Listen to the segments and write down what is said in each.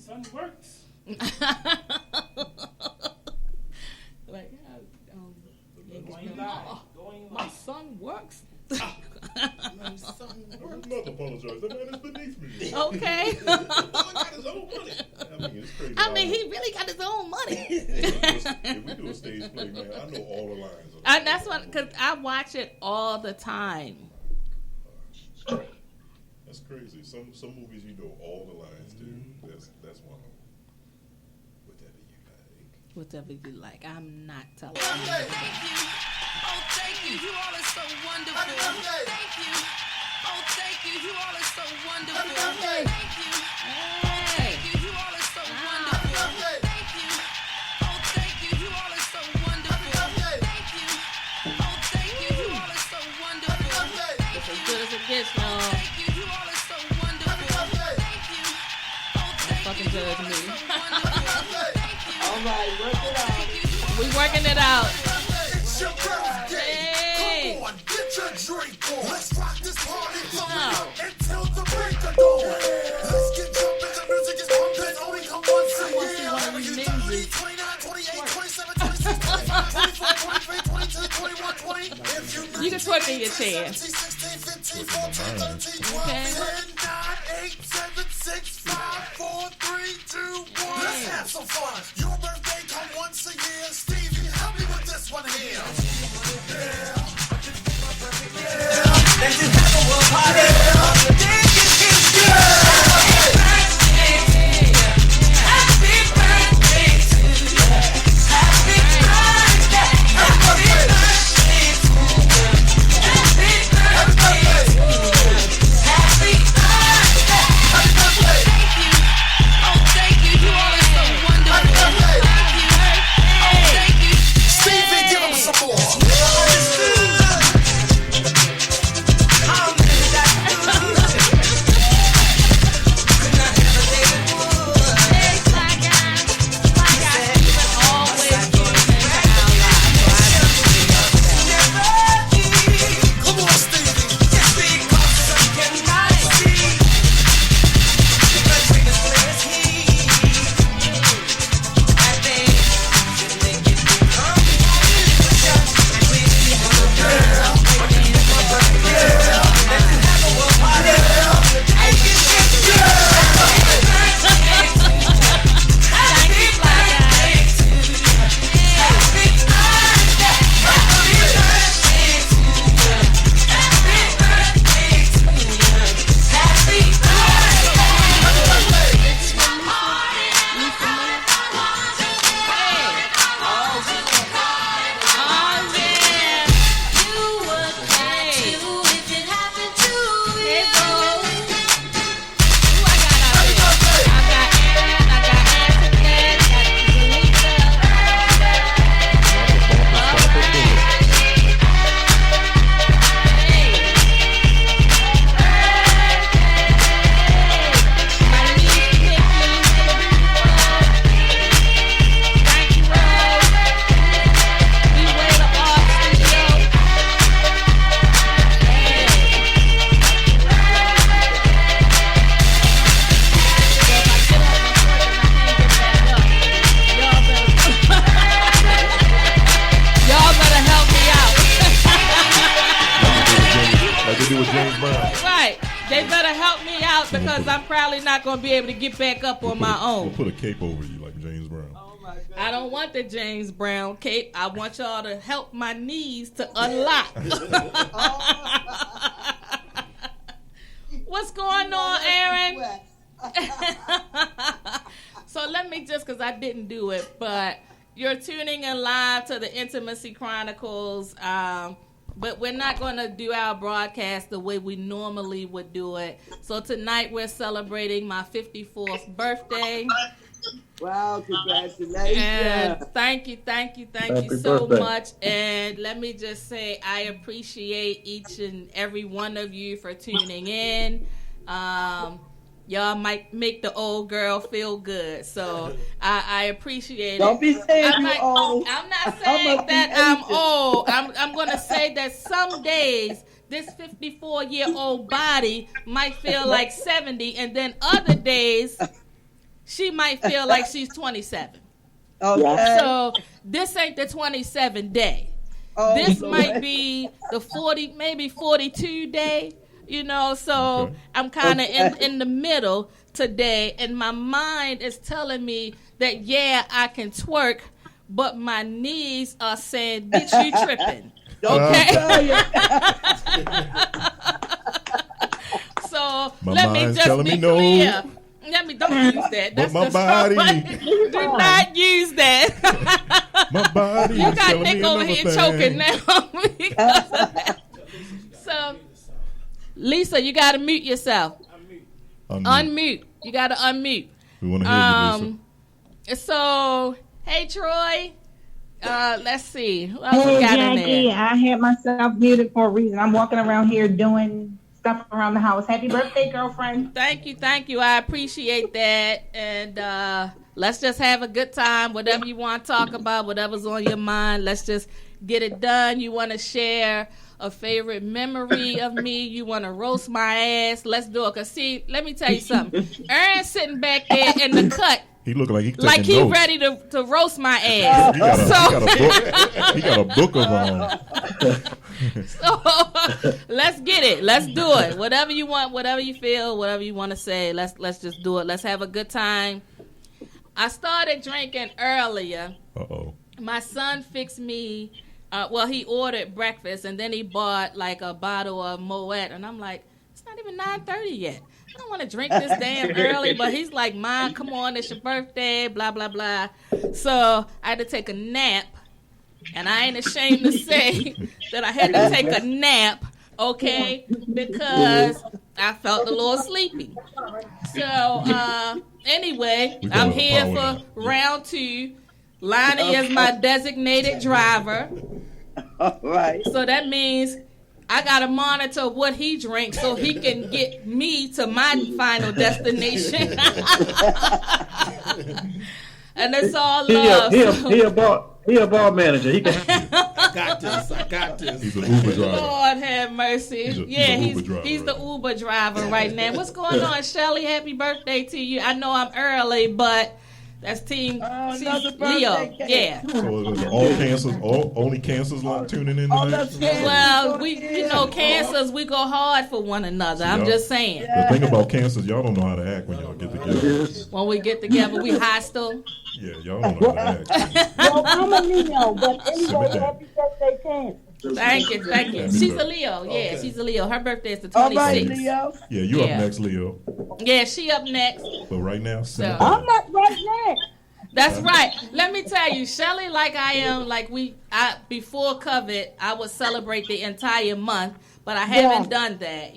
son works. Like, my son works. My son works. Not apologize. That man is beneath me. Okay. He got his own money. It's crazy. I mean, he really got his own money. If we do a stage play, man, I know all the lines. And that's what, because I watch it all the time. That's crazy. Some movies you know all the lines to. That's one of them. Whatever you like. I'm not telling you. Thank you. Oh, thank you. You all are so wonderful. Thank you. Oh, thank you. You all are so wonderful. Thank you. Oh, thank you. You all are so wonderful. Thank you. Oh, thank you. You all are so wonderful. Thank you. Oh, thank you. You all are so wonderful. It's as good as it gets, y'all. Thank you. You all are so wonderful. Thank you. Oh, thank you. Fucking judge me. All right, work it out. We working it out. It's your birthday. Hey. Come on, get your drink on. Let's rock this party No. until the break of dawn. Let's get jumping. The music is pumping. Only come once a year. Whenever you 30, 29, 28, 27, 26, 25, 24, 23, 22, 21, 20. If You can twerk in your chair. 16, 15, 14, 13, 12, Okay. 10, 9, 8, 7, 6, 5, 4, 3, 2, 1. Let's have some fun. Your birthday come once a year. Stevie, help me with this one here. Let's just have a world party on the day you can see. Happy birthday to you. Happy birthday. Happy birthday to you. Happy birthday to you. Happy birthday. Thank you. Oh, thank you. You all are so wonderful. Thank you. Oh, thank you. Stevie, give him some more. Come on, Stevie. Just because some cannot see. Between the players here. I think you make it become push up and we need a girl. Let's have a world party. I can get girl. Happy birthday to you. Happy birthday to you. Happy birthday. Happy birthday to you. Happy birthday to you. Happy birthday. It's my party. Like they do with James Brown. Right. They better help me out because I'm probably not going to be able to get back up on my We'll own. put a cape over you like James Brown. I don't want the James Brown cape. I want y'all to help my knees to unlock. What's going on, Aaron? So let me just, because I didn't do it, but you're tuning in live to the Intimacy Chronicles. But we're not going to do our broadcast the way we normally would do it. So tonight we're celebrating my 54th birthday. Wow, congratulations. And thank you Happy so birthday. much. And let me just say, I appreciate each and every one of you for tuning in. Y'all might make the old girl feel good. So I appreciate Don't it. be saying I'm you like- old. I'm not I saying must be that I'm ancient. old. I'm going to say that some days this 54-year-old body might feel like 70, and then other days it might feel like 50. So I'm just saying, I'm not saying that I'm old. I'm going to say that some days this 54-year-old body might feel like 70, and then other days it might feel like 50. So I'm just saying, I'm not saying that I'm old. I'm going to say that some days this 54-year-old body might feel like 70, and then other days she might feel like she's 27. Okay. So this ain't the 27 day. Oh, This Lord. might be the 40, maybe 42 day, so Okay. I'm kind of in the middle today, and my mind is telling me that, yeah, I can twerk, but my knees are saying, bitch, you tripping. Okay? So My let me mind's just telling be me no. clear. Don't use that. That's my the body. Do not use that. My body. You is got telling Nick me over another here thing. choking now. Because of that. So, Lisa, you got to mute yourself. Unmute. You got to unmute. We want to hear you, Lisa. So, hey, Troy. Let's see. Who else we Hey, got in Jackie, there? I had myself muted for a reason. I'm walking around here doing stuff around the house. Happy birthday, girlfriend. Thank you. I appreciate that. And let's just have a good time. Whatever you want to talk about, whatever's on your mind, let's just get it done. You want to share a favorite memory of me? You want to roast my ass? Let's do it. Because, see, let me tell you something. Aaron's sitting back there in the cut He look like he taking like he notes. ready to roast my ass. He got a book of So let's get it. Let's do it. Whatever you want, whatever you feel, whatever you want to say, let's just do it. Let's have a good time. I started drinking earlier. Uh-oh. My son fixed me. He ordered breakfast and then he bought like a bottle of Moet, and I'm like, it's not even 9:30 yet. I don't want to drink this damn early, but he's like, Mom, come on, it's your birthday, blah, blah, blah. So I had to take a nap, and I ain't ashamed to say that I had to take a nap, okay, because I felt a little sleepy. So anyway, We got I'm a here power for now. round 2. Lonnie is my designated driver. All right. So that means I gotta monitor what he drinks so he can get me to my final destination. And it's all love. He a bar manager. He can. I got this. He's an Uber driver. Lord have mercy. He's an Uber driver. He's the Uber driver right now. What's going on, Shelly? Happy birthday to you. I know I'm early, but that's team another Leo. birthday cake. Yeah. So is it only cancers like tuning in Oh, tonight? that's good. Well, cancers, we go hard for one another. I'm Yeah. just saying. The thing about cancers, y'all don't know how to act when y'all get together. When we get together, we hostile. Yeah, y'all don't know how to act. Well, I'm a Leo, but anyway, Simmer down. happy birthday, Cancer. Thank you. Happy She's a birthday. Leo. Yeah, she's a Leo. Her birthday is the All right, 26th. Leo. Yeah, you Yeah. up next, Leo. Yeah, she up next. But right now, simmer So- down. I'm not right now. That's right. Let me tell you, Shelly, like I am, before COVID, I would celebrate the entire month, but I haven't done that,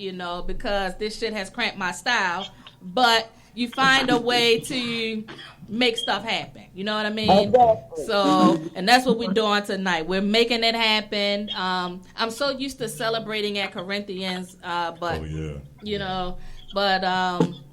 because this shit has cramped my style. But you find a way to make stuff happen. You know what I mean? Exactly. So, and that's what we're doing tonight. We're making it happen. I'm so used to celebrating at Corinthians, but Oh, yeah. But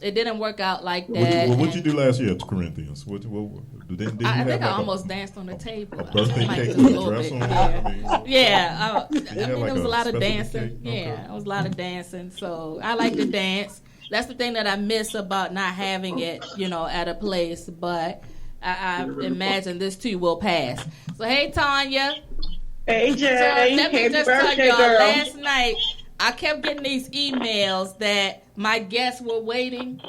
it didn't work out like that. What'd you do last year at Corinthians? Didn't you I have think I like almost danced on the table. a birthday Might cake just with a little dress bit, on it? yeah. I mean, Yeah, had there like was a a lot of specialty dancing. cake? Yeah, Okay. it was a lot of dancing. So I like to dance. That's the thing that I miss about not having it, at a place. But I imagine this too will pass. So hey, Tanya. Hey, So Jay. let me Happy just tell birthday, y'all. girl. Last night I kept getting these emails that my guests were waiting,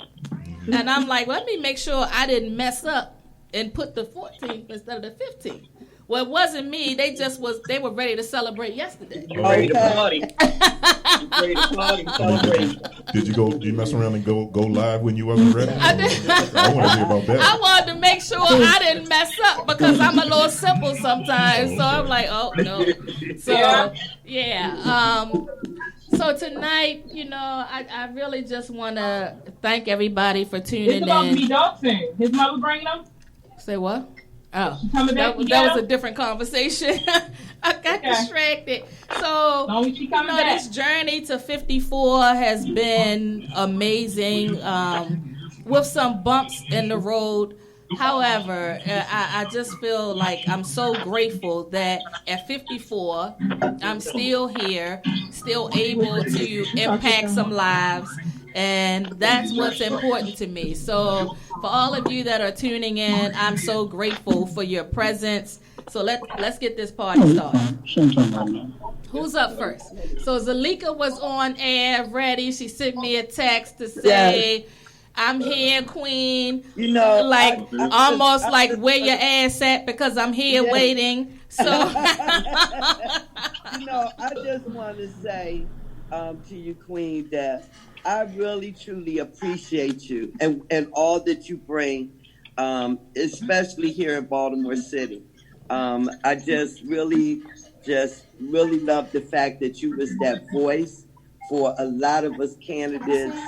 and I'm like, let me make sure I didn't mess up and put the 14th instead of the 15th. Well, it wasn't me. They were ready to celebrate yesterday. Ready to party. Ready to party. Celebrate. Did you mess around and go live when you wasn't ready? I did. I want to hear about that. I wanted to make sure I didn't mess up because I'm a little simple sometimes. So I'm like, oh no. So yeah. So tonight, I really just want to thank everybody for tuning It's about to be in. Dawson. His mother bringing him? Say what? Oh, Coming back that was together? a different conversation. I got Okay. distracted. So, Long as she coming back. this journey to 54 has been amazing, with some bumps in the road. However, I just feel like I'm so grateful that at 54, I'm still here, still able to impact some lives, And that's what's important to me. So for all of you that are tuning in, I'm so grateful for your presence. So let's get this party started. Who's up first? So Zalika was on air, ready. She sent me a text to say, I'm here, Queen. You know, like almost like where your ass at because I'm here waiting. So you know, I just want to say to you, Queen, that I really truly appreciate you and all that you bring, especially here in Baltimore City. I just really love the fact that you was that voice for a lot of us candidates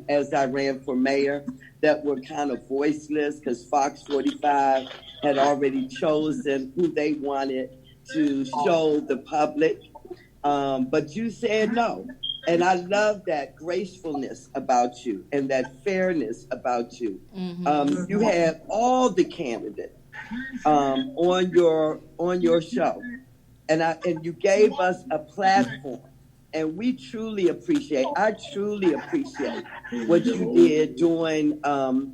as I ran for mayor that were kind of voiceless because Fox 45 had already chosen who they wanted to show the public. But you said no. And I love that gracefulness about you and that fairness about you. Mm-hmm. You had all the candidates on your show. And you gave us a platform. And I truly appreciate what you did during the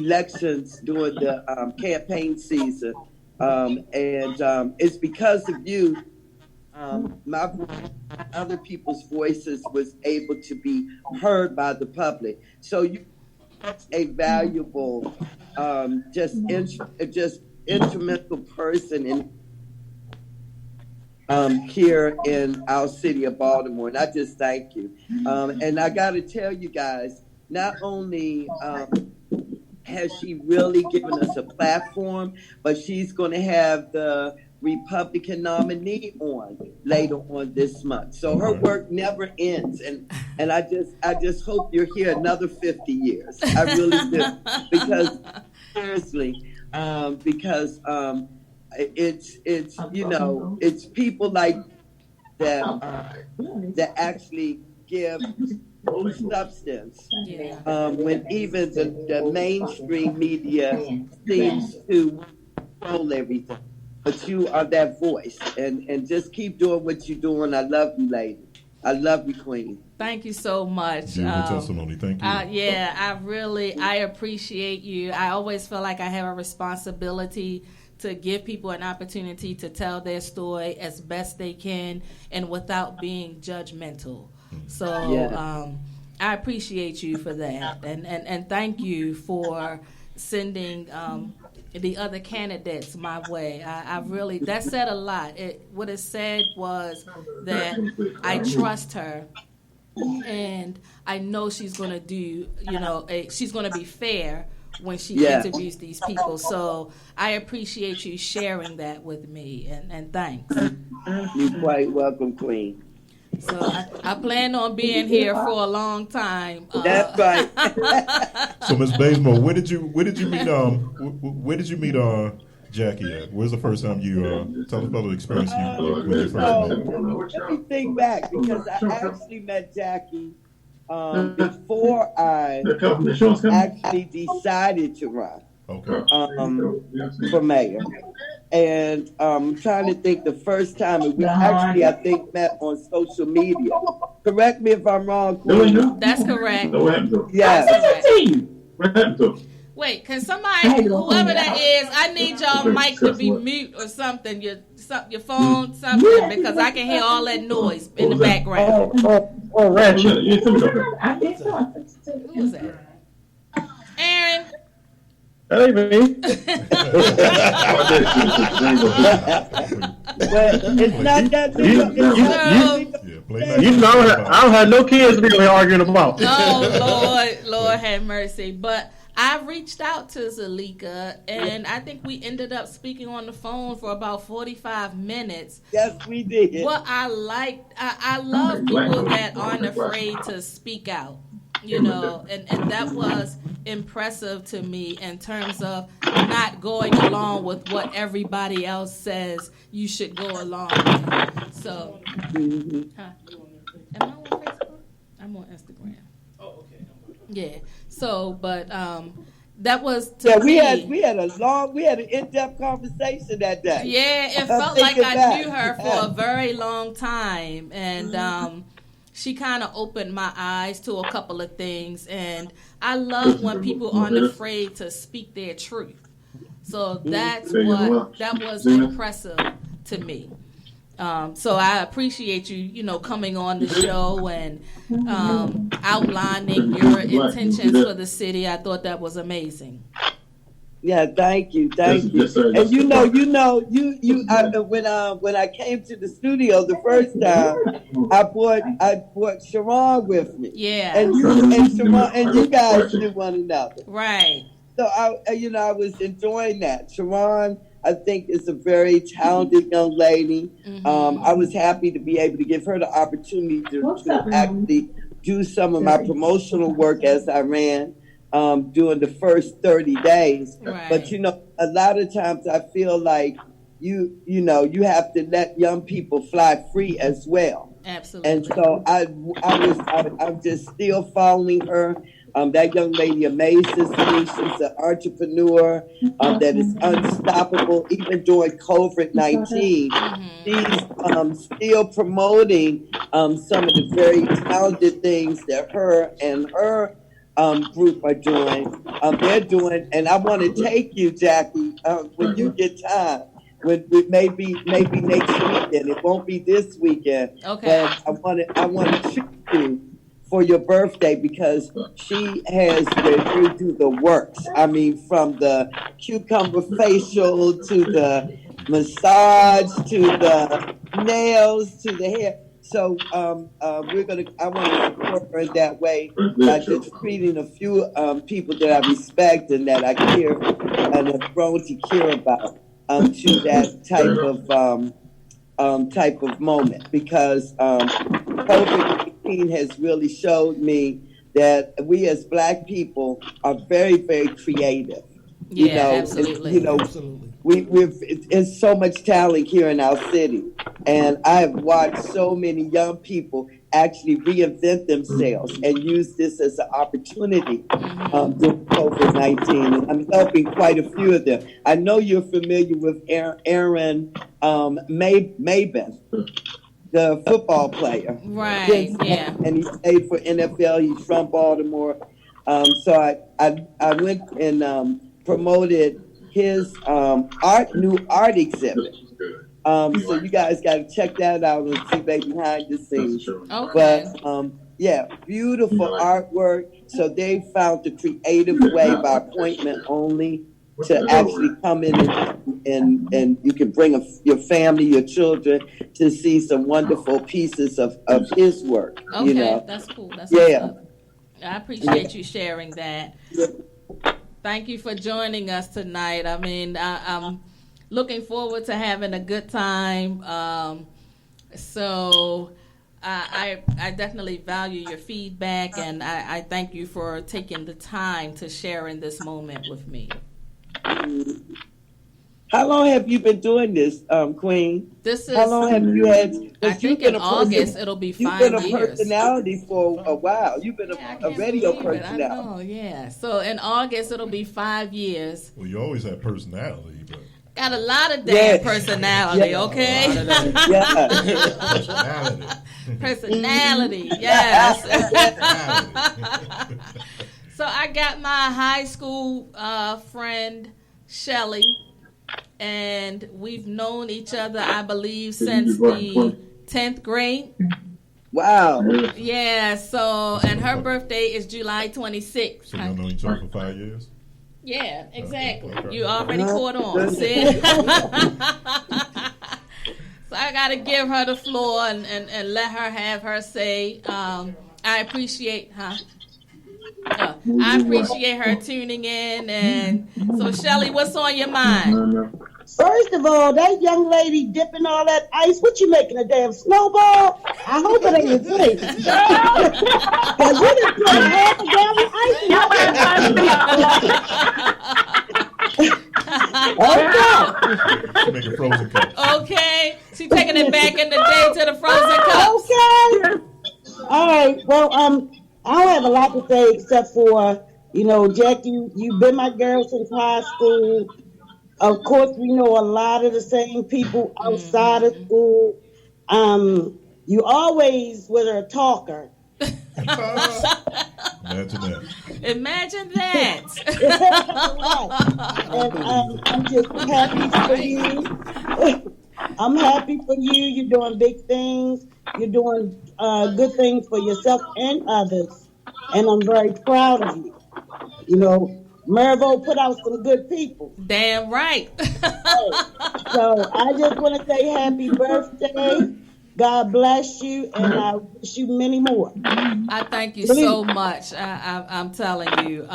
elections, during the campaign season. It's because of you, my voice, other people's voices was able to be heard by the public. So you a valuable, just instrumental person in here in our city of Baltimore, and I just thank you. And I got to tell you guys, not only has she really given us a platform, but she's going to have the Republican nominee on later on this month. So her work never ends, and I just hope you're here another 50 years. I really do, because seriously, it's you know, it's people like that actually give substance when even the mainstream media seems to control everything. But you are that voice, and just keep doing what you're doing. I love you, lady. I love you, Queen. Thank you so much. Beautiful testimony. Thank you. I appreciate you. I always feel like I have a responsibility to give people an opportunity to tell their story as best they can and without being judgmental. So I appreciate you for that. And thank you for sending the other candidates my way. I really, that said a lot. What it said was that I trust her and I know she's going to do, she's going to be fair when she interviews these people. So I appreciate you sharing that with me, and thanks. You're quite welcome, Queen. So I plan on being here for a long time. That's right. So Ms. Bazemore, where did you meet Jackie at? Where's the first time you tell us about the experience you when you first met? Let me think back, because I actually met Jackie before I actually decided to run for mayor. And I'm trying to think the first time we actually, I think, met on social media. Correct me if I'm wrong, Queen. That's correct. Yes. Wait, can somebody, whoever that is, I need y'all mic to be mute or something, your phone, something, because I can hear all that noise in the background. Who was that? Aaron? That ain't me. But it's not that you know, I don't have no kids to be arguing about. Oh, Lord have mercy. But I reached out to Zalika, and I think we ended up speaking on the phone for about 45 minutes. Yes, we did. What I love people that aren't afraid to speak out, and that was impressive to me in terms of not going along with what everybody else says you should go along with. So, am I on Facebook? I'm on Instagram. Oh, okay. Yeah. So, but that was we had an in-depth conversation that day. Yeah, it felt like I knew her for a very long time, and she kind of opened my eyes to a couple of things, and I love when people aren't afraid to speak their truth. So that was impressive to me. So I appreciate you, coming on the show and outlining your intentions for the city. I thought that was amazing. Yeah, thank you. And when I came to the studio the first time, I brought Sharon with me. Yeah. And Sharon and you guys knew one another. Right. So I was enjoying that. Sharon, I think, is a very talented young lady. Mm-hmm. I was happy to be able to give her the opportunity to actually do some of my promotional work as I ran during the first 30 days. Right. But a lot of times I feel like you have to let young people fly free as well. Absolutely. And so I'm just still following her. That young lady amazes me. She's an entrepreneur that is unstoppable. Even during COVID-19, she's still promoting some of the very talented things that her and her group are doing. They're doing, and I want to take you, Jackie, when you get time. Maybe next weekend. It won't be this weekend. Okay. But I want to treat you for your birthday because she has been through the works. I mean, from the cucumber facial to the massage to the nails to the hair. So I want to support her in that way by just treating a few people that I respect and that I care and have grown to care about to that type of moment because COVID-19 has really showed me that we as Black people are very, very creative. Absolutely. Absolutely. It's so much talent here in our city, and I have watched so many young people actually reinvent themselves and use this as an opportunity during COVID-19. And I'm helping quite a few of them. I know you're familiar with Aaron Mabin, the football player. Right, yeah. And he played for NFL. He's from Baltimore. So I went and promoted his new art exhibit. So you guys got to check that out and see behind the scenes. Okay. But beautiful artwork. So they found the creative way by appointment only to actually come in and you can bring your family, your children to see some wonderful pieces of his work. Okay, that's cool. That's I appreciate you sharing that. Thank you for joining us tonight. I mean, I'm looking forward to having a good time. So I definitely value your feedback, and I thank you for taking the time to share in this moment with me. How long have you been doing this, Queen? How long have you had? I think in August it'll be 5 years. You've been a personality for a while. You've been a radio personality. I know, yeah. So in August it'll be 5 years. Well, you always have personality, but got a lot of damn personality, okay? Personality, yes. So I got my high school friend Shelly, and we've known each other, I believe, since the 10th grade. Wow. Yeah, so, and her birthday is July 26th. So you've known each other for 5 years? Yeah, exactly. Okay. You already caught on, see? So I got to give her the floor and let her have her say. I appreciate her tuning in. And so, Shelly, what's on your mind? First of all, that young lady dipping all that ice, what you making, a damn snowball? I hope it ain't a thing. Because you didn't put half a gallon ice in Make a frozen cup. Okay. She's taking it back in the day to the frozen cups. Okay. All right. Well, I don't have a lot to say except for, Jackie, you've been my girl since high school. Of course, we know a lot of the same people outside of school. You always were a talker. Imagine that. Imagine that. Right. And I'm just happy for you. I'm happy for you. You're doing big things. You're doing good things for yourself and others. And I'm very proud of you. You know, Mervo put out some good people. Damn right. So I just want to say happy birthday. God bless you, and I wish you many more. I thank you so much. I'm telling you,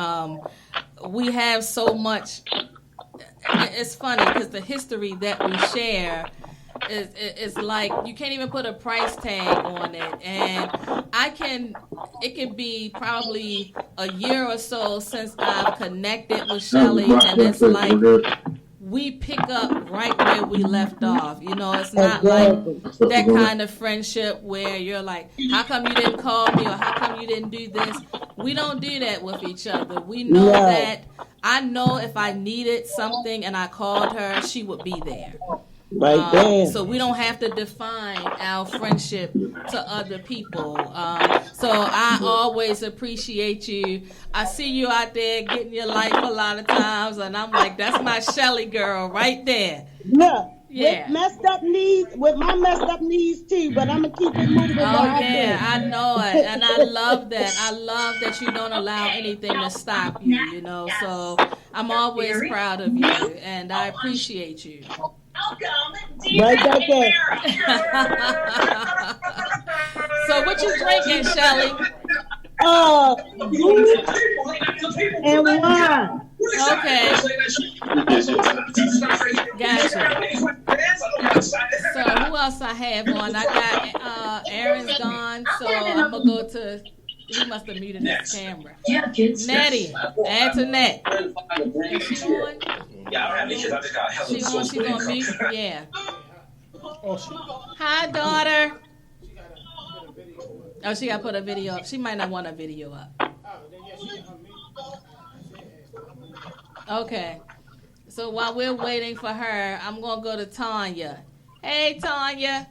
we have so much. It's funny because the history that we share is like you can't even put a price tag on it, and it can be probably a year or so since I've connected with Shelly, and it's like we pick up right where we left off. You know, it's not like that kind of friendship where you're like, how come you didn't call me, or how come you didn't do this? We don't do that with each other. We know that I know if I needed something and I called her, she would be there. Right there. So we don't have to define our friendship to other people. So I always appreciate you. I see you out there getting your life a lot of times, and I'm like, that's my Shelly girl right there. Yeah. Yeah. With my messed up knees too, but I'm gonna keep it moving. Oh yeah, I know it, and I love that. I love that you don't allow anything to stop you. You know, so I'm always proud of you, and I appreciate you. Right back there. So what you drinking, Shelly? And wine. Okay. Gotcha. So who else I have on? I got Aaron's gone, so I'm gonna go to. He must have muted his camera. Nettie, Antoinette. Is she on? She's on mute? Yeah. Hi, daughter. Oh, she got to put a video up. She might not want a video up. Okay. So while we're waiting for her, I'm going to go to Tanya. Hey, Tanya.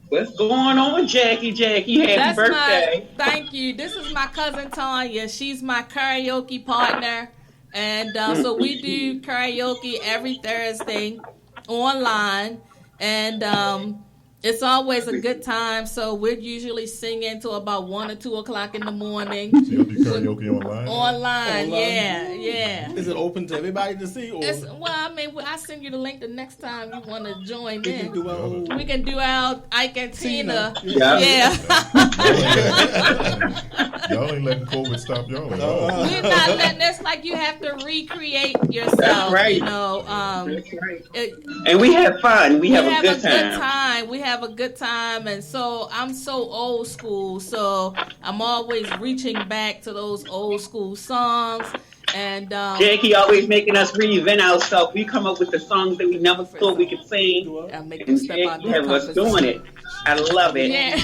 What's going on, Jackie? Happy birthday. Thank you. This is my cousin Tanya. She's my karaoke partner. And so we do karaoke every Thursday online. And it's always a good time. So we're usually singing till about 1 or 2 o'clock in the morning. So you'll do karaoke online? Online, yeah. Is it open to everybody to see? Or? I'll send you the link the next time you want to join in. We can do our Ike and Tina. Yeah. Y'all ain't letting COVID stop y'all. We're not letting. It's like you have to recreate yourself. That's right. You know. That's right. And we have fun. We have a good time. We have a good time, and so I'm so old school. So I'm always reaching back to those old school songs. And Jackie always making us reinvent ourselves. We come up with the songs that we never thought we could sing. I'll make them step out Jackie have us doing it. I love it. Yeah.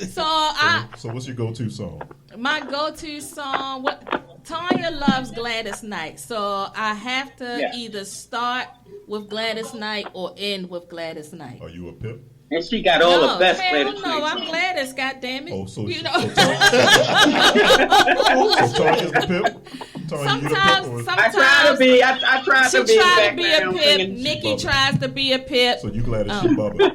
So what's your go-to song? My go-to song, Tanya loves Gladys Knight, so I have to either start with Gladys Knight or end with Gladys Knight. Are you a pimp? And she got all the best Gladys Knight. No, I'm songs. Gladys, goddammit. Oh, so you know. So Tanya's the pimp? Sometimes I try to be. I try to be. She tries to be a pimp. Nikki tries to be a pimp. So you glad that she Bubba?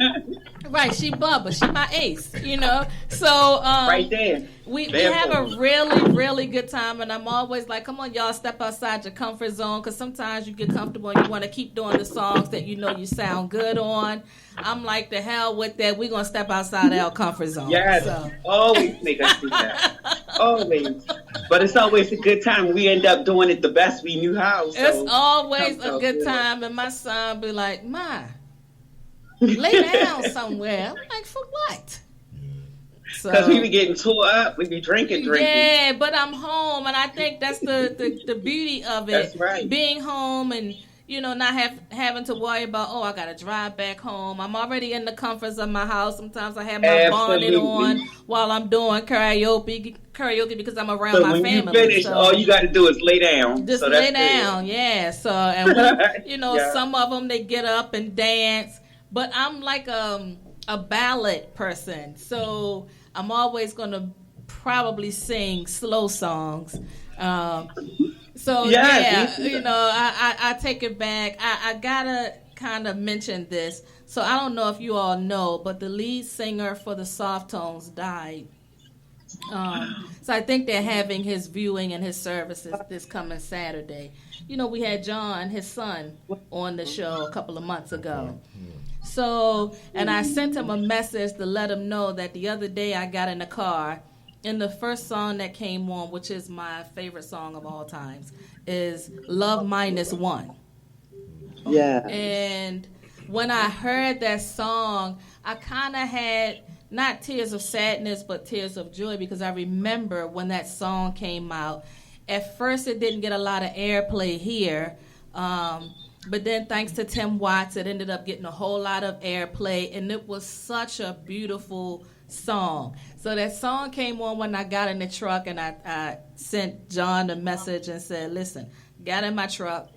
Right, she Bubba. She my ace, you know. So right there. We have a really, really good time, and I'm always like, come on, y'all, step outside your comfort zone, because sometimes you get comfortable and you want to keep doing the songs that you know you sound good on. I'm like, the hell with that. We're going to step outside our comfort zone. Yes, so. Always make us do that. Always. But it's always a good time. We end up doing it the best we knew how. So it's always a good time, and my son be like, Ma, lay down somewhere. I'm like, for what? Because we be getting tore up, we be drinking. Yeah, but I'm home, and I think that's the beauty of it. That's right. Being home and, you know, not having to worry about, I got to drive back home. I'm already in the comforts of my house. Sometimes I have my bonnet on while I'm doing karaoke because I'm around my family. So when you finish, all you got to do is lay down. Just lay down, yeah. So, and we, you know, some of them, they get up and dance. But I'm like a ballad person, so I'm always gonna probably sing slow songs. So Yes. yeah, I take it back. I gotta kind of mention this. So I don't know if you all know, but the lead singer for the Soft Tones died. So I think they're having his viewing and his services this coming Saturday. We had John, his son, on the show a couple of months ago. So, and I sent him a message to let him know that the other day I got in the car, and the first song that came on, which is my favorite song of all times, is Love Minus One. Yeah. And when I heard that song, I kind of had not tears of sadness, but tears of joy, because I remember when that song came out. At first, it didn't get a lot of airplay here, but then thanks to Tim Watts, it ended up getting a whole lot of airplay, and it was such a beautiful song. So that song came on when I got in the truck, and I sent John a message and said, listen, got in my truck,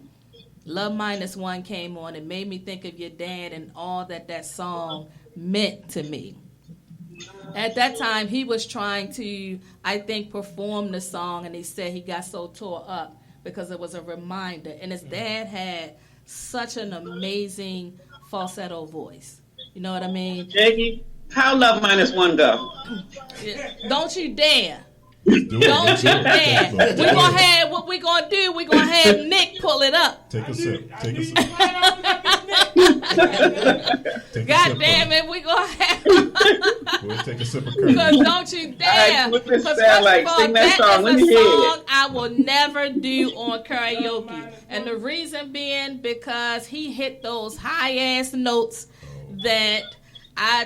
Love Minus One came on. It made me think of your dad and all that song meant to me. At that time, he was trying to, I think, perform the song, and he said he got so tore up because it was a reminder. And his dad had such an amazing falsetto voice. You know what I mean? Jackie, how Love Minus One go? Don't you dare. Don't you dare. We're going to have, what we're going to do, we're going to have Nick pull it up. Take a sip. Take a sip. God damn it, we're going to have. We'll take a sip of curry. Because don't you dare. Because first of all, that is a song I will never do on karaoke. And the reason being because he hit those high-ass notes that I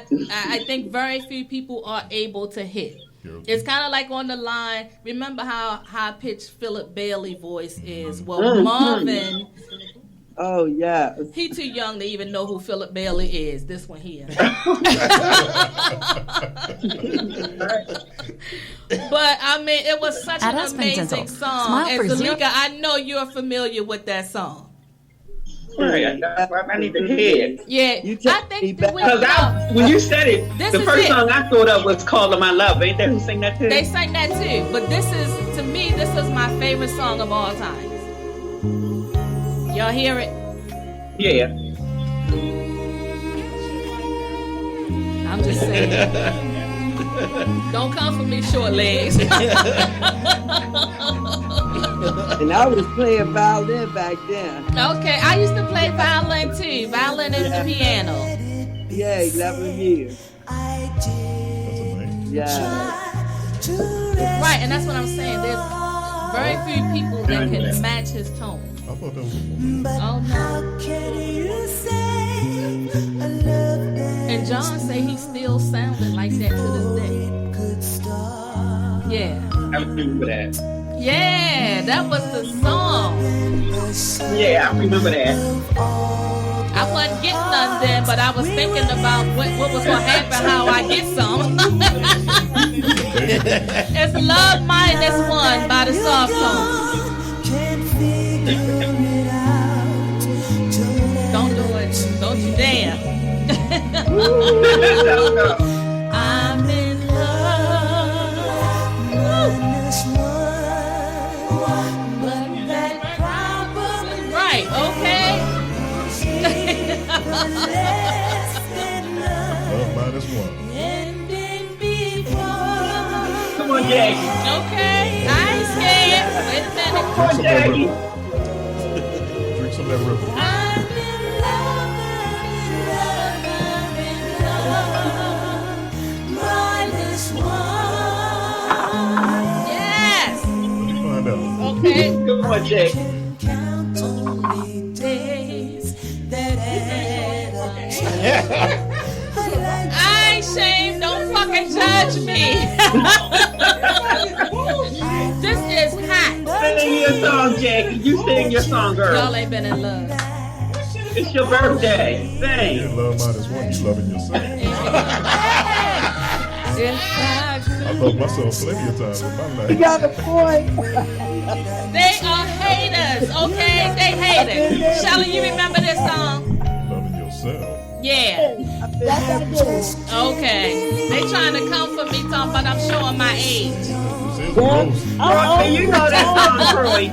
think very few people are able to hit. It's kind of like on the line. Remember how high-pitched Philip Bailey voice is? Well, Marvin... Oh, yeah. He too young to even know who Philip Bailey is. This one here. But, I mean, it was such an amazing song. And, Zalika, I know you're familiar with that song. Right, I need to hear it. Yeah, I think that when you said it, the first song I thought of was "Call of My Love." Ain't that who sang that too? They sang that too, but this is my favorite song of all time. Y'all hear it? Yeah. I'm just saying. Don't come for me, short legs. And I was playing violin back then. Okay, I used to play violin too. Violin and the piano. Yeah, 11 years. Yeah. Right, and that's what I'm saying. There's very few people that can match his tone. I thought that was oh no. And John say he still sounded like that to this day. Yeah. I remember that. Yeah, that was the song. Yeah, I remember that. I wasn't getting none then, but I was thinking about what was going to happen, how I get some. It's Love Minus One by the Soft Tones. Don't do it. Don't you dare. I'm in love. But that probably right, okay. Love Minus One. Come on, Jackie. Okay, I ain't scared. Wait a minute. Come on, Jackie. Drink some of that river. Yes. Let me find out. Okay. Come on, Jackie. I ain't ashamed. Don't fucking judge me. This is hot. Sing your song, Jackie. You sing your song, girl. Y'all ain't been in love. It's your birthday. You Sing. didn't love Minus One. You loving yourself. I love myself plenty of times in my life. You got a point. They are haters, okay? They haters. Shelly, you remember this song? Loving yourself. Yeah. Yes, I do. Okay. They trying to come for me talking about I'm showing my age. Girl, Troy, you know that song, Troy.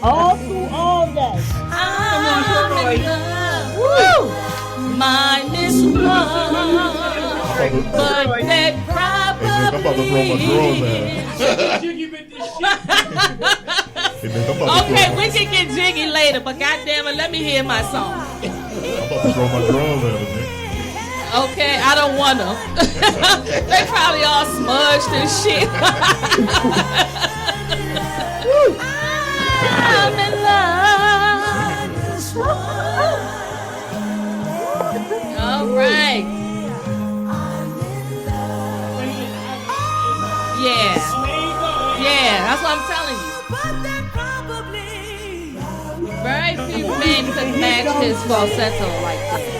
all through all day. Come on, Troy. Woo! Mine is one, but that I'm about to throw my drawers at probably. her. Okay, we can get jiggy later, but goddamn it, let me hear my song. I'm about to throw my drawers at her, Nick. Okay, I don't want them. They probably all smudged and shit. I'm in love. All right. Yeah, that's what I'm telling you. Very few men could match his falsetto like this.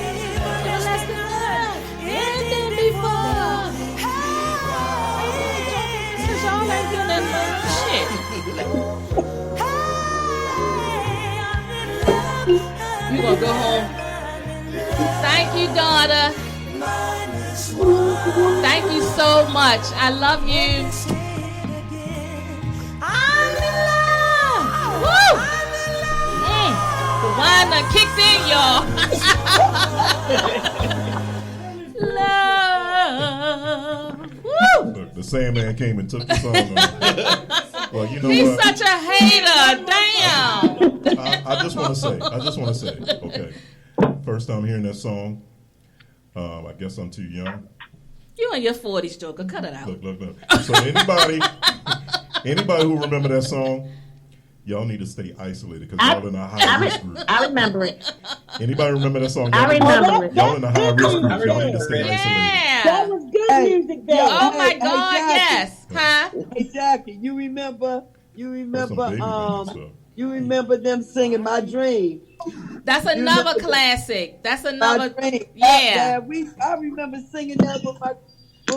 You gonna go home? Thank you, daughter. Thank you so much. I love you. I'm in love. Woo! The wine done kicked in, y'all. Love. Woo! Look, the Sandman came and took the song on. Well, you know He's what? such a hater. Damn. I just want to say, okay. First time hearing that song, I guess I'm too young. You in your 40s, Joker. Cut it out. Look. So anybody who remember that song, y'all need to stay isolated because y'all in a high risk group. I remember it. Anybody remember that song? I remember it. Y'all in a high risk group. Y'all need to stay isolated. Yeah. That was good music there. Oh my God, yes. Huh? Exactly. You remember That's some baby stuff. you remember them singing My Dream. That's another classic. That's another. My Dream. Yeah. I remember singing that with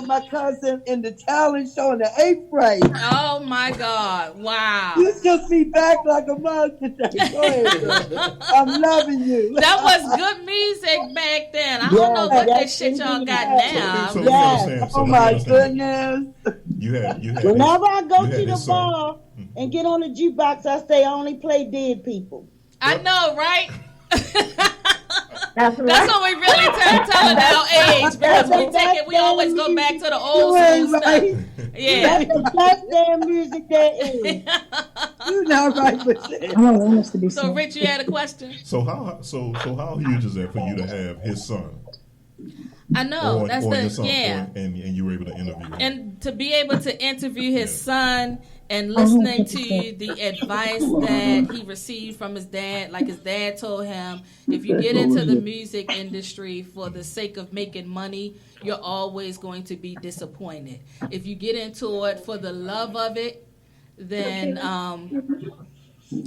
my cousin in the talent show in the 8th grade. Oh my God. Wow. You took me back like a mug today. Go ahead, girl. I'm loving you. That was good music back then. I don't know what that shit y'all got now. So you understand? Oh my goodness. You had. Whenever I go you to had the his song. bar and get on the jukebox, I say I only play dead people. I know, right? That's right. That's when we really telling our age because we always go back to the old school stuff. Yeah. That's the best damn music there is. You're not right with that. So Rich, you had a question? So how huge is that for you to have his son? I know. That's your the son, yeah. And you were able to interview him. And to be able to interview his son and listening to the advice that he received from his dad, like his dad told him, if you get into the music industry for the sake of making money, you're always going to be disappointed. If you get into it for the love of it, then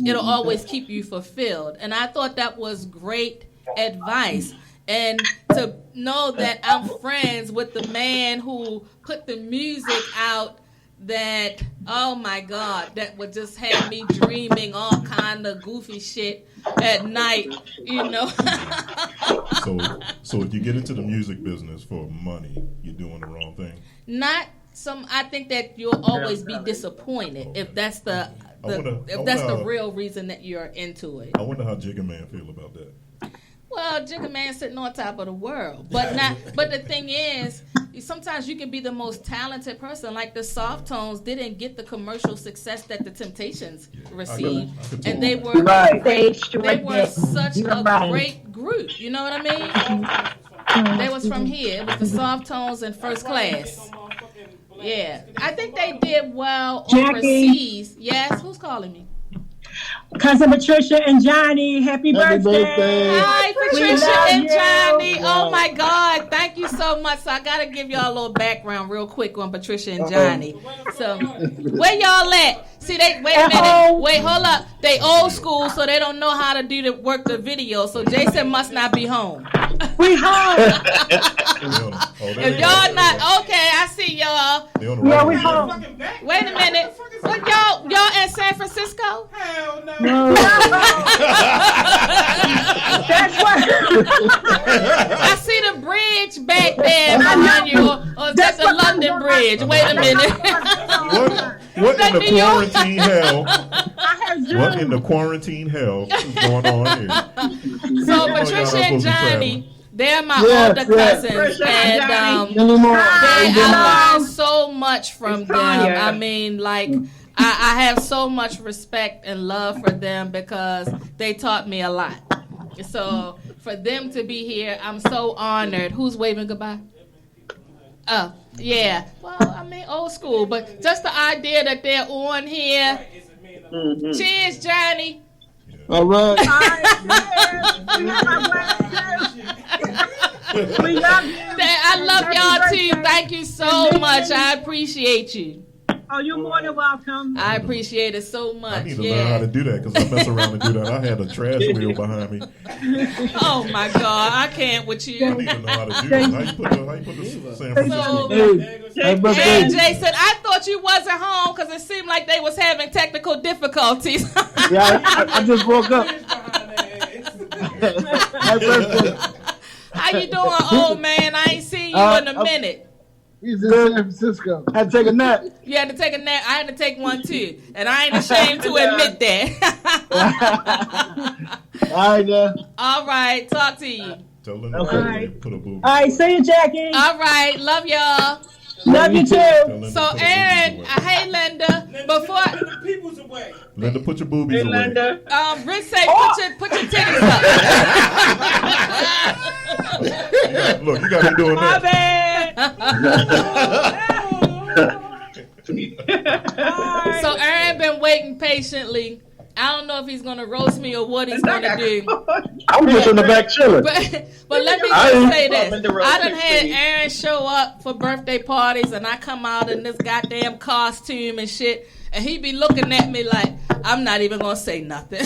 it'll always keep you fulfilled. And I thought that was great advice. And to know that I'm friends with the man who put the music out that, oh my God, that would just have me dreaming all kind of goofy shit at night, you know. So if you get into the music business for money, you're doing the wrong thing. I think that you'll always be disappointed if that's the real reason that you're into it. I wonder how Jigga Man feel about that. Well, Jigga Man sitting on top of the world, but the thing is, sometimes you can be the most talented person. Like the Soft Tones didn't get the commercial success that the Temptations received, and they were such a great group. You know what I mean? They was from here. It was the Soft Tones and First Class. Yeah, I think they did well overseas. Yes, who's calling me? Cousin Patricia and Johnny, happy birthday. Hi, Patricia and Johnny. Oh, my God. Thank you so much. So I got to give y'all a little background real quick on Patricia and Johnny. So where y'all at? See, wait a minute. Wait, hold up. They old school, so they don't know how to work the video. So Jason must not be home. We home. If y'all not, okay, I see y'all. Yeah, we home. Wait a minute. What y'all in San Francisco? Hell no. That's why. I see the bridge back there behind you, or is that the London Bridge? Wait a minute. What in the New York? quarantine hell? I heard Zoom. What in the quarantine hell is going on here? So y'all Patricia supposed and to be Johnny, they're my Yes, older yes. cousins, and I learned so much from them. I mean, like, I have so much respect and love for them because they taught me a lot. So for them to be here, I'm so honored. Who's waving goodbye? Oh, yeah. Well, I mean, old school, but just the idea that they're on here. Cheers, Johnny. All right. We love you. I love y'all too. Thank you so much. I appreciate you. Oh, you're more than welcome. I appreciate it so much. I need to learn how to do that because I mess around and do that. I had a trash wheel behind me. Oh my God, I can't with you. I need to know how to do that. How you put the San Francisco? Hey, Jason, I thought you wasn't home because it seemed like they was having technical difficulties. Yeah, I just woke up. My birthday. How you doing, old man? I ain't seen you in a minute. He's in San Francisco. I had to take a nap. You had to take a nap. I had to take one too, and I ain't ashamed to admit that. All right, yeah. All right, talk to you. Tell them Okay. to put a boob. All right, see you, Jackie. All right, love y'all. Love you too. So, Aaron, hey, Linda. Before Linda, put your boobies away. Linda. Rick say, put your titties up. Look, you got to be doing My that. bad. So, Aaron been waiting patiently. I don't know if he's gonna roast me or what he's gonna do. I'm just in the back chilling. But let me just say this: I done had Aaron show up for birthday parties, and I come out in this goddamn costume and shit, and he be looking at me like I'm not even gonna say nothing.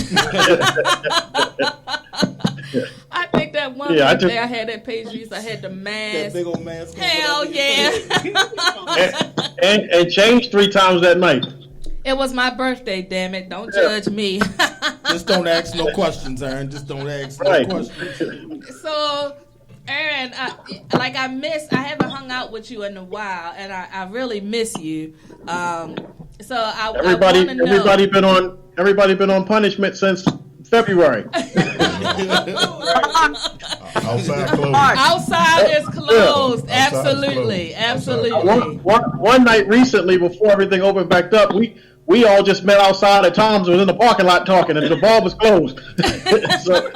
I think that one birthday I had at Paisley's, I had the mask. That big old mask. Hell yeah! and changed 3 times that night. It was my birthday, damn it. Don't judge me. Just don't ask no questions, Aaron. Just don't ask no questions. So, Aaron, I haven't hung out with you in a while, and I really miss you. So Everybody been on punishment since February. Outside closed. Outside is closed. Yeah. Absolutely. One night recently, before everything opened back up, we all just met outside at Tom's, was in the parking lot talking, and the bar was closed. So,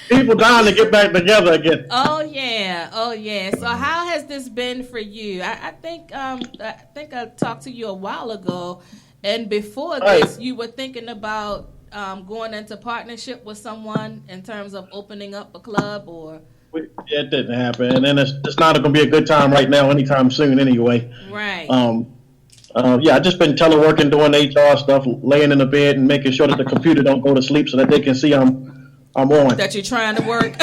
people dying to get back together again. Oh yeah. So how has this been for you? I think I talked to you a while ago, and before this, you were thinking about going into partnership with someone in terms of opening up a club, or It didn't happen, and then it's not going to be a good time right now, anytime soon, anyway. Right. I just been teleworking, doing HR stuff, laying in the bed and making sure that the computer don't go to sleep so that they can see I'm on. That you're trying to work.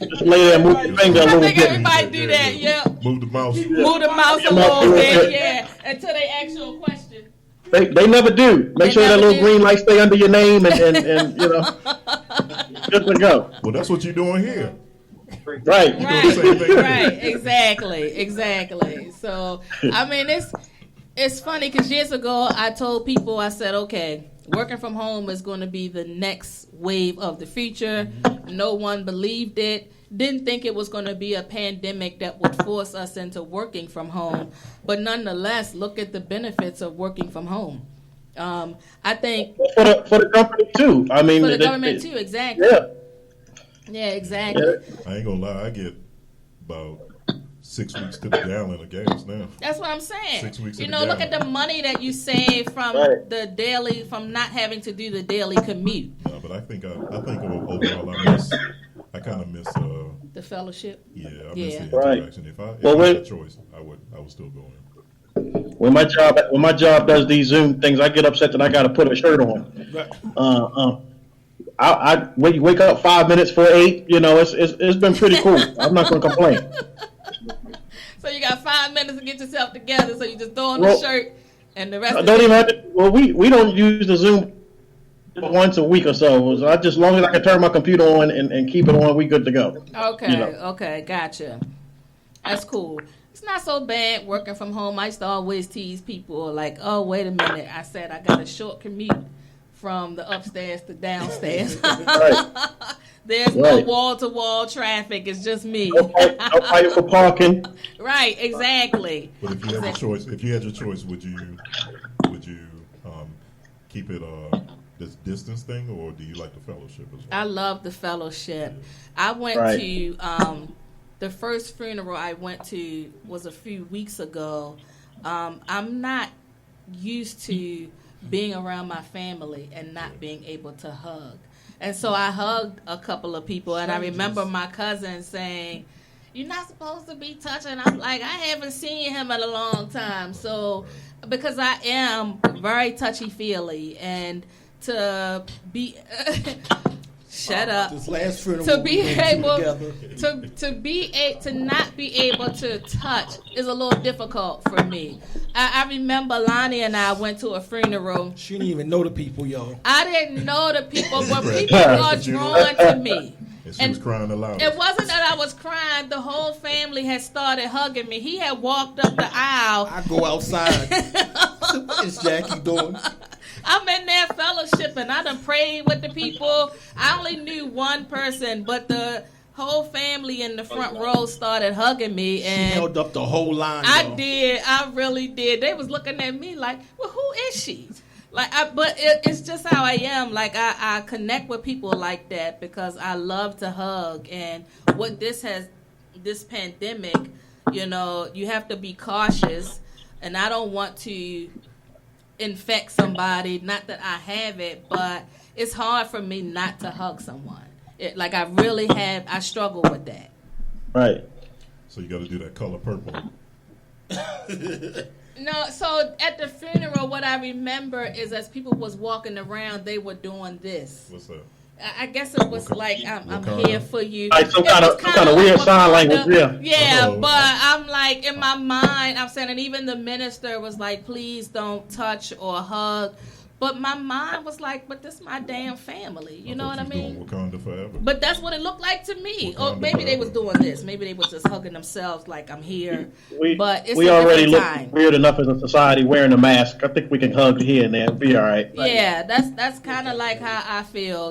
Just lay there and move your finger a little bit. I think everybody do that. Yeah. Move the mouse. Move the mouse a little bit. Yeah. Until they ask you a question. They never do. Make sure that little green light stay under your name and good to go. Well, that's what you're doing here. Right. Exactly. So, I mean, it's funny because years ago I told people, I said, okay, working from home is going to be the next wave of the future. No one believed it. Didn't think it was going to be a pandemic that would force us into working from home. But nonetheless, look at the benefits of working from home. I think for the company too. I mean, for the government too. Exactly. Yeah, exactly. I ain't gonna lie, I get about 6 weeks to the gallon of gas now. That's what I'm saying. 6 weeks. Look at the money that you save from from not having to do the daily commute. No, but I think overall I kind of miss the fellowship. Yeah, I miss the interaction. If I had a choice, I would still go in. When my job does these Zoom things, I get upset that I got to put a shirt on. I wake up 5 minutes for 8. It's been pretty cool. I'm not going to complain. So you got 5 minutes to get yourself together. So you just throw on the shirt, and the rest. Don't even have to. Well, we don't use the Zoom once a week or so. So I just, as long as I can turn my computer on and keep it on, we good to go. Okay, You know. okay, gotcha. That's cool. It's not so bad working from home. I used to always tease people like, oh, wait a minute. I said I got a short commute from the upstairs to downstairs. Right. There's no wall-to-wall traffic. It's just me. No fight for parking. Right, exactly. But if you had your choice, would you keep it this distance thing, or do you like the fellowship as well? I love the fellowship. I went to the first funeral I went to was a few weeks ago. I'm not used to being around my family and not being able to hug. And so I hugged a couple of people, and I remember my cousin saying, "You're not supposed to be touching." I'm like, I haven't seen him in a long time. So, because I am very touchy-feely, and to be... Shut up. This last funeral To be we went able together. to not be able to touch is a little difficult for me. I remember Lonnie and I went to a funeral. She didn't even know the people, yo. I didn't know the people, but people are drawn to me. And she was crying aloud. It wasn't that I was crying. The whole family had started hugging me. He had walked up the aisle. I go outside. What is Jackie doing? I'm in there fellowshipping. I done prayed with the people. I only knew one person, but the whole family in the front row started hugging me. And she held up the whole line. I did. I really did. They was looking at me like, well, who is she? Like, it's just how I am. Like, I connect with people like that because I love to hug. And what this pandemic, you have to be cautious. And I don't want to infect somebody. Not that I have it, but it's hard for me not to hug someone. I struggle with that. Right. So you got to do that color purple. No, so at the funeral, what I remember is as people was walking around, they were doing this. What's that? I guess it was like, I'm here for you. Like some kind of weird sign language, yeah. Yeah, but I'm like, in my mind, I'm saying, and even the minister was like, please don't touch or hug. But my mind was like, but this is my damn family. You know what I mean? Wakanda forever. But that's what it looked like to me. Wakanda Or maybe they forever. was doing this. Maybe they was just hugging themselves like I'm here. But it's we a already different look time. weird enough as a society wearing a mask. I think we can hug here and there and be all right. Yeah, that's kind of like how I feel,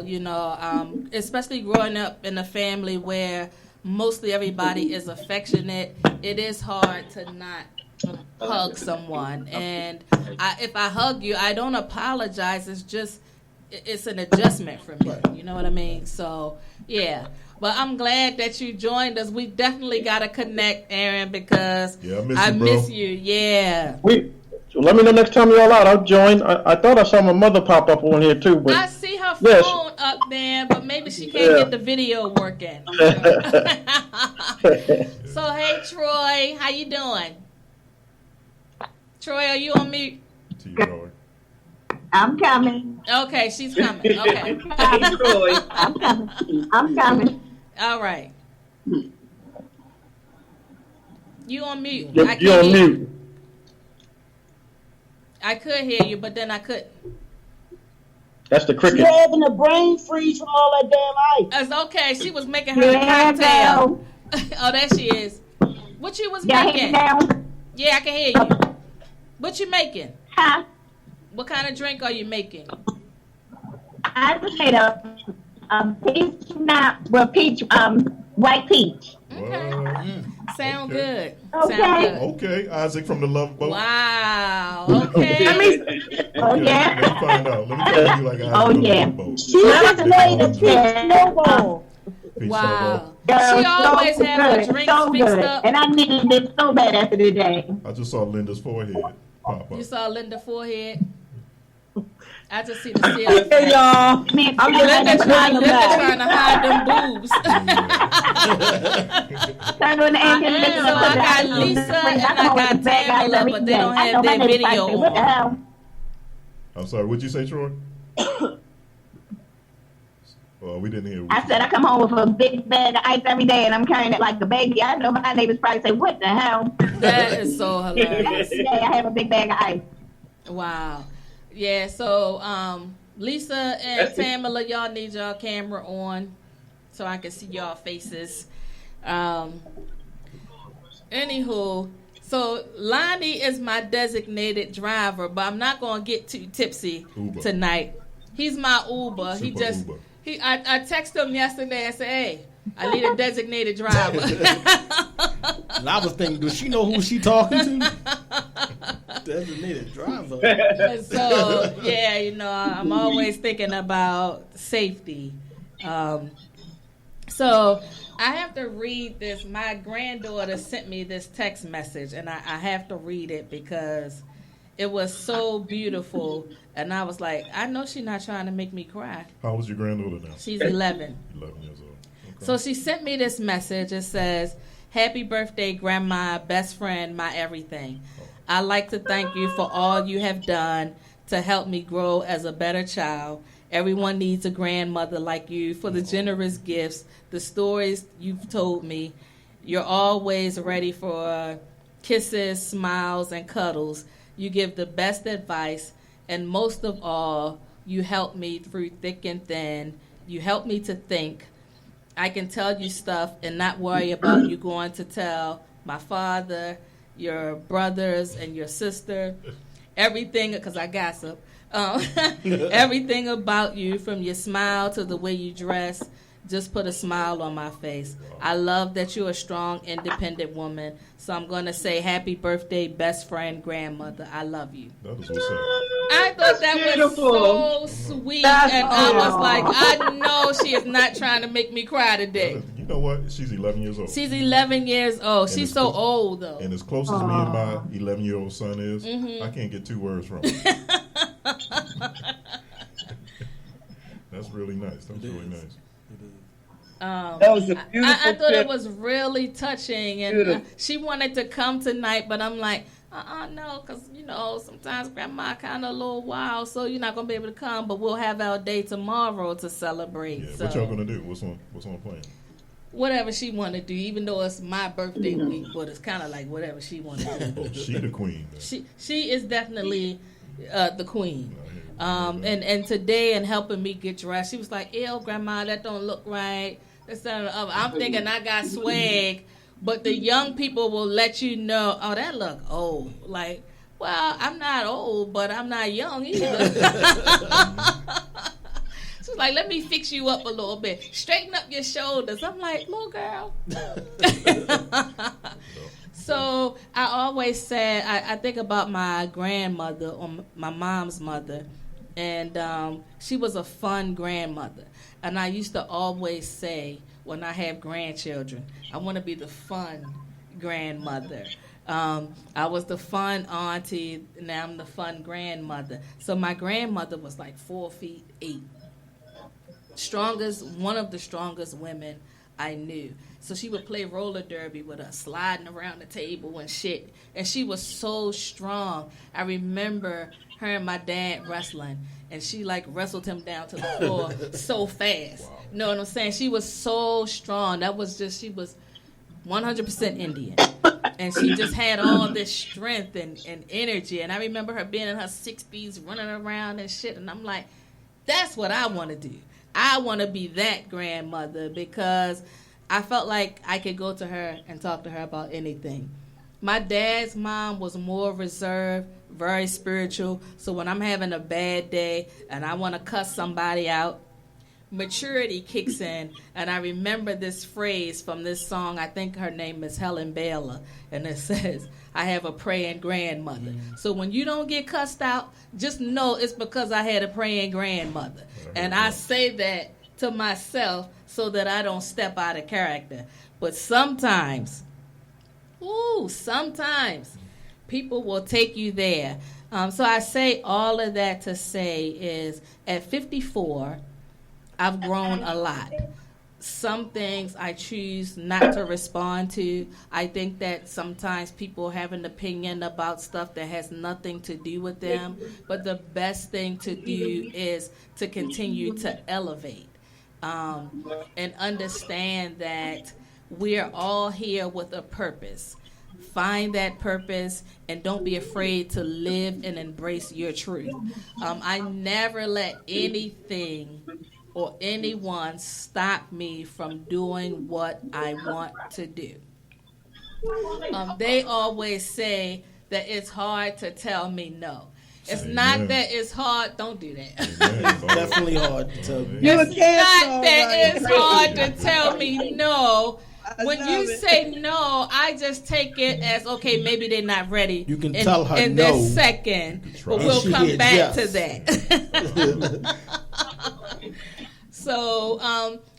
especially growing up in a family where mostly everybody is affectionate. It is hard to not hug someone, and if I hug you, I don't apologize. It's an adjustment for me. You know what I mean? So yeah. But I'm glad that you joined us. We definitely got to connect, Aaron, because I miss you. Yeah. So let me know next time y'all out. I'll join. I thought I saw my mother pop up on here too, but I see her phone up there, but maybe she can't get the video working. So hey, Troy, how you doing? Troy, are you on mute? I'm coming. Okay, she's coming. Okay. I'm coming. I'm coming. All right. You on mute. You're on mute. I could hear you, but then I couldn't. That's the cricket. She's having a brain freeze from all that damn ice. It's okay. She was making her cocktail. Oh, there she is. What you was making? Yeah, I can hear you. What you making? Huh? What kind of drink are you making? I just made a peach, white peach. Okay. Sound good. Okay. Sound good. Okay, Isaac from the Love Boat. Wow. Okay. Oh yeah. Let me find out. Let me tell you like Isaac Oh from the yeah. Love Boat. She just made a peach snowball. Peace Wow. Girl, She always so have her good, drinks so fixed good. up. And I needed it so bad after the day. I just saw Linda's forehead pop up. You saw Linda's forehead? I just see the ceiling. Hey y'all, Man, I'm Linda just trying trying to hide them boobs. Turn on the ambulance. So I got Lisa and I got Tamala, but they don't have their video What the on. hell? I'm sorry, what'd you say, Troy? Well, we didn't hear what I you said I come home with a big bag of ice every day, and I'm carrying it like a baby. I know my neighbors probably say, "What the hell?" That is so hilarious. Yeah, I have a big bag of ice. Wow. Yeah, so Lisa and Tamala, y'all need y'all camera on so I can see y'all faces. Anywho, so Lonnie is my designated driver, but I'm not gonna get too tipsy tonight. He's my Uber. Uber. I texted him yesterday. I said, "Hey, I need a designated driver." And I was thinking, does she know who she talking to? Designated driver. And so yeah, I'm always thinking about safety. So I have to read this. My granddaughter sent me this text message, and I have to read it because it was so beautiful. And I was like, I know she's not trying to make me cry. How old is your granddaughter now? She's 11. 11 years old. Okay. So she sent me this message. It says, "Happy birthday, Grandma, best friend, my everything. I'd like to thank you for all you have done to help me grow as a better child. Everyone needs a grandmother like you for the generous gifts, the stories you've told me. You're always ready for kisses, smiles, and cuddles. You give the best advice, and most of all, you help me through thick and thin. You help me to think. I can tell you stuff and not worry about you going to tell my father, your brothers, and your sister. Everything, because I gossip. Everything about you, from your smile to the way you dress, just put a smile on my face. I love that you're a strong, independent woman. So I'm going to say happy birthday, best friend, grandmother. I love you." That was what's up. I thought that was so sweet. And I was like, I know she is not trying to make me cry today. You know what? She's 11 years old. She's 11 years old. She's so old, though. And as close as me and my 11-year-old son is, I can't get 2 words from her. That's really nice. That's really nice. That was a beautiful I thought trip. it was really touching, and she wanted to come tonight, but I'm like, no, because sometimes Grandma kind of a little wild, so you're not gonna be able to come. But we'll have our day tomorrow to celebrate. Yeah. So What y'all gonna do? What's on plan? whatever she want to do, even though it's my birthday week, but it's kind of like whatever she want to do. Oh, she the queen. Then. She is definitely the queen. And today, in helping me get dressed, she was like, "Ew, Grandma, that don't look right." I'm thinking I got swag, but the young people will let you know, "Oh, that look old." Like, well, I'm not old, but I'm not young either. She's like, "Let me fix you up a little bit. Straighten up your shoulders." I'm like, "Little girl." So I always say, I think about my grandmother, or my mom's mother, and she was a fun grandmother. And I used to always say, when I have grandchildren, I want to be the fun grandmother. I was the fun auntie, now I'm the fun grandmother. So my grandmother was like 4'8". One of the strongest women I knew. So she would play roller derby with us, sliding around the table and shit. And she was so strong. I remember her and my dad wrestling, and she like wrestled him down to the floor so fast. Wow. You know what I'm saying? She was so strong. She was 100% Indian. And she just had all this strength and energy. And I remember her being in her 60s, running around and shit. And I'm like, that's what I want to do. I want to be that grandmother, because I felt like I could go to her and talk to her about anything. My dad's mom was more reserved, very spiritual. So when I'm having a bad day and I want to cuss somebody out, maturity kicks in. And I remember this phrase from this song. I think her name is Helen Baylor. And it says, "I have a praying grandmother." So when you don't get cussed out, just know it's because I had a praying grandmother. And I say that to myself so that I don't step out of character. But sometimes people will take you there. So I say all of that to say is, at 54, I've grown a lot. Some things I choose not to respond to. I think that sometimes people have an opinion about stuff that has nothing to do with them. But the best thing to do is to continue to elevate and understand that we're all here with a purpose. find that purpose, and don't be afraid to live and embrace your truth. I never let anything or anyone stop me from doing what I want to do. They always say that it's hard to tell me no. It's not that it's hard. Don't do that. It's definitely hard to tell me. You're a It's cancer, not that right? it's hard to tell me no. When love you it. say no, I just take it as, okay, maybe they're not ready. You can in, tell her in no. this second, but And we'll she come hears back yes. to that. So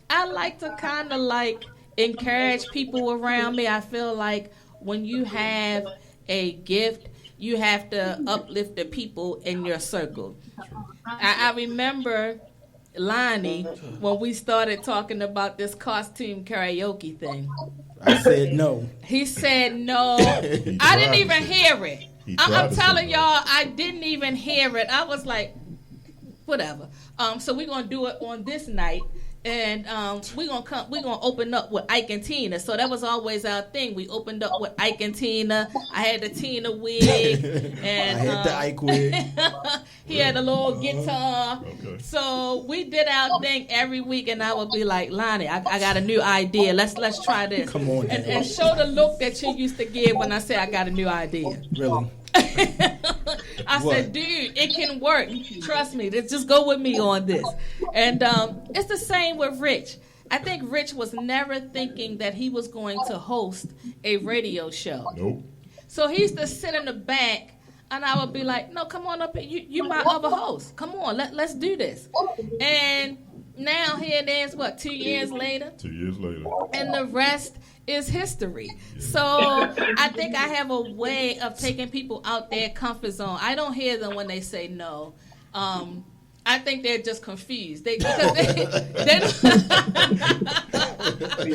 I like to kind of like encourage people around me. I feel like when you have a gift, you have to uplift the people in your circle. I remember Lonnie when we started talking about this costume karaoke thing. I said no. He said no. I didn't even hear it. I'm telling y'all, I didn't even hear it. I was like, whatever. So we're gonna do it on this night. And we're gonna open up with Ike and Tina. So that was always our thing. We opened up with Ike and Tina. I had the Tina wig, and I had the Ike wig. he had a little guitar. Okay. So we did our thing every week, and I would be like, Lonnie, I got a new idea. Let's try this. Come on, and show the look that you used to give when I said I got a new idea. Really? I said, dude, it can work. Trust me. Just go with me on this. And it's the same with Rich. I think Rich was never thinking that he was going to host a radio show. Nope. So he used to sit in the back, and I would be like, no, come on up here. You my other host. Come on, let's do this. And now here it is, 2 years later? 2 years later. And the rest is history. So I think I have a way of taking people out their comfort zone. I don't hear them when they say no. I think they're just confused. They don't,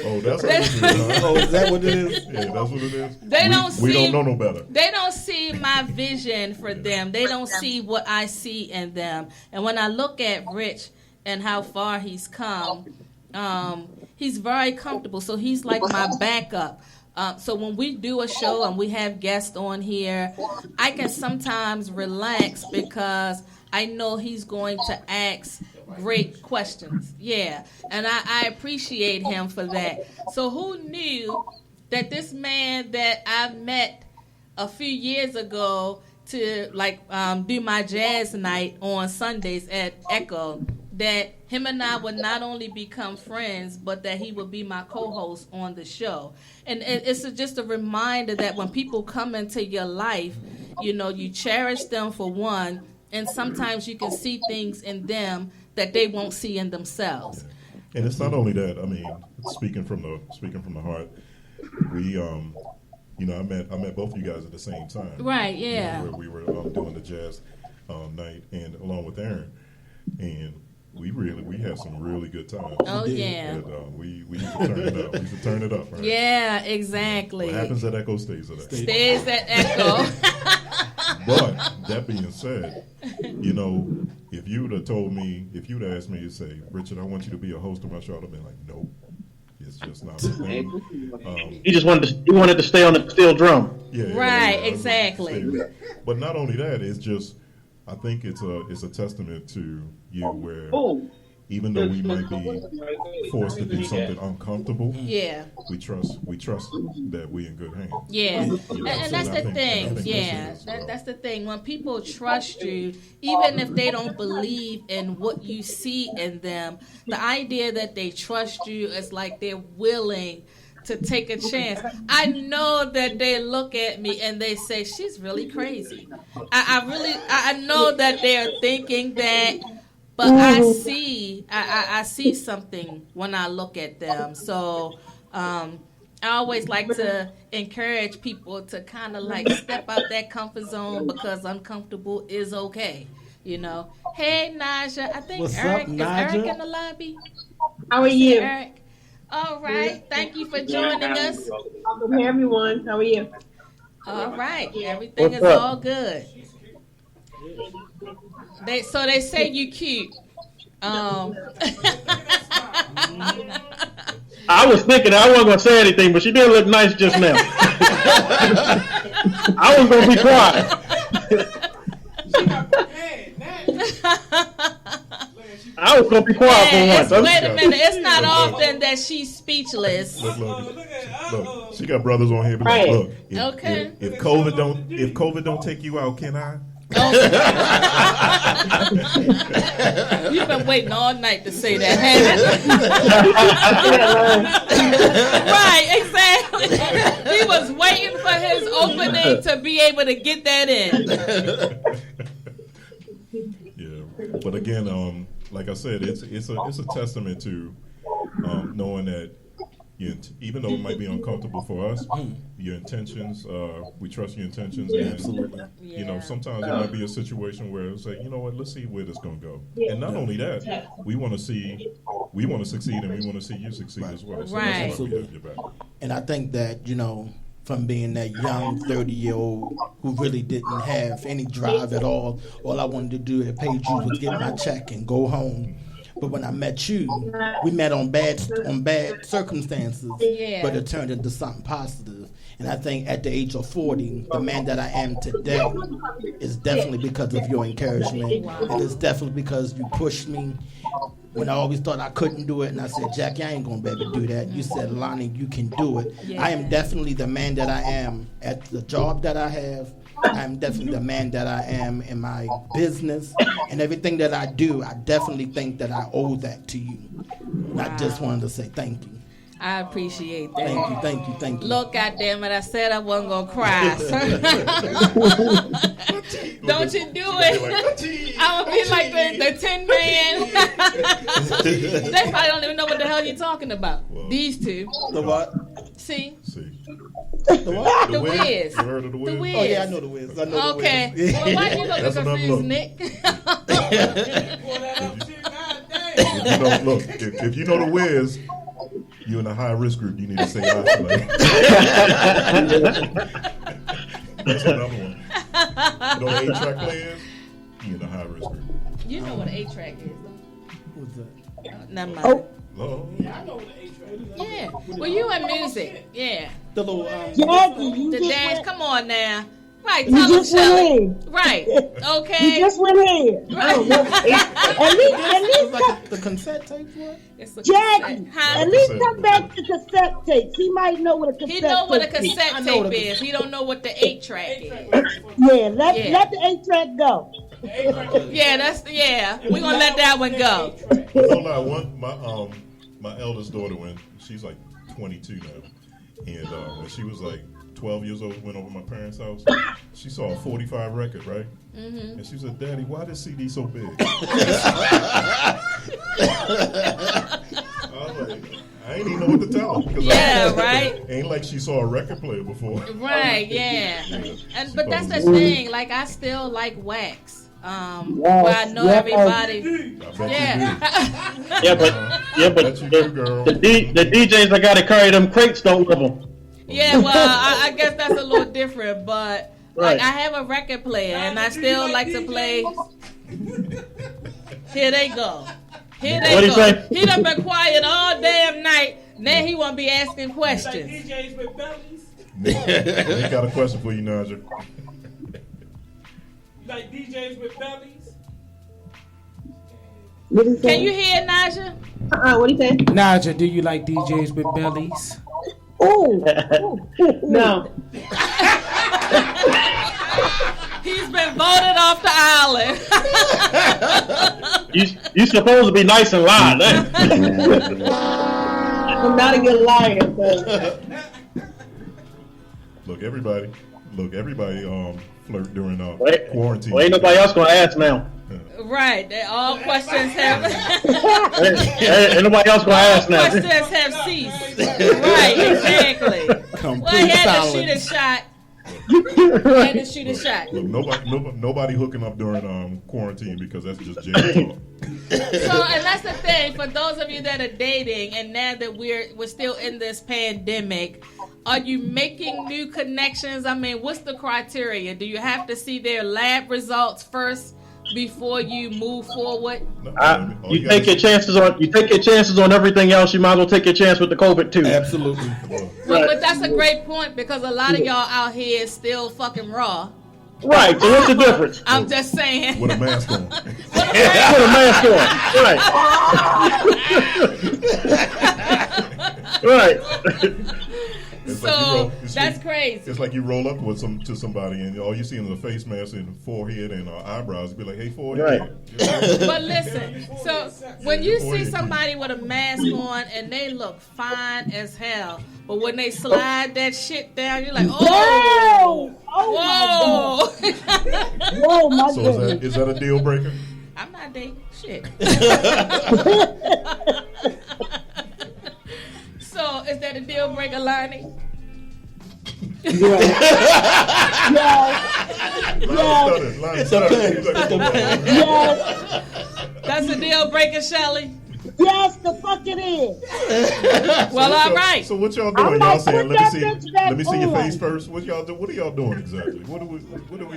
Oh, that's what it is. Oh, is that what it is? Yeah, that's what it is. we don't know no better. They don't see my vision for them. They don't see what I see in them. And when I look at Rich and how far he's come, he's very comfortable. So he's like my backup. So when we do a show and we have guests on here, I can sometimes relax because I know he's going to ask great questions. Yeah. And I appreciate him for that. So who knew that this man that I met a few years ago to do my jazz night on Sundays at Echo, that him and I would not only become friends, but that he would be my co-host on the show. And it's just a reminder that when people come into your life, you cherish them for one, and sometimes you can see things in them that they won't see in themselves. And it's not only that. I mean, speaking from the heart, we I met both of you guys at the same time. Right. Yeah. Where we were doing the jazz night, and along with Aaron, and we had some really good times. Oh yeah. And, we used to turn it up. We used to turn it up. Right? Yeah. Exactly. What happens at Echo stays at Echo. Stays at Echo. But that being said, if you'd have asked me to say, Richard, I want you to be a host of my show, I'd have been like, nope, it's just not the thing. He wanted to stay on the steel drum. Yeah, right, exactly. But not only that, it's just, I think it's a testament to you where even though we might be forced to do something uncomfortable, yeah, we trust that we're in good hands. Yeah, and that's the thing. Yeah, that's the thing. When people trust you, even if they don't believe in what you see in them, the idea that they trust you is like they're willing to take a chance. I know that they look at me and they say, she's really crazy. I know that they're thinking that, but I see something when I look at them. So I always like to encourage people to kind of like step out that comfort zone, because uncomfortable is okay. Hey, Naja. I think Eric is Eric in the lobby. How are you? Eric. All right. Thank you for joining us. Hey, everyone. How are you? All right. Everything is all good. They say you cute. I was thinking I wasn't going to say anything, but she did look nice just now. I was gonna be quiet. I was gonna be quiet for once. Wait a minute. It's not often that she's speechless. Look. She got brothers on here. Be like, look, if COVID don't take you out, can I? You've been waiting all night to say that, haven't you? Right, exactly. He was waiting for his opening to be able to get that in. Yeah, but again, like I said, it's a testament to knowing that even though it might be uncomfortable for us, your intentions, we trust your intentions. And, absolutely. Sometimes it might be a situation where it's like, you know what, let's see where this going to go. And not only that, we want to succeed and we want to see you succeed as well. So right. that's why we have your back. And I think that, from being that young 30-year-old who really didn't have any drive at all I wanted to do at pay dues was get my check and go home. But when I met you, we met on bad circumstances, but it turned into something positive. And I think at the age of 40, the man that I am today is definitely because of your encouragement. It is definitely because you pushed me when I always thought I couldn't do it. And I said, Jackie, I ain't going to be able to do that. You said, Lonnie, you can do it. I am definitely the man that I am at the job that I have. I'm definitely the man that I am in my business, and everything that I do, I definitely think that I owe that to you. Wow. I just wanted to say thank you. I appreciate that. Thank you. Look, goddammit, I said I wasn't going to cry. Don't you do it. I would be like the Tin Man. They probably don't even know what the hell you're talking about. Well, these two. The what? See? The what? The Wiz. You heard of the Wiz? The Wiz. Oh, yeah, I know the Wiz. Okay. The Wiz. Well, why you looking confused, Nick? If you know the Wiz, you're in a high risk group. You need to say hi to me. That's another one. You know what 8-track play is? You're in a high risk group. You know what an 8-track is, though. What's that? Never mind. Oh. Yeah, I know what the 8-track is. Yeah. Well, you in music. Yeah. The little the dance. Come on now. Right. Tell them, Shelly. Right. Okay. You just went in. Right. At least like the cassette tape. What? Jackie, at least come back to cassette tapes. He might know what a cassette tape is. He know what a cassette tape is. He don't know what the 8-track is. Yeah, let the 8-track go. Yeah, we're gonna let that one go. My eldest daughter, when she's like 22 now, and when she was like 12 years old, went over to my parents' house. She saw a 45 record, right? Mm-hmm. And she said, "Daddy, why this CD so big?" I was like, I ain't even know what to tell her. Yeah, right. Ain't like she saw a record player before. Right, yeah. But that's the thing. Like, I still like wax. Where I know everybody. but the DJs that got to carry them crates don't love them. Yeah, well, I guess that's a little different, but like I have a record player and I still like to play. Here they go. Here they go. He done been quiet all damn night. Now he won't be asking questions. Like DJs with bellies. They got a question for you, Naja. Like DJs with bellies. Can you hear Naja? What do you say? Naja, do you like DJs with bellies? Oh, no. He's been voted off the island. You supposed to be nice and loud. I'm not a good liar. But... Look, everybody flirt during quarantine. Well, ain't nobody else gonna ask now. Right, all questions have. Ain't nobody else gonna ask now. Questions have ceased. Right, exactly. Well, he had to shoot a shot. Look, nobody hooking up during quarantine because that's just jam talk. So, and that's the thing for those of you that are dating, and now that we're still in this pandemic, are you making new connections? I mean, what's the criteria? Do you have to see their lab results first before you move forward? You take your chances on everything else. You might as well take your chance with the COVID too. Absolutely. Well, but that's a great point because a lot of y'all out here is still fucking raw. Right. So what's the difference? I'm just saying. With a mask on. With a mask on. Right. It's So that's crazy. It's like you roll up with to somebody and all you see is a face mask and forehead and eyebrows. Be like, hey, forehead. Right. But listen, so when you see somebody with a mask on and they look fine as hell, but when they slide that shit down, you're like, oh, whoa, Whoa, my So goodness. is that a deal breaker? I'm not dating shit. So is that a deal breaker, Lonnie? Yes. That's a deal breaker, Shelly. Yes, the fuck it is. Well, all right. So what y'all doing? Y'all saying, let me see your face first. What y'all do? What are y'all doing exactly? What are we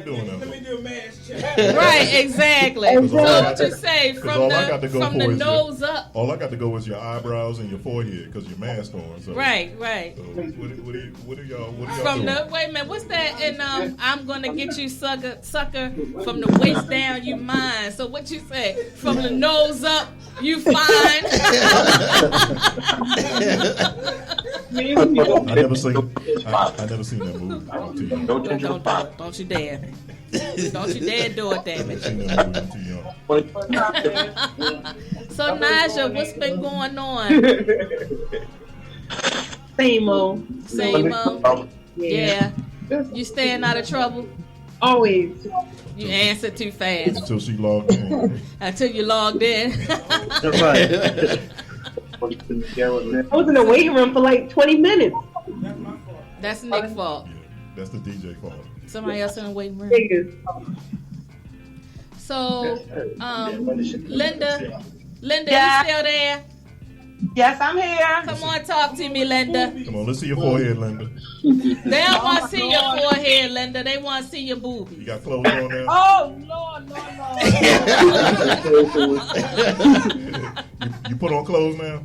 doing out there? Let me do a mask check. Right, exactly. So what you say from the nose up? All I got to go is your eyebrows and your forehead because your mask on. So, Right. So what are y'all From doing? the wait a minute, what's that? And I'm gonna get you sucker from the waist down, you mine. So what you say? From the nose up, you fine. I never seen that movie. Don't you dare. Don't you dare do it, damn it. I'm too young. So Naja, what's been going on? Same old. Yeah. You staying out of trouble? Always. You answer too fast. Until she logged in. Until you logged in. That's right. I was in the waiting room for like 20 minutes. That's Nick's fault. Yeah, that's the DJ fault. Somebody else in the waiting room. So, Linda, Yeah. you still there? Yes, I'm here. Come on, talk to me, Linda. Come on, let's see your forehead, Linda. They don't want to see your forehead, Linda. They want to see your boobies. You got clothes on now? Oh, Lord. You put on clothes now?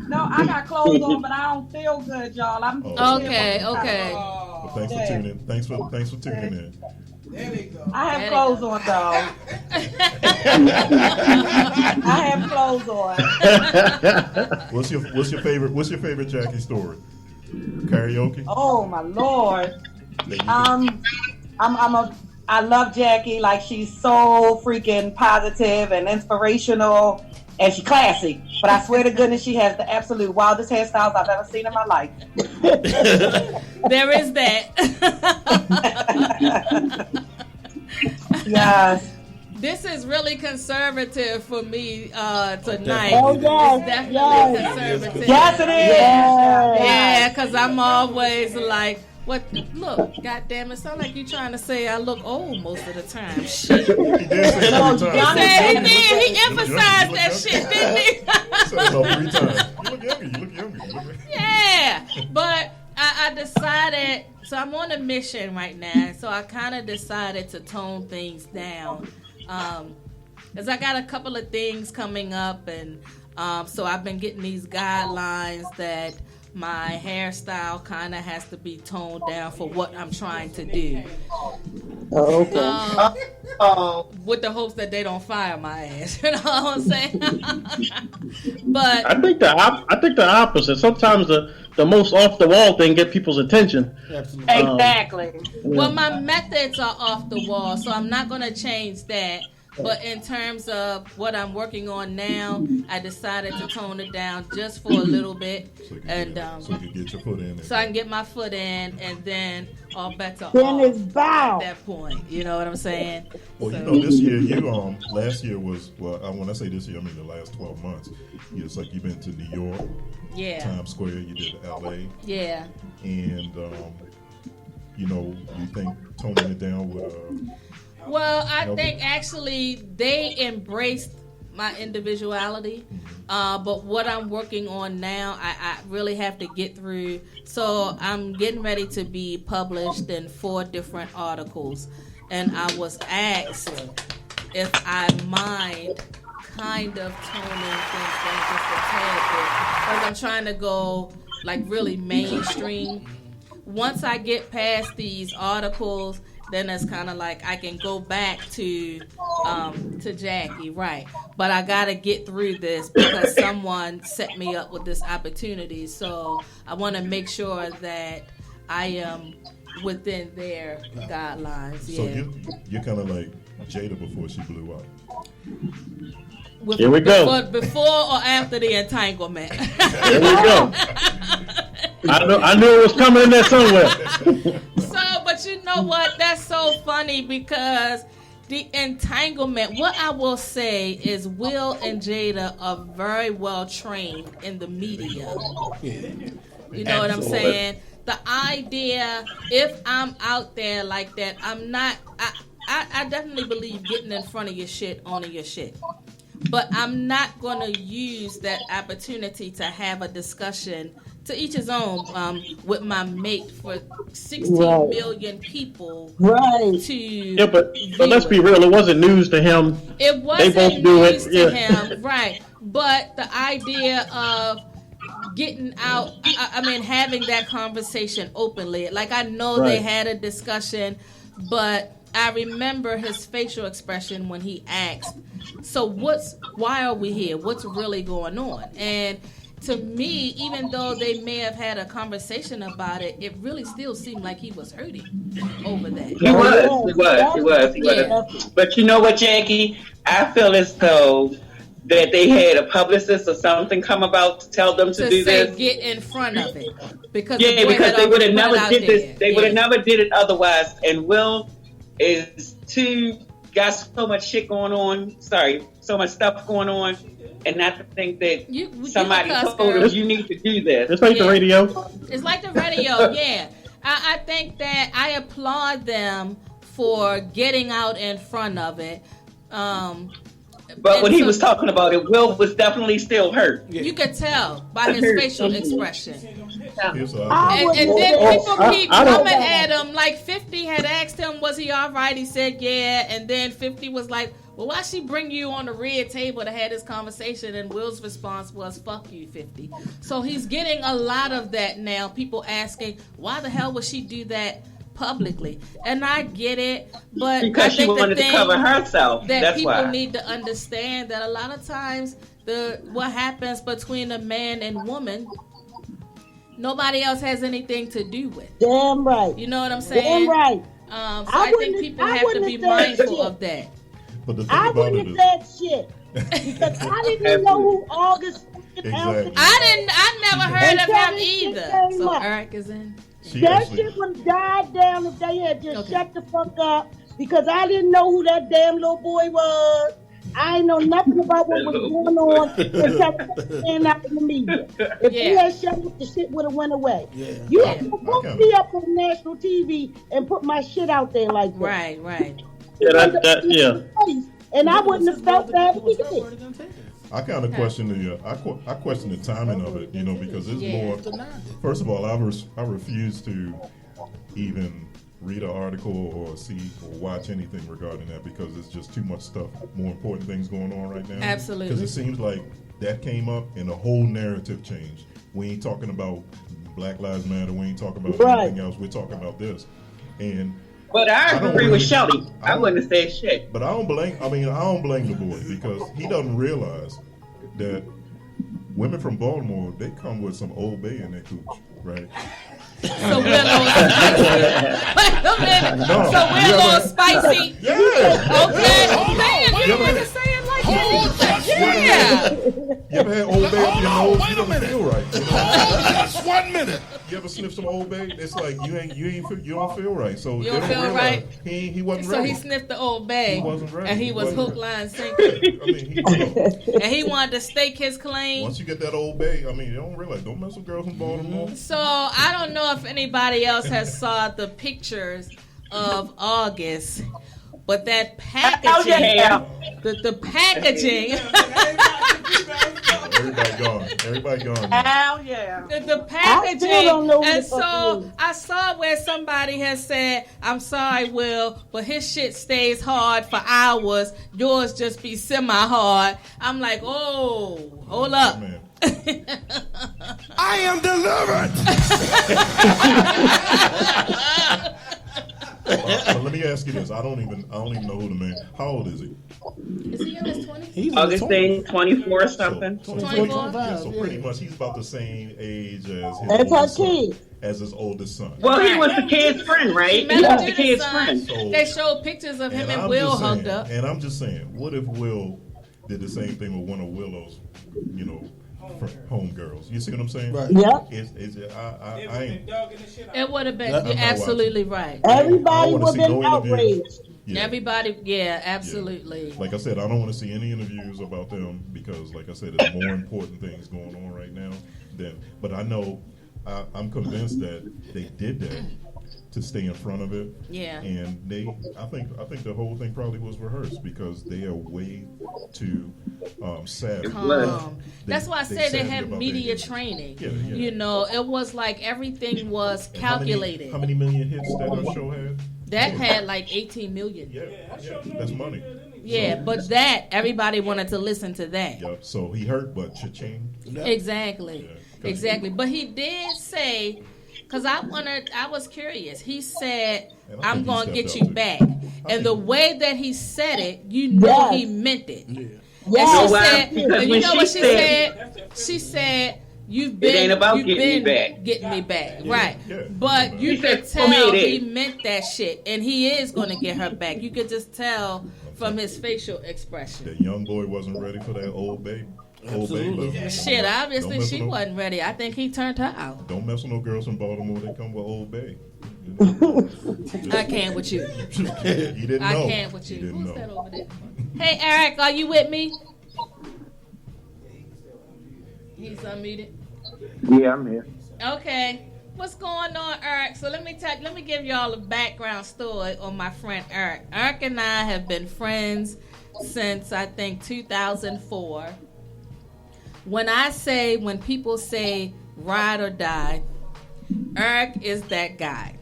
No, I got clothes on, but I don't feel good, y'all. I'm Okay. Well, thanks for tuning in. Thanks for tuning in. I have clothes on, dog. I have clothes on. What's your favorite Jackie story? Karaoke? Oh my Lord. I love Jackie. Like, she's so freaking positive and inspirational, and she's classy. But I swear to goodness, she has the absolute wildest hairstyles I've ever seen in my life. There is that. Yes. This is really conservative for me tonight. Oh, yes, It's definitely conservative. Yes, it is. Yeah, because I'm always like, what? Look, goddamn, it sounds like you trying to say I look old most of the time. Shit. He did say that He 3 said times. he did. He emphasized that shit, didn't he? He said it about 3 times. You look younger. Yeah, but I decided, so I'm on a mission right now, so I kind of decided to tone things down. Because I got a couple of things coming up, and so I've been getting these guidelines that my hairstyle kind of has to be toned down for what I'm trying to do. Oh, okay. With the hopes that they don't fire my ass. You know what I'm saying? But I think the opposite. Sometimes the most off the wall thing get people's attention. Absolutely. Exactly. well, my methods are off the wall, so I'm not going to change that. But in terms of what I'm working on now, I decided to tone it down just for a little bit, So you and can get your foot in. so I can get my foot in, and then all bets are Then off it's bow. at that point. You know what I'm saying? Well, So- you know, this year last year was when I say this year, I mean the last 12 months. It's like you've been to New York, Yeah. Times Square, you did L.A. Yeah. And you think toning it down with Well, I Help think actually they embraced my individuality, but what I'm working on now, I really have to get through. So I'm getting ready to be published in 4 different articles, and I was asked if I mind kind of toning things down just a tad bit, because I'm trying to go like really mainstream. Once I get past these articles, then it's kind of like I can go back to Jackie, right? But I gotta get through this because someone set me up with this opportunity. So I want to make sure that I am within their guidelines. So Yeah. you're kind of like Jada before she blew up. Here we go. Before or after the entanglement? Here we go. I knew it was coming in there somewhere. But you know what? That's so funny because the entanglement, what I will say is Will and Jada are very well trained in the media. You know what I'm saying? The idea, if I'm out there like that, I'm not, I definitely believe getting in front of your shit, owning your shit. But I'm not going to use that opportunity to have a discussion, to each his own, with my mate for 16 million people. Right. Yeah, but let's be real. It wasn't news to him. It wasn't they both do news it. to him, right? But the idea of getting out, I mean, having that conversation openly. Like, I know they had a discussion, but I remember his facial expression when he asked, so why are we here? What's really going on? And to me, even though they may have had a conversation about it, it really still seemed like he was hurting over that. He was. But you know what, Jackie? I feel as though that they had a publicist or something come about to tell them to do say, this. Get in front of it. Because because they would have never did this. They would have never did it otherwise. And Will is got so much shit going on. So much stuff going on. And not to think that somebody told him you need to do this. It's like the radio. It's like the radio, yeah. I think that I applaud them for getting out in front of it. But when he was talking about it, Will was definitely still hurt. You could tell by his facial expression. And then people keep coming at him. Like 50 had asked him, was he all right? He said, yeah. And then 50 was like, well, why she bring you on the red table to have this conversation? And Will's response was, fuck you, 50. So he's getting a lot of that now. People asking, why the hell would she do that publicly? And I get it, but because I think she wanted to cover herself. That's people why. Need to understand that a lot of times what happens between a man and woman, nobody else has anything to do with. Damn right. You know what I'm saying? Damn right. So I think people have to be mindful of that. But the thing I about wouldn't it have said shit because I didn't know who August Exactly. I never heard of him either. So up. Eric is in. That shit would have died down if they had just shut the fuck up because I didn't know who that damn little boy was. I ain't know nothing about what was going on and out in the media. If he had shut up, the shit would have went away. You ain't supposed to be up on national TV and put my shit out there like that. Right. Yeah, And I wouldn't have felt bad if he did. I kind of question I question the timing of it, because it's more. First of all, I refuse to even read an article or see or watch anything regarding that because it's just too much stuff, more important things going on right now. Absolutely. Because it seems like that came up and the whole narrative changed. We ain't talking about Black Lives Matter. We ain't talking about anything else. We're talking about this. But I agree with Shelly. I wouldn't have said shit. But I don't blame the boy because he doesn't realize that women from Baltimore, they come with some Old Bay in their cooch, right? So we're a little spicy. So we're a little spicy. Yeah. Okay. Man, you didn't say it like that. Yeah. You ever had Old Bay up your nose? You don't feel right. Just 1 minute. You ever sniff some Old Bay? It's like you don't feel right. So you don't feel right. He wasn't ready. ready. So he sniffed the Old Bay. He wasn't ready. And he was hook, line, sinker. And he wanted to stake his claim. Once you get that Old Bay, you don't realize. Don't mess with girls from Baltimore. So I don't know if anybody else has saw the pictures of August, but that packaging, the packaging. Everybody gone. Hell yeah. The I still don't know packaging, who and the fuck so he is. I saw where somebody has said, "I'm sorry, Will, but his shit stays hard for hours. Yours just be semi-hard." I'm like, oh, hold up. I am delivered. But let me ask you this: I don't even know who the man. How old is he? Is he in his 20s? He's Augustine, 24 or something. So 24? Yeah, so pretty much he's about the same age as his That's her oldest son, kid. as his oldest son. Well, he was the kid's friend, right? He was the kid's friend. They showed pictures of him and I'm Will just saying- hugged up. And I'm just saying, what if Will did the same thing with one of Willow's, homegirls? You see what I'm saying? Right. Yeah. I ain't. It would have been. I'm You're not absolutely right. Everybody would have been no interviews. outraged. Yeah. Everybody, yeah, absolutely. Like I said, I don't want to see any interviews about them because, like I said, there's more important things going on right now. But I know, I'm convinced that they did that to stay in front of it. Yeah. And I think the whole thing probably was rehearsed because they are way too savvy. Calm. That's why I say they savvy had about media their- training. Yeah. You know, it was like everything was And how many- calculated. How many million hits that show had? That had like 18 million. Yeah, that's money. Yeah, but that everybody wanted to listen to that. Yep. So he hurt, but cha-ching. Exactly. Yeah. Exactly. But he did say, because I was curious. He said, And I "I'm think he going to get stepped you up, back." And the way that he said it, you know he meant it. Yes. And she Why? said, Because and you when know she what she said- said? She said, "You've It been, ain't about you've getting me been back." getting me back, Yeah, right?" yeah. But you He could said, "For me, tell it he is." meant that shit, and he is going to get her back. You could just tell from his facial expression. The young boy wasn't ready for that old babe. Absolutely. Shit, obviously Don't mess she with no- wasn't ready. I think he turned her out. Don't mess with no girls from Baltimore. They come with Old Bay. I can't with you. He didn't know. I can't with you. He didn't Who's know. that over there? Hey, Eric, are you with me? He's unmuted. Yeah, I'm here. Okay. What's going on, Eric? So let me give y'all a background story on my friend Eric. Eric and I have been friends since I think 2004. When people say ride or die, Eric is that guy.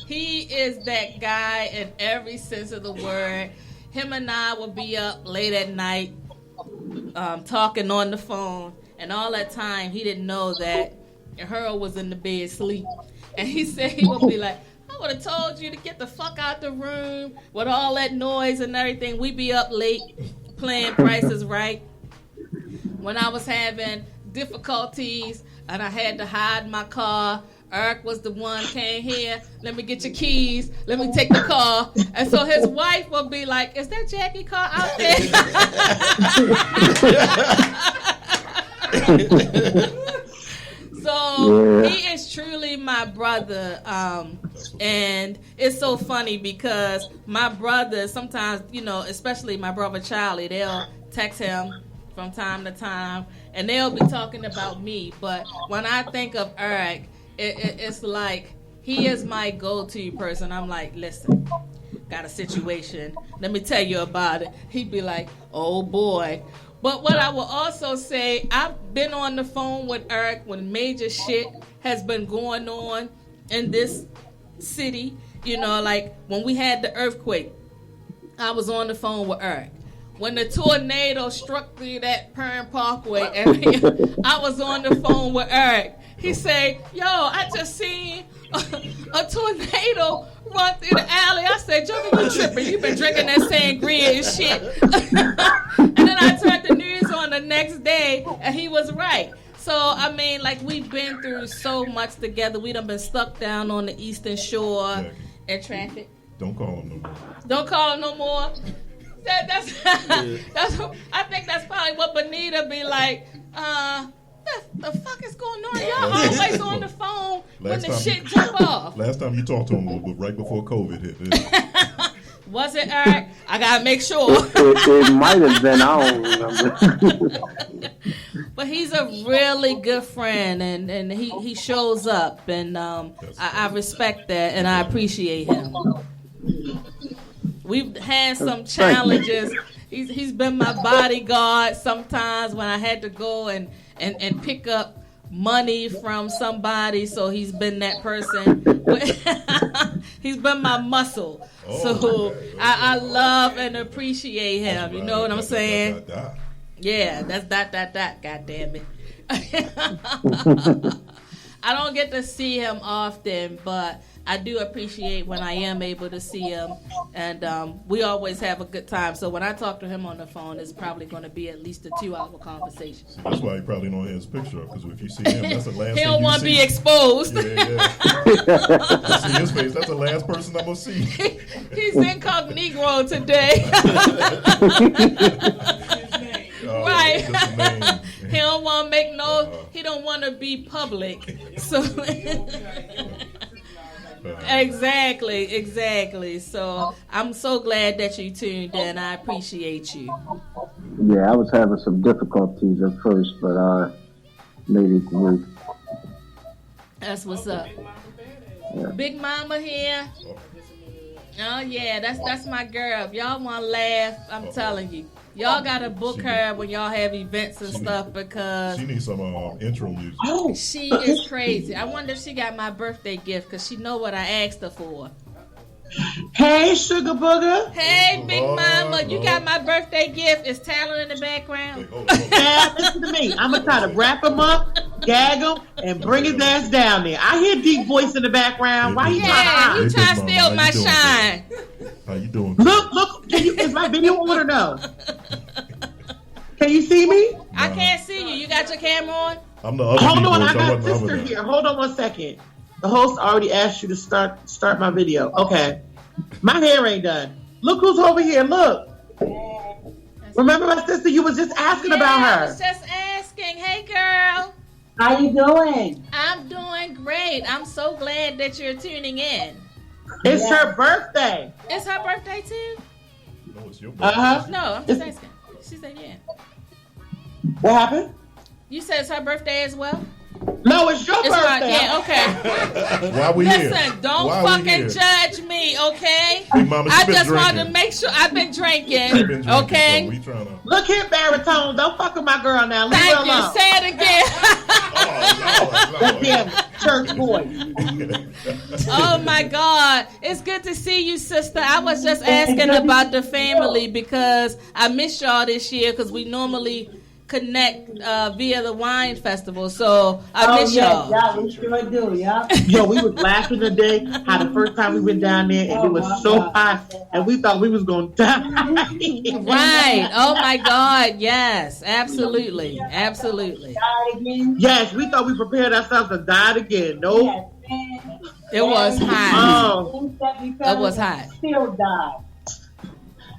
He is that guy in every sense of the word. Him and I will be up late at night talking on the phone, and all that time he didn't know that Harold was in the bed asleep. And he said he would be like, "I would have told you to get the fuck out the room with all that noise and everything." We be up late playing Price is Right. When I was having difficulties and I had to hide my car, Eric was the one came here, "Let me get your keys, let me take the car." And so his wife would be like, "Is that Jackie car out there?" So he is truly my brother. And it's so funny because my brother sometimes, especially my brother Charlie, they'll text him from time to time and they'll be talking about me. But when I think of Eric, it's like he is my go-to person. I'm like, "Listen, got a situation. Let me tell you about it." He'd be like, "Oh boy." But what I will also say, I've been on the phone with Eric when major shit has been going on in this city. Like when we had the earthquake, I was on the phone with Eric. When the tornado struck through that Perrin Parkway area, I was on the phone with Eric. He said, "Yo, I just seen a tornado run through the alley." I said, "Joker, you tripping. You been drinking that sangria and shit." And then I turned the news on the next day, and he was right. So, I mean, like, we've been through so much together. We done been stuck down on the Eastern Shore in traffic. Don't call him no more. Don't call him no more. That's I think that's probably what Bonita be like, the fuck is going on? Y'all always on the phone when the shit jump off. Last time you talked to him was right before COVID hit. Was it, Eric? I gotta make sure. It might have been. I don't remember. But he's a really good friend, and he shows up, and I respect that, and I appreciate him. We've had some challenges. He's been my bodyguard sometimes when I had to go and pick up money from somebody. So he's been that person. He's been my muscle. So I love and appreciate him. You know what I'm saying? Yeah, that's that. God damn it. I don't get to see him often, but I do appreciate when I am able to see him, and we always have a good time. So when I talk to him on the phone, it's probably going to be at least a 2-hour conversation. See, that's why he probably don't have his picture up, because if you see him, that's the last. He don't want to be exposed. Yeah. I see his face. That's the last person I'm gonna see. He's incognito today. Right. He don't want to make he don't want to be public. So Exactly. So I'm so glad that you tuned in. I appreciate you. Yeah, I was having some difficulties at first, but I made it work. That's what's up. Yeah. Big Mama here. Oh yeah, that's my girl. If y'all want to laugh, I'm telling you. Y'all gotta book her when y'all have events and stuff because she needs some intro music. Oh, she is crazy. I wonder if she got my birthday gift because she know what I asked her for. Hey, Sugar Booger. Hey, Big Mama. You got my birthday gift. Is Tyler in the background? Yeah, listen to me. I'm gonna try to wrap him up, gag him, and bring his ass down there. I hear deep voice in the background. Why you trying to trying to steal my shine? How you doing? Look. Is my video on or no? Can you see me? I can't see you. You got your camera on? I'm the other. Hold on, I got sister here. Hold on 1 second. The host already asked you to start my video. Okay. My hair ain't done. Look who's over here. Look. Remember my sister? You was just asking about her. I was just asking. Hey, girl. How you doing? I'm doing great. I'm so glad that you're tuning in. It's her birthday. It's her birthday too? No, it's your birthday. Uh-huh. No, I'm just asking. She said yeah. What happened? You said it's her birthday as well? No, it's your birthday. Yeah, okay. Why we here? Listen, don't fucking judge me, okay? Big Mama, I just wanted to make sure I've been drinking. Okay? So Look here, baritone. Don't fuck with my girl now. Leave her Thank you. alone. Say it again. Goddamn church boy. Oh my God. It's good to see you, sister. I was just asking about the family because I missed y'all this year because we normally connect via the wine festival, so I miss y'all. Yeah, we sure do, yeah. Yo, we was laughing today how the first time we went down there and it was so hot and we thought we was gonna die. Right. Oh my God. Yes. Absolutely. Yes, we thought we prepared ourselves to die again. Nope. It was hot. Oh. It was hot. Still die.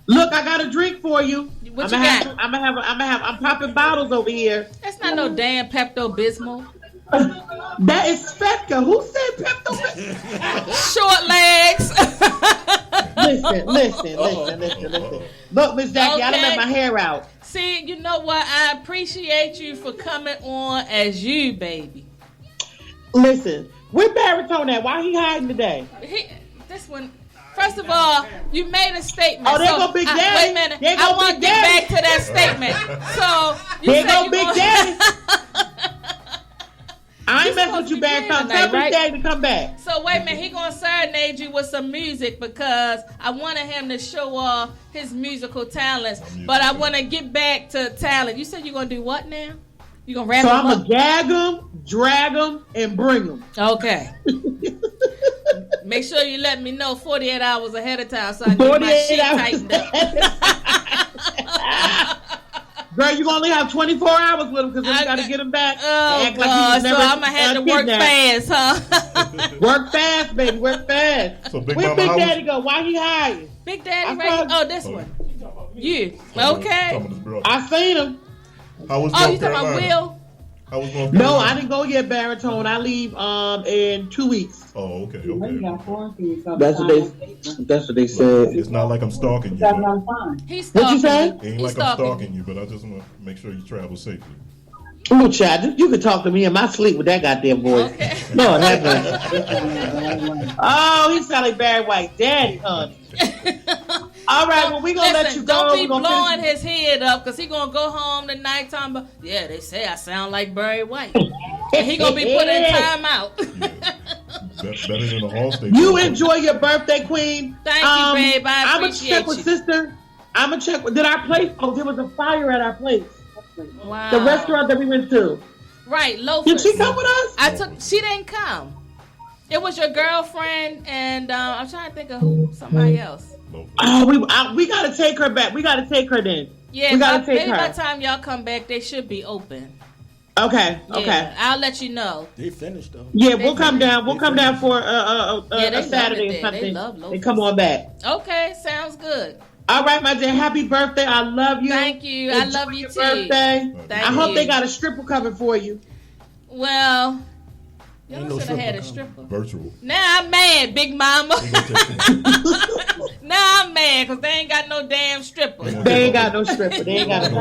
Look, I got a drink for you. What you got? I'm popping bottles over here. That's not no damn Pepto-Bismol. That is Fetca. Who said Pepto-Bismol? Short legs. Listen. Look, Miss Jackie, I done let my hair out. See, you know what? I appreciate you for coming on as you, baby. Listen, where Baritone at? Why he hiding today? This one. First of all, you made a statement. Oh, there go Big Daddy. Wait a minute. I want to get back to that statement. So, there go Big Daddy. I ain't messing with you, Baritone. Tell Big Daddy to come back. So, wait a minute. He going to serenade you with some music because I wanted him to show off his musical talents. But I want to get back to talent. You said you're going to do what now? You going to wrap him up? So, I'm going to gag him, drag him, and bring him. Okay. Make sure you let me know 48 hours ahead of time so I can get my shit tightened up. Girl, you only have 24 hours with him because you got to get him back. Oh, God. So I'm going to have to work fast, huh? Work fast, baby. Work fast. So where Big Daddy go? Why he hiding? Big Daddy right? Oh, this one. You. Okay. I seen him. You talking about Will? No, I didn't go yet, Baritone. I leave in 2 weeks. Oh, okay. That's what they said. It's not like I'm stalking you. He's stalking. What you say? It ain't like I'm stalking you, but I just want to make sure you travel safely. Oh, child, you can talk to me in my sleep with that goddamn voice. Okay. Lord have mercy. Oh, he sound like Barry White Daddy, honey. All right, well, we gonna let you go. Don't be We gonna blowing finish- his head up because he gonna go home tonight talking about, yeah, they say I sound like Barry White. And he gonna be put in time out. Better than the Hall State. You enjoy your birthday, Queen. Thank you, babe. I appreciate check with you. sister. I'm gonna check. Did our place? Oh, there was a fire at our place. Wow. The restaurant that we went to. Right, Loafers. Did she come with us? She didn't come. It was your girlfriend and I'm trying to think of somebody else. Oh, we gotta take her back. We gotta take her then. Yeah, we gotta take maybe her. by the time y'all come back, they should be open. Okay, Yeah, okay. I'll let you know. They finished though. Yeah, we'll come down. We'll come down for they a love Saturday it or there. They something. love Loafers. And come on back. Okay, sounds good. All right, my dear. Happy birthday. I love you. Thank you. I love you your too. Birthday. Thank I hope you. they got a stripper coming for you. Well, y'all Ain't no should have had a stripper stripper. Virtual. Now I'm mad, Big Mama. Now I'm mad because they ain't got no damn stripper. They ain't got no stripper. They ain't got no.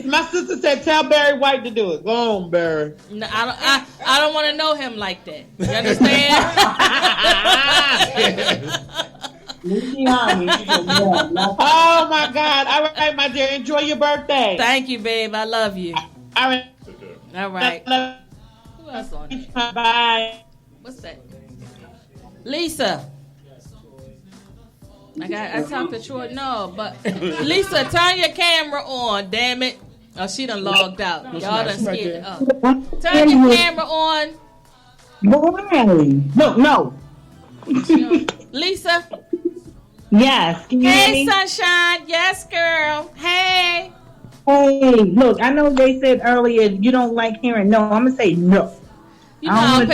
My sister said, "Tell Barry White to do it." Go on, Barry. No, I don't want to know him like that. You understand? Oh my God! All right, my dear. Enjoy your birthday. Thank you, babe. I love you. All right. All right. Who else on there? Bye. What's that? Lisa. I talked to Troy. No, but Lisa, turn your camera on. Damn it! Oh, she done logged out. Y'all done scared her up. Turn your camera on. Boy. No. Lisa. Yes. Can you hear Hey, me? sunshine. Yes, girl. Hey. Hey, look, I know they said earlier you don't like hearing no. I'm gonna say no. You know I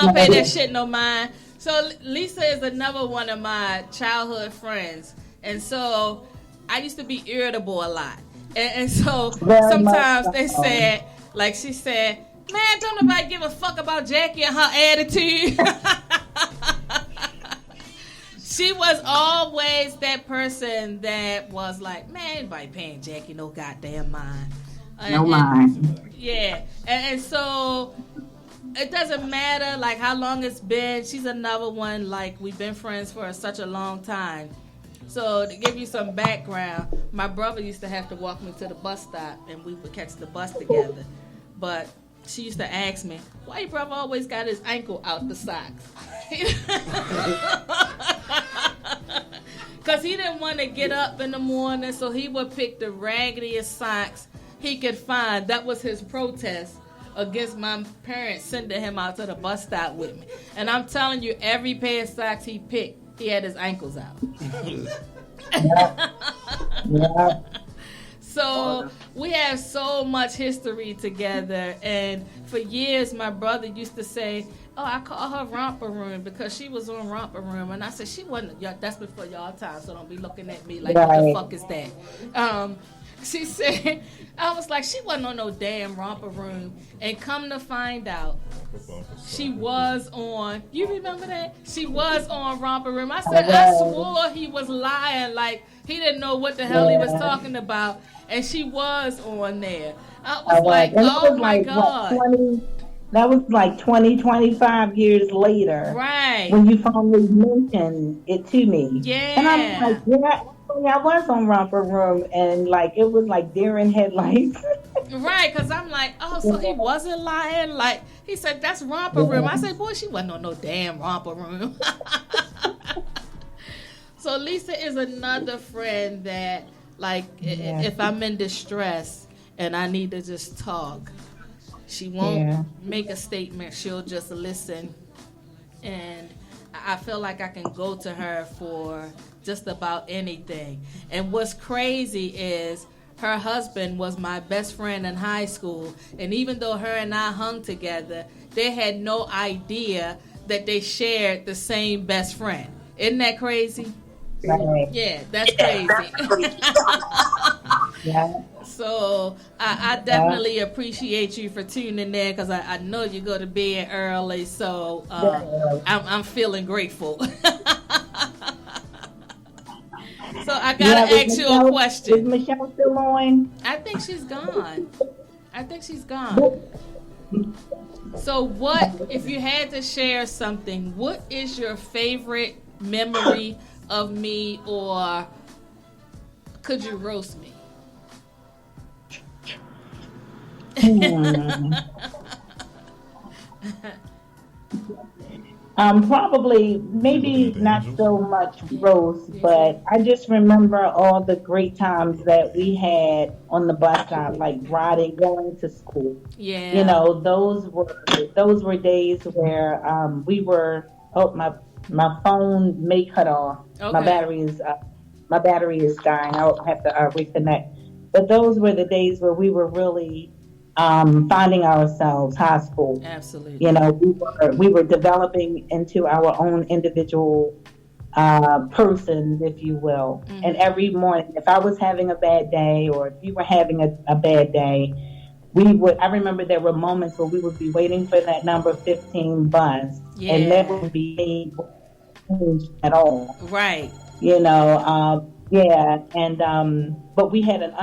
don't pay that shit no mind. So Lisa is another one of my childhood friends, and so I used to be irritable a lot, and so sometimes they said, like she said, "Man, don't nobody give a fuck about Jackie and her attitude." She was always that person that was like, "Man, anybody paying Jackie no goddamn mind." No mind. Yeah, and so it doesn't matter like how long it's been. She's another one, like we've been friends for such a long time. So to give you some background, my brother used to have to walk me to the bus stop and we would catch the bus together. But she used to ask me, why your brother always got his ankle out the socks? Because he didn't want to get up in the morning, so he would pick the raggediest socks he could find. That was his protest against my parents sending him out to the bus stop with me. And I'm telling you, every pair of socks he picked, he had his ankles out. Yeah. So we have so much history together, and for years my brother used to say, "Oh, I call her Romper Room because she was on Romper Room," and I said, "She wasn't. That's before y'all time, so don't be looking at me like what the fuck is that?" She said, I was like, she wasn't on no damn Romper Room, and come to find out, she was on. You remember that? She was on Romper Room. I said, I swore he was lying, like he didn't know what the hell he was talking about, and she was on there. I was like, oh my God. That was like 25 years later. Right. When you finally mentioned it to me. Yeah. And I'm like, yeah, I was on Romper Room, and like it was like deer in headlights. Right, because I'm like, oh, so he wasn't lying? Like, he said, that's Romper Room. I said, boy, she wasn't on no damn Romper Room. So Lisa is another friend that, like, if I'm in distress and I need to just talk, she won't make a statement. She'll just listen. And I feel like I can go to her for just about anything. And what's crazy is her husband was my best friend in high school. And even though her and I hung together, they had no idea that they shared the same best friend. Isn't that crazy? Right. Yeah, that's crazy. Yeah. So I definitely appreciate you for tuning in, because I know you go to bed early. So I'm feeling grateful. So I gotta ask you a question. Is Michelle still on? I think she's gone. So what, if you had to share something, what is your favorite memory of me, or could you roast me? Probably, maybe not so much roast, but I just remember all the great times that we had on the bus stop, like riding, going to school. Yeah. You know, those were days where we were. Oh, my phone may cut off. Okay. My battery is dying. I'll have to reconnect. But those were the days where we were really finding ourselves, high school. Absolutely. You know, we were developing into our own individual persons, if you will. Mm-hmm. And every morning, if I was having a bad day, or if you were having a bad day, I remember there were moments where we would be waiting for that number 15 bus, Yeah. and that would be at all. Right. You know, yeah, and but we had an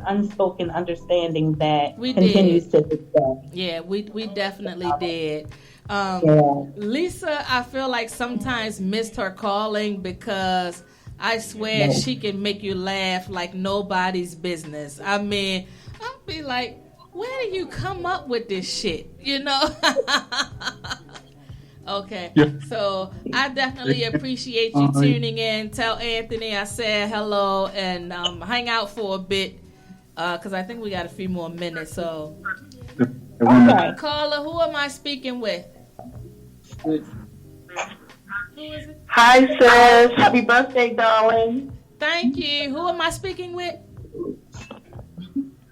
unspoken understanding that We continues did. to this day. Yeah, we definitely did. Yeah. Lisa, I feel like sometimes missed her calling because I swear she can make you laugh like nobody's business. I mean, I'll be like, where do you come up with this shit? You know? Okay, Yeah. so I definitely appreciate you tuning in. Tell Anthony I said hello, and hang out for a bit because I think we got a few more minutes. So, Okay. caller, who am I speaking with? Who is it? Hi, sis. Happy birthday, darling. Thank you. Who am I speaking with?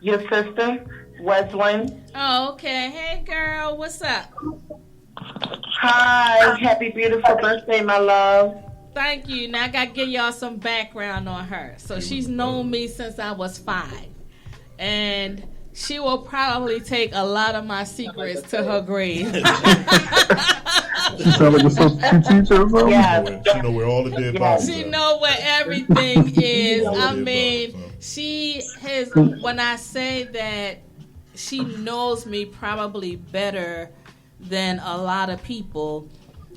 Your sister, Wesley. Oh, okay. Hey, girl, what's up? Hi. Happy beautiful birthday, my love. Thank you. Now I got to give y'all some background on her. So she's known me since I was 5. And she will probably take a lot of my secrets to her grave. She sound like a substitute teacher or something. Yeah. She know where all the dead bodies She are. know where everything is. All the I dead mean, bodies, huh? she has, when I say that she knows me probably better than a lot of people,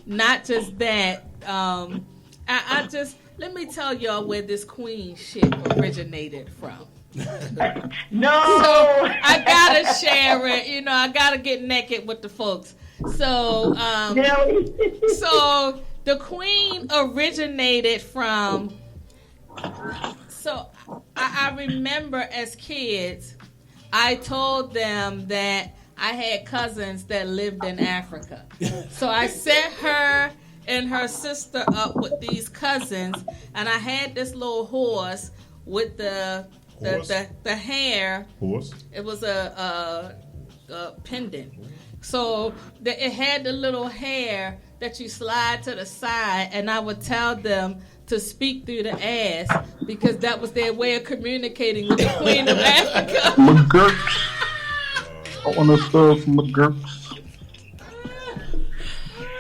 not just that, I just, let me tell y'all where this queen shit originated from. No! So I gotta share it, you know, I gotta get naked with the folks. So, so the queen originated from, so I remember as kids, I told them that I had cousins that lived in Africa. So I set her and her sister up with these cousins, and I had this little horse with the hair. Horse? It was a pendant. So it had the little hair that you slide to the side, and I would tell them to speak through the ass because that was their way of communicating with the Queen of Africa. McGurks. I want to serve some McGurks.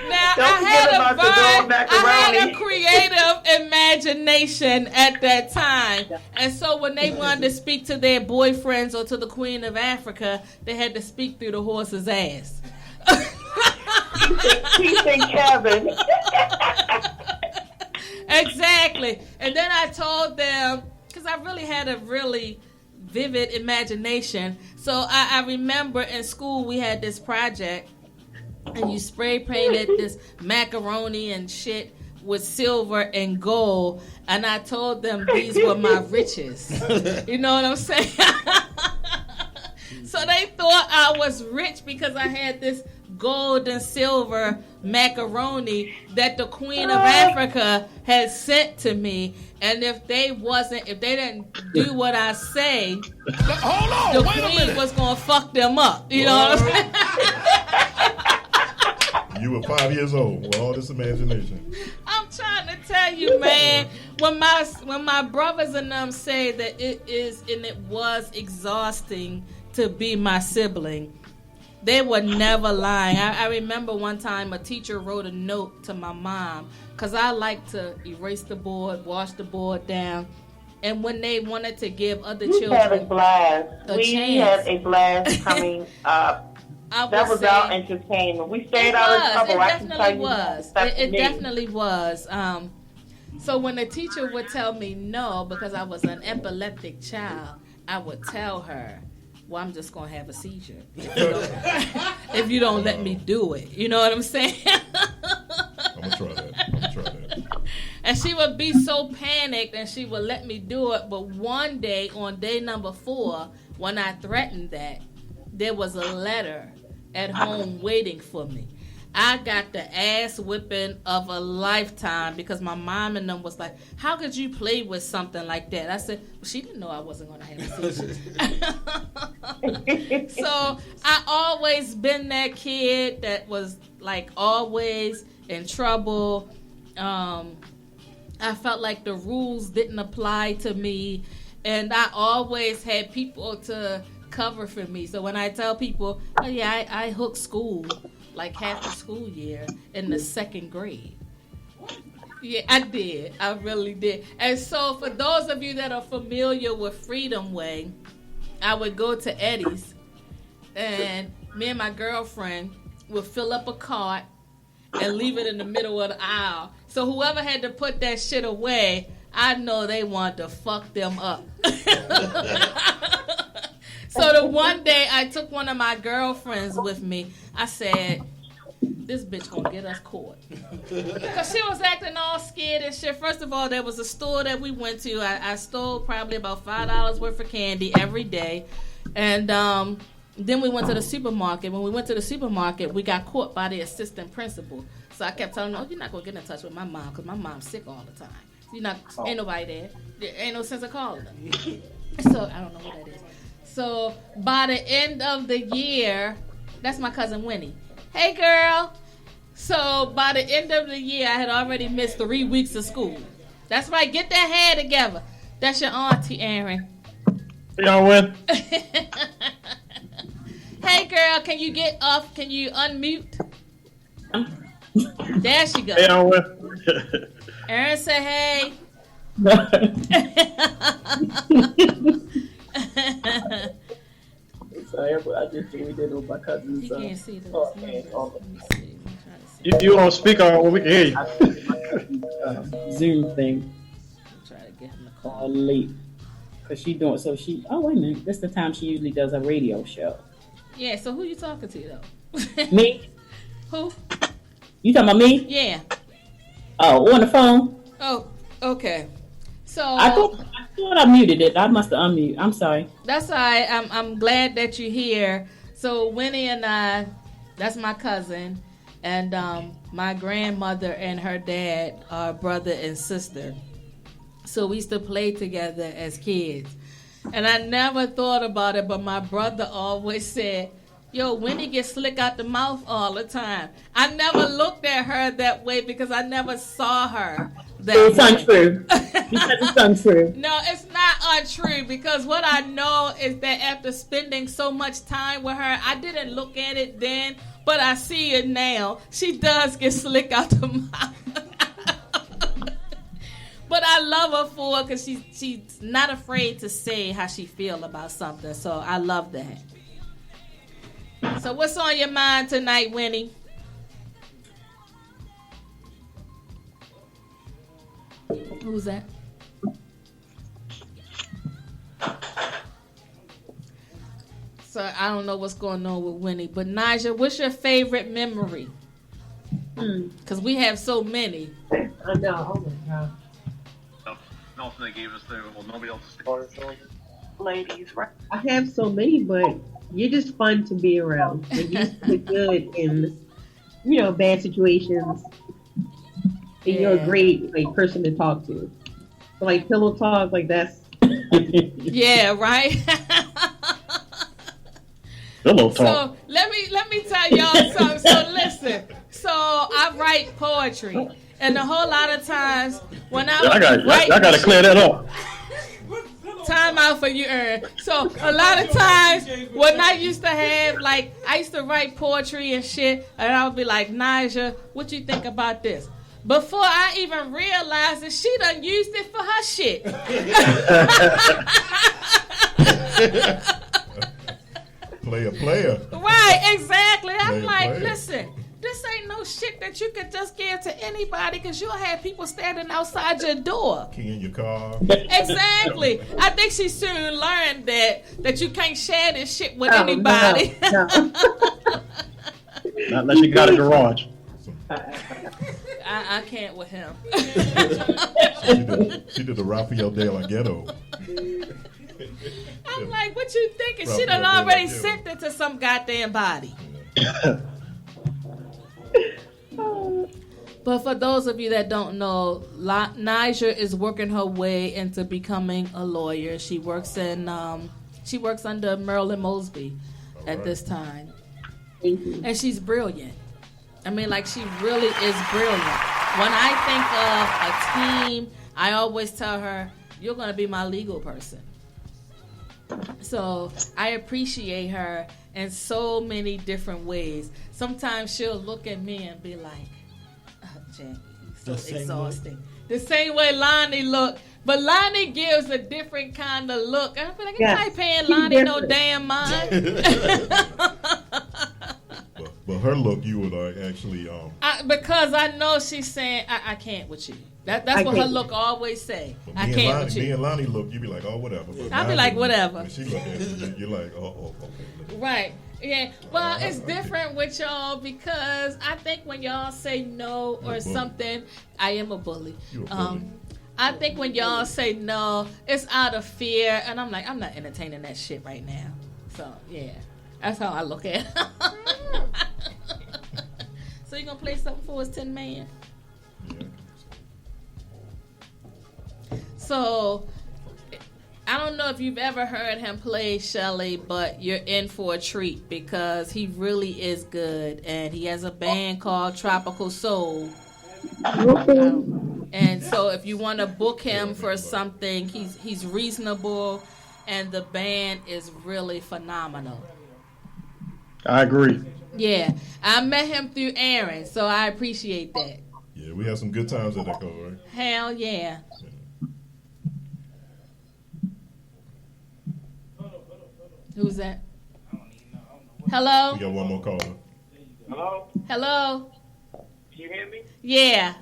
Now, Don't forget about the dog I macaroni. had a creative imagination at that time. And so when they wanted to speak to their boyfriends or to the Queen of Africa, they had to speak through the horse's ass. Keith and Kevin. Exactly. And then I told them, because I really had a really vivid imagination. So I remember in school we had this project, and you spray painted this macaroni and shit with silver and gold, and I told them these were my riches. You know what I'm saying? So they thought I was rich because I had this gold and silver macaroni that the Queen of Africa had sent to me, and if they didn't do what I say, the Queen was gonna fuck them up. You know what I'm saying? You were 5 years old with all this imagination. I'm trying to tell you, man. When my brothers and them say that it is and it was exhausting to be my sibling, they were never lying. I remember one time a teacher wrote a note to my mom because I like to erase the board, wash the board down, and when they wanted to give other We children had a blast. a We chance. had a blast coming up. That was our entertainment. We stayed out of trouble. I can tell you that. It definitely was. So when the teacher would tell me no because I was an epileptic child, I would tell her, well, I'm just going to have a seizure if you don't let me do it. You know what I'm saying? I'm going to try that. And she would be so panicked and she would let me do it. But one day, on day number 4, when I threatened that, there was a letter at home waiting for me. I got the ass whipping of a lifetime because my mom and them was like, how could you play with something like that? I said, well, she didn't know I wasn't going to have a seizure. So I always been that kid that was like always in trouble. I felt like the rules didn't apply to me. And I always had people to cover for me. So when I tell people, oh yeah, I hooked school like half the school year in the 2nd grade. Yeah, I did. I really did. And so for those of you that are familiar with Freedom Way, I would go to Eddie's and me and my girlfriend would fill up a cart and leave it in the middle of the aisle. So whoever had to put that shit away, I know they wanted to fuck them up. So the one day I took one of my girlfriends with me, I said, this bitch gonna get us caught. Because she was acting all scared and shit. First of all, there was a store that we went to. I stole probably about $5 worth of candy every day. And then we went to the supermarket. When we went to the supermarket, we got caught by the assistant principal. So I kept telling her, oh, you're not gonna get in touch with my mom because my mom's sick all the time. Ain't nobody there. There ain't no sense of calling her. So I don't know what that is. So by the end of the year, that's my cousin Winnie. Hey, girl. So by the end of the year, I had already missed 3 weeks of school. That's right. Get that hair together. That's your auntie, Aaron. Y'all win. Hey, girl. Can you get off? Can you unmute? There she goes. Hey, y'all win. Aaron said, hey. Sorry, I just did it with my cousins. You can't see this. You on speaker when we can hear you. Zoom thing. Try to get him to call late. Because she doing, so she, oh, wait a minute. This is the time she usually does a radio show. Yeah, so who you talking to, though? Me. Who? You talking about me? Yeah. Oh, on the phone? Oh, okay. So I thought I muted it. I must have unmuted. I'm sorry. That's all right. I'm glad that you're here. So Winnie and I, that's my cousin, and my grandmother and her dad are brother and sister. So we used to play together as kids. And I never thought about it, but my brother always said, yo, Winnie gets slick out the mouth all the time. I never looked at her that way because I never saw her that way. It's untrue. Because it's untrue. No, it's not untrue because what I know is that after spending so much time with her, I didn't look at it then, but I see it now. She does get slick out the mouth. But I love her for it because she's not afraid to say how she feel about something. So I love that. So what's on your mind tonight, Winnie? Who's that? So I don't know what's going on with Winnie. But Naja, what's your favorite memory? Because we have so many. I know. Oh my God. Nothing they gave us there. Well, nobody else is Ladies, right? I have so many, but you're just fun to be around. And you're so good in, bad situations. And you're a great person to talk to. So, pillow talk, that's. Yeah, right. Pillow talk. So let me tell y'all something. So listen. So I write poetry. And a whole lot of times when I gotta clear that up. Time out for you, Aaron. So a lot of times when I used to have I used to write poetry and shit, and I would be like, Naja, what you think about this? Before I even realized it, she done used it for her shit. Player. Right, exactly. I'm like, listen. This ain't no shit that you could just give to anybody because you'll have people standing outside your door. Key in your car. Exactly. I think she soon learned that you can't share this shit with anybody. No. Not unless you got a garage. I can't with him. She did the Rafael de la Ghetto. I'm like, what you thinking? She done already sent it to some goddamn body. But for those of you that don't know, Niger is working her way into becoming a lawyer. She works under Marilyn Mosby at this time. And she's brilliant. I mean, like, she really is brilliant. When I think of a team, I always tell her, you're going to be my legal person. So I appreciate her in so many different ways. Sometimes she'll look at me and be like, oh, Jackie, so exhausting. The same way Lonnie look. But Lonnie gives a different kind of look. And I feel like, I'm not paying Lonnie no damn mind. But her look, you would actually because I know she's saying I can't with you. That's what her look always say. I can't with you. Me and Lonnie look, you be like, oh, whatever. I'll be like, whatever. When she look at you, you're like, oh, okay. Right. Yeah. Well, it's different with y'all because I think when y'all say no or something, I am a bully. I think when y'all say no, it's out of fear, and I'm like, I'm not entertaining that shit right now. So yeah, that's how I look at it. So you gonna play something for us, Tin Man? So I don't know if you've ever heard him play, Shelly, but you're in for a treat because he really is good, and he has a band called Tropical Soul. And so if you want to book him for something, he's reasonable, and the band is really phenomenal. I agree. Yeah, I met him through Aaron, so I appreciate that. Yeah, we had some good times at Echo, right? Hell yeah. Who's that? Hello? We got one more caller. Hello? Hello? Can you hear me? Yeah.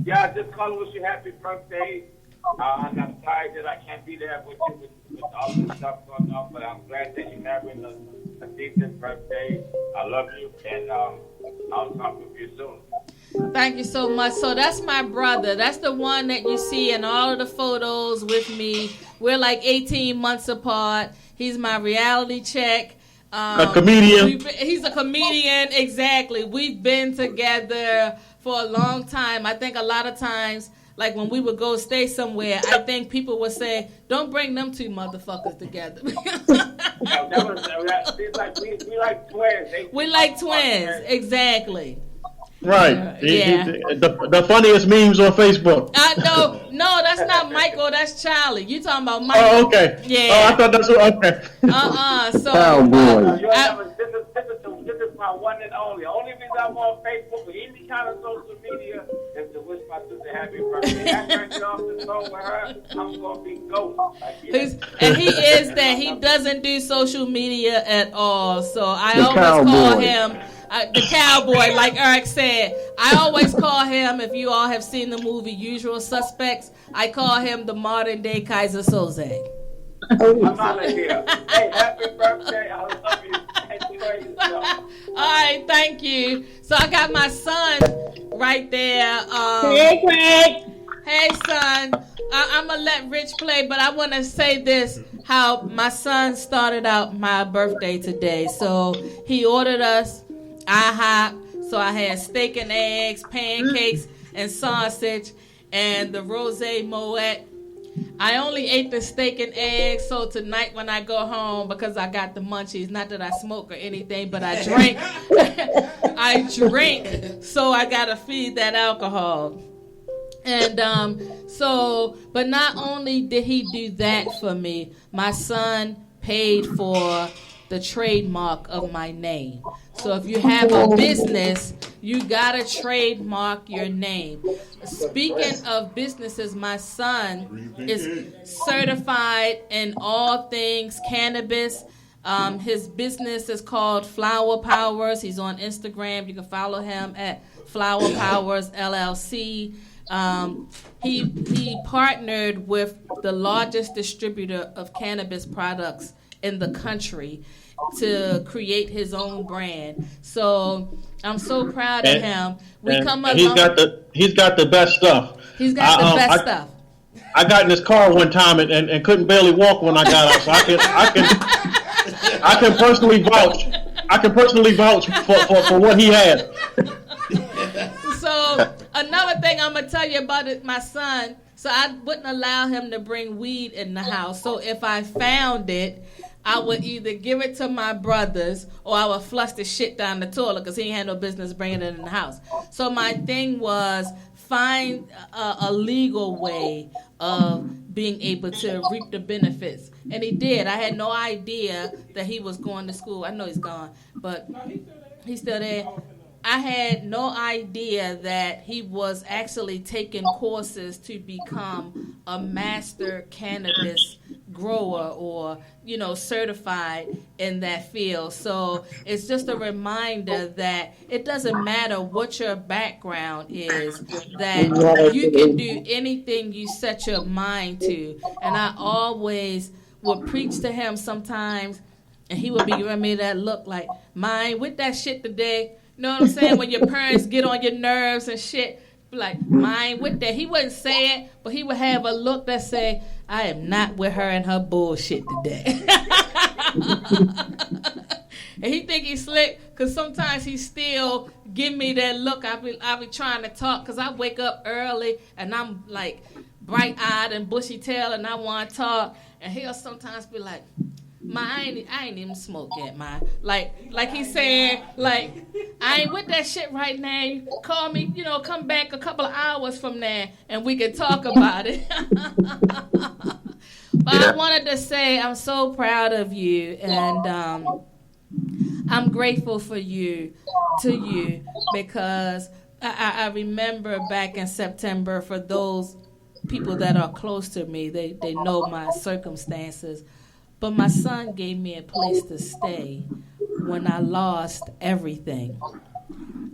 Yeah, just calling wish you happy birthday. I'm sorry that I can't be there with you with all this stuff going on, but I'm glad that you're having a decent birthday. I love you, and I'll talk with you soon. Thank you so much. So that's my brother. That's the one that you see in all of the photos with me. We're like 18 months apart. He's my reality check. A comedian. He's a comedian, exactly. We've been together for a long time. I think a lot of times, like when we would go stay somewhere, I think people would say, don't bring them two motherfuckers together. We like twins. We like twins, exactly. Right. Yeah. The funniest memes on Facebook. No, that's not Michael. That's Charlie. You talking about Michael? Oh, okay. Yeah. Oh, I thought that's what. Okay. So. This is my one and only. Only reason I'm on Facebook or any kind of social media is to wish my sister happy birthday. After I get off the phone with her, I'm gonna be ghost. And he is that. He doesn't do social media at all. So I always call him. The cowboy, like Eric said. I always call him, if you all have seen the movie Usual Suspects, I call him the modern day Kaiser Soze. I'm out of here. Hey, happy birthday. I love you. Enjoy yourself. All right, thank you. So I got my son right there. Hey, Craig. Hey, son. I'm going to let Rich play, but I want to say this, how my son started out my birthday today. So he ordered us IHOP, so I had steak and eggs, pancakes, and sausage, and the rosé moet. I only ate the steak and eggs, so tonight when I go home, because I got the munchies, not that I smoke or anything, but I drink. I drink, so I gotta feed that alcohol. And but not only did he do that for me, my son paid for the trademark of my name. So if you have a business, you gotta trademark your name. Speaking of businesses, my son is certified in all things cannabis. His business is called Flower Powers. He's on Instagram. You can follow him at Flower Powers LLC. He partnered with the largest distributor of cannabis products in the country to create his own brand. So I'm so proud of him. He's got the best stuff. He's got the best stuff. I got in his car one time and couldn't barely walk when I got out. So I can personally vouch. I can personally vouch for what he has. So another thing I'm gonna tell you about it, my son. So I wouldn't allow him to bring weed in the house. So if I found it, I would either give it to my brothers or I would flush the shit down the toilet because he ain't had no business bringing it in the house. So my thing was find a legal way of being able to reap the benefits. And he did. I had no idea that he was going to school. I know he's gone, but he's still there. I had no idea that he was actually taking courses to become a master cannabis grower or, certified in that field. So it's just a reminder that it doesn't matter what your background is, that you can do anything you set your mind to. And I always would preach to him sometimes, and he would be giving me that look like, "Mine with that shit today." You know what I'm saying? When your parents get on your nerves and shit, be like, "Mine with that." He wouldn't say it, but he would have a look that say, "I am not with her and her bullshit today." And he think he's slick because sometimes he still give me that look. I be trying to talk because I wake up early and I'm like bright-eyed and bushy-tailed and I want to talk. And he'll sometimes be like, I ain't even smoke yet, man. Like he's saying, like, I ain't with that shit right now. You call me, come back a couple of hours from there and we can talk about it. But I wanted to say I'm so proud of you and I'm grateful for you, because I remember back in September, for those people that are close to me, they know my circumstances. But my son gave me a place to stay when I lost everything.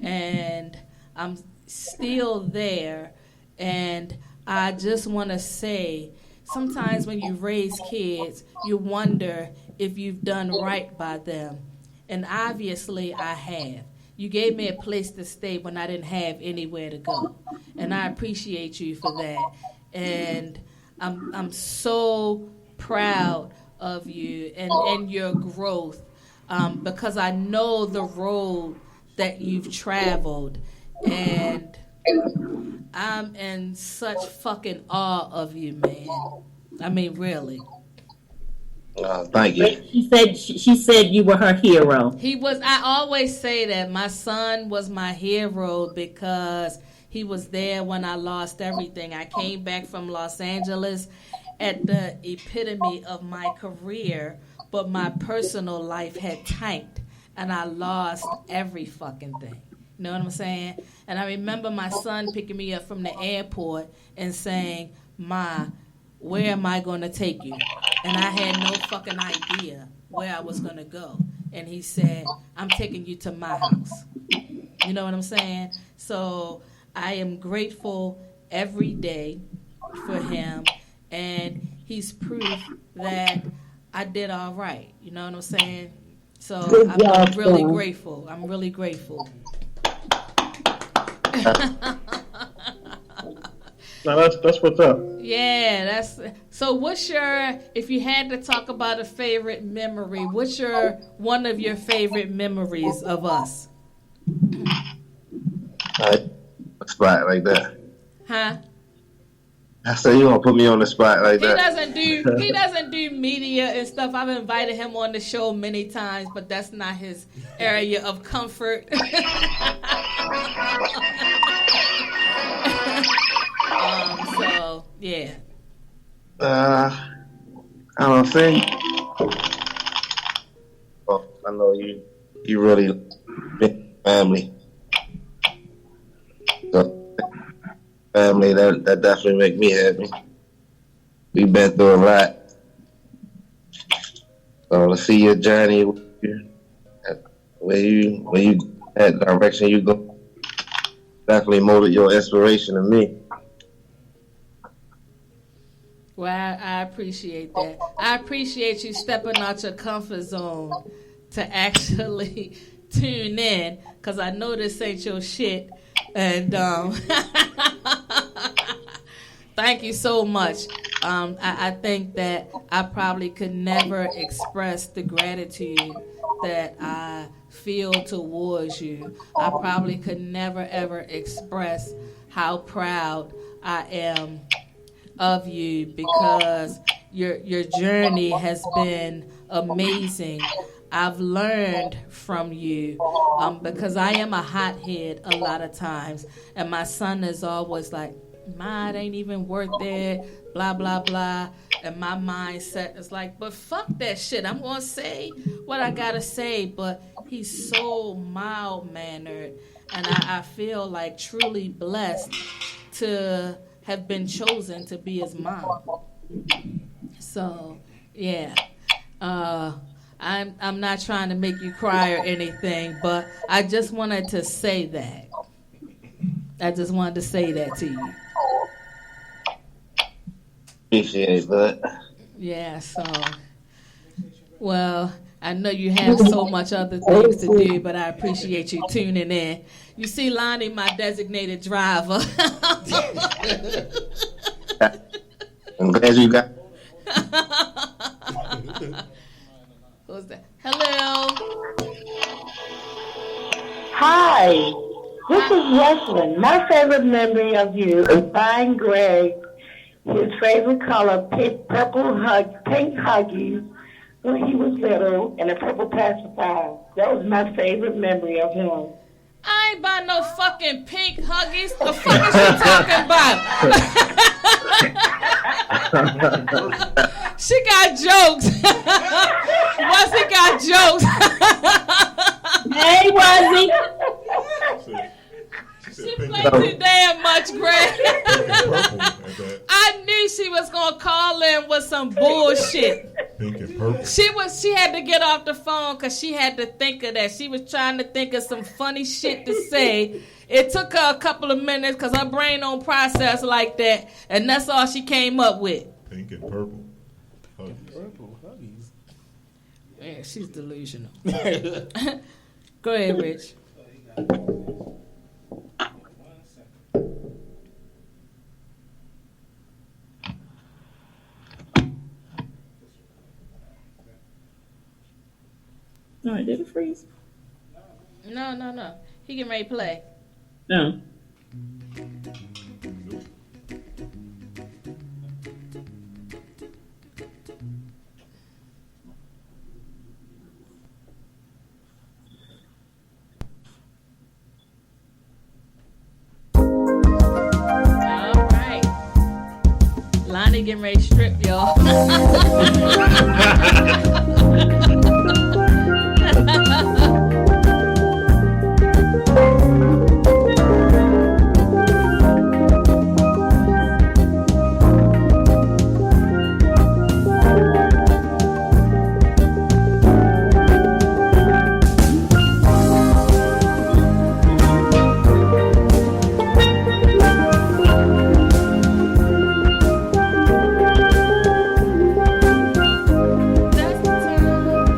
And I'm still there. And I just want to say, sometimes when you raise kids, you wonder if you've done right by them. And obviously I have. You gave me a place to stay when I didn't have anywhere to go. And I appreciate you for that. And I'm so proud of you and your growth, because I know the road that you've traveled, and I'm in such fucking awe of you, man. I mean, really. Thank you. She said you were her hero. He was. I always say that my son was my hero because he was there when I lost everything. I came back from Los Angeles at the epitome of my career, but my personal life had tanked and I lost every fucking thing. You know what I'm saying? And I remember my son picking me up from the airport and saying, "Ma, where am I going to take you?" And I had no fucking idea where I was going to go. And he said, "I'm taking you to my house." You know what I'm saying? So I am grateful every day for him. And he's proof that I did all right. You know what I'm saying? So I'm really grateful. I'm really grateful. Now that's what's up. Yeah, so. What's your? If you had to talk about a favorite memory, what's one of your favorite memories of us? A spot like that. Huh? I said you gonna put me on the spot like that. He doesn't do media and stuff. I've invited him on the show many times, but that's not his area of comfort. So yeah. I don't think. Well, I know you really big family. So, family, that definitely make me happy. We've been through a lot. So to see your journey, where you that direction you go, definitely molded your inspiration to me. Well, I appreciate that. I appreciate you stepping out your comfort zone to actually tune in, because I know this ain't your shit. And thank you so much. I think that I probably could never express the gratitude that I feel towards you. I probably could never, ever express how proud I am of you, because your journey has been amazing. I've learned from you, because I am a hothead a lot of times, and my son is always like, "Ma, it ain't even worth it, blah blah blah," and my mindset is like, "But fuck that shit, I'm gonna say what I gotta say." But he's so mild mannered, and I feel like truly blessed to have been chosen to be his mom. So yeah, I'm not trying to make you cry or anything, but I just wanted to say that. I just wanted to say that to you. Appreciate that. Yeah, so, well, I know you have so much other things to do, but I appreciate you tuning in. You see Lonnie, my designated driver. I'm glad you got. Who's that? Hello. Hi, this is Wesleyan. My favorite memory of you is buying Greg his favorite color, pink Huggies, when he was little, and a purple pacifier. That was my favorite memory of him. I ain't buy no fucking pink Huggies. The fuck is she talking about? She got jokes. Wesley got jokes. Hey, Wesley. She played too damn much, Greg. I knew she was gonna call in with some bullshit. Pink and purple. She had to get off the phone because she had to think of that. She was trying to think of some funny shit to say. It took her a couple of minutes because her brain don't process like that, and that's all she came up with. Pink and purple. Purple Huggies. Yeah, she's delusional. Go ahead, Rich. No, did it freeze? No. He getting ready to play. No. All right. Lonnie getting ready to strip, y'all. That's the time.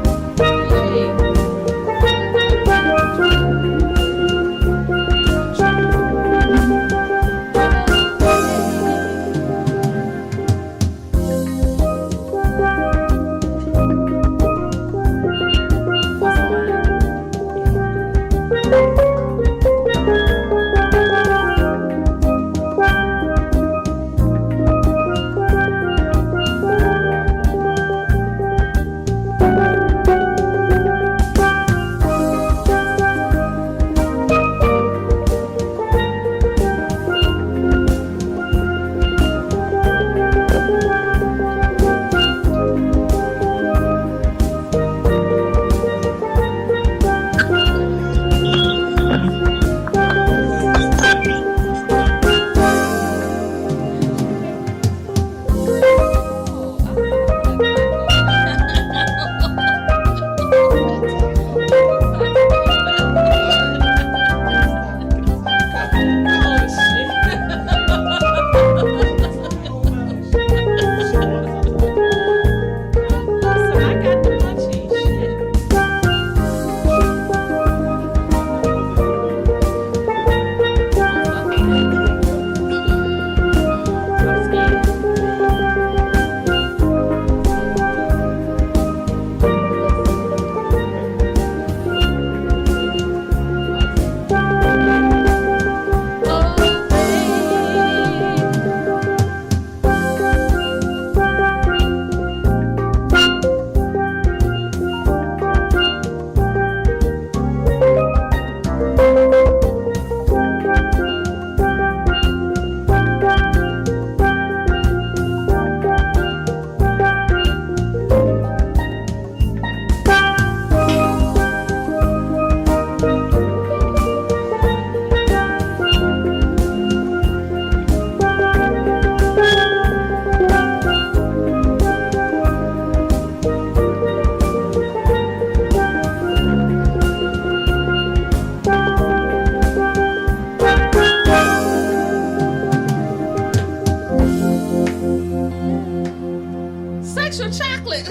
Sexual chocolate.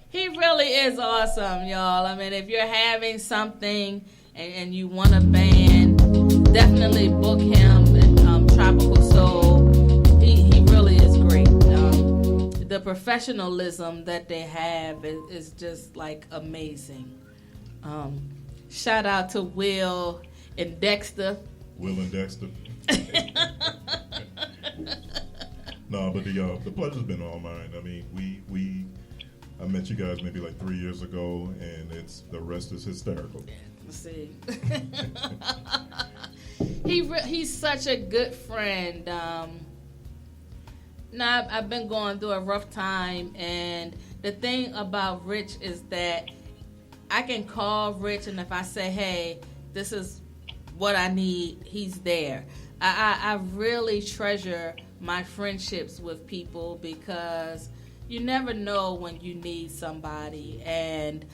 He really is awesome, y'all. I mean, if you're having something and you want a band, definitely book him in Tropical Soul. He really is great. The professionalism that they have is just like amazing. Shout out to Will and Dexter. Will and Dexter. No, but the pleasure's been all mine. I mean, I met you guys maybe like 3 years ago, and the rest is hysterical. See, he's such a good friend. Now I've been going through a rough time, and the thing about Rich is that I can call Rich, and if I say, "Hey, this is what I need," he's there. I really treasure my friendships with people because you never know when you need somebody, and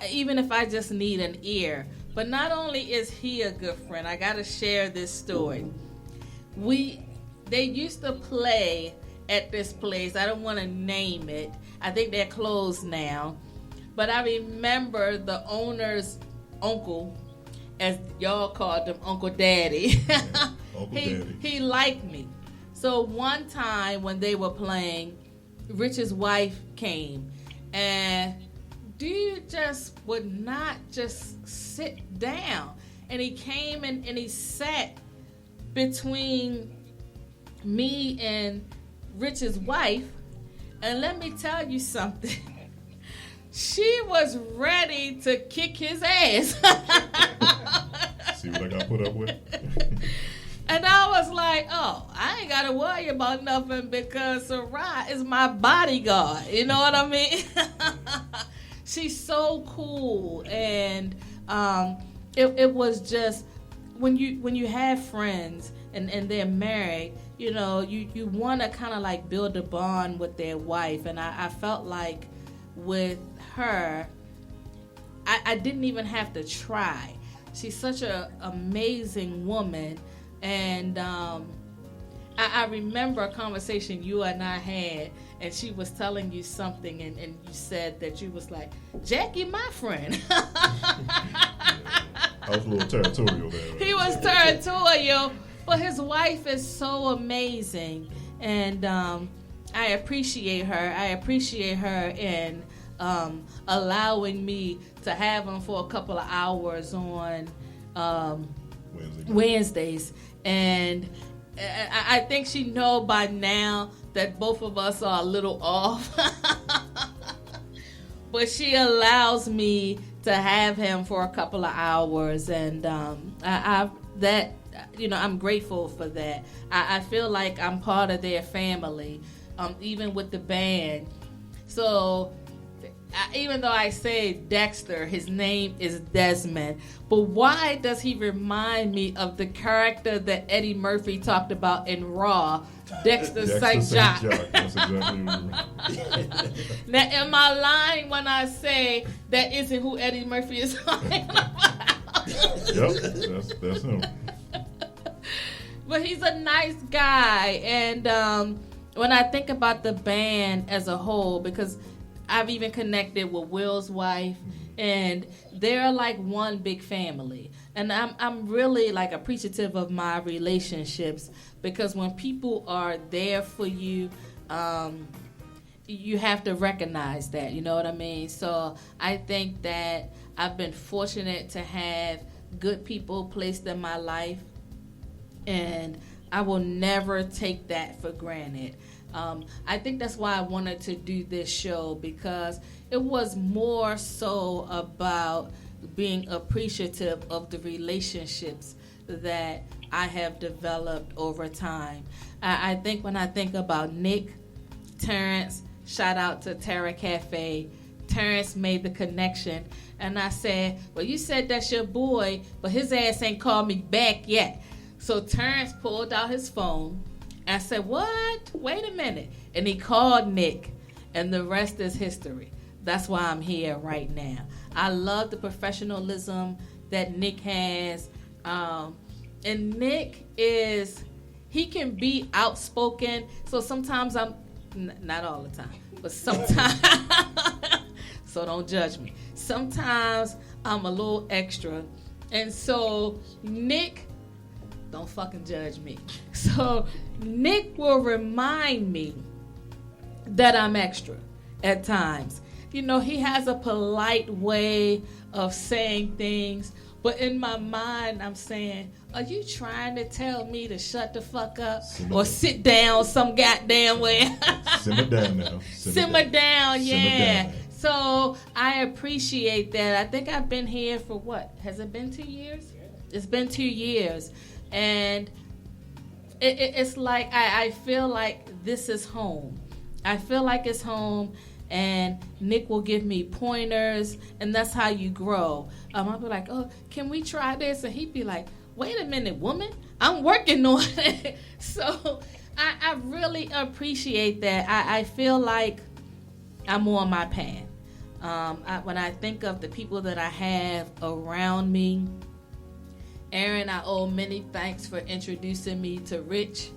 even if I just need an ear. But not only is he a good friend, I gotta share this story. They used to play at this place. I don't want to name it. I think they're closed now. But I remember the owner's uncle, as y'all called him, Uncle Daddy. Uncle Daddy. He liked me. So one time when they were playing, Rich's wife came, and dude just would not just sit down. And he came and he sat between me and Rich's wife. And let me tell you something. She was ready to kick his ass. See what I got put up with? And I was like, oh, I ain't got to worry about nothing because Sarai is my bodyguard. You know what I mean? She's so cool. And it was just, when you have friends and they're married, you know, you want to kind of like build a bond with their wife. And I felt like with her, I didn't even have to try. She's such an amazing woman. And I remember a conversation you and I had, and she was telling you something, and you said that you was like, Jackie, my friend. I was a little territorial there. Right? He was territorial, but his wife is so amazing. And I appreciate her. I appreciate her in allowing me to have him for a couple of hours on Wednesdays. And I think she know by now that both of us are a little off. But she allows me to have him for a couple of hours, and I'm grateful for that. I feel like I'm part of their family, even with the band. So even though I say Dexter, his name is Desmond. But why does he remind me of the character that Eddie Murphy talked about in Raw, Dexter St. Jacques? That's exactly what Now, am I lying when I say that isn't who Eddie Murphy is talking about? Yep, that's him. But he's a nice guy. And when I think about the band as a whole, because I've even connected with Will's wife, and they're like one big family. And I'm really like appreciative of my relationships, because when people are there for you, you have to recognize that, you know what I mean? So I think that I've been fortunate to have good people placed in my life, and I will never take that for granted. I think that's why I wanted to do this show, because it was more so about being appreciative of the relationships that I have developed over time. I think when I think about Nick, Terrence, shout out to Terra Cafe, Terrence made the connection, and I said, well, you said that's your boy, but his ass ain't called me back yet. So Terrence pulled out his phone. I said, what? Wait a minute. And he called Nick, and the rest is history. That's why I'm here right now. I love the professionalism that Nick has. And Nick he can be outspoken. So sometimes I'm not all the time, but sometimes. So don't judge me. Sometimes I'm a little extra, and so Nick, don't fucking judge me. So Nick will remind me that I'm extra at times. You know, he has a polite way of saying things, but in my mind, I'm saying, are you trying to tell me to shut the fuck up or sit down some goddamn way? Simmer down now. Simmer down, yeah. Simmer down. So I appreciate that. I think I've been here for what? Has it been 2 years? It's been 2 years. And it's like I feel like this is home. I feel like it's home, and Nick will give me pointers, and that's how you grow. I'll be like, oh, can we try this? And he'd be like, wait a minute, woman, I'm working on it. So I really appreciate that. I feel like I'm on my path. When I think of the people that I have around me, Aaron, I owe many thanks for introducing me to Rich.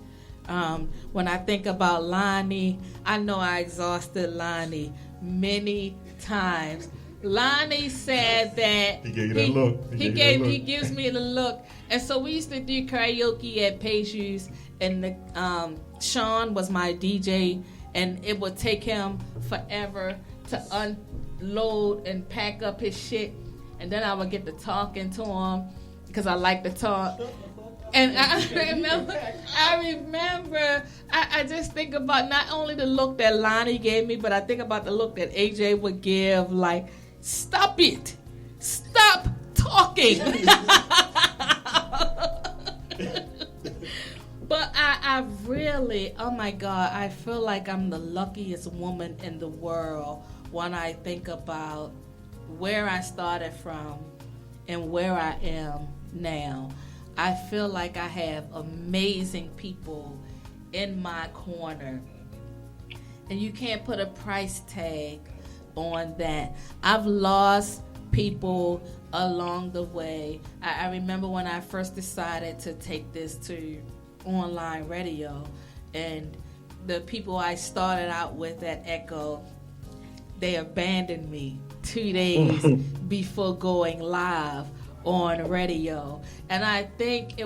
When I think about Lonnie, I know I exhausted Lonnie many times. Lonnie said that he gave you that look. He gives me the look. And so we used to do karaoke at Page's, and Sean was my DJ, and it would take him forever to unload and pack up his shit, and then I would get to talking to him because I like to talk. And I remember, I just think about not only the look that Lonnie gave me, but I think about the look that AJ would give, like, stop it. Stop talking. But I really, oh my God, I feel like I'm the luckiest woman in the world when I think about where I started from and where I am now. I feel like I have amazing people in my corner, and you can't put a price tag on that. I've lost people along the way. I remember when I first decided to take this to online radio, and the people I started out with at Echo, they abandoned me 2 days before going live on radio. And I think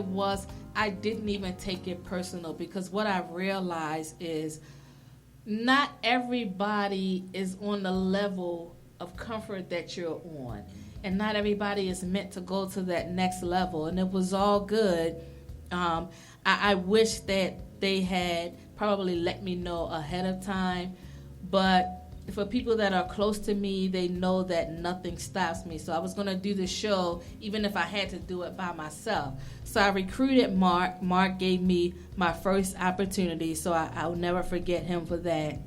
I didn't even take it personal, because what I realized is not everybody is on the level of comfort that you're on, and not everybody is meant to go to that next level. And it was all good. I wish that they had probably let me know ahead of time, but for people that are close to me, they know that nothing stops me. So I was going to do the show even if I had to do it by myself. So I recruited Mark. Mark gave me my first opportunity, so I'll never forget him for that.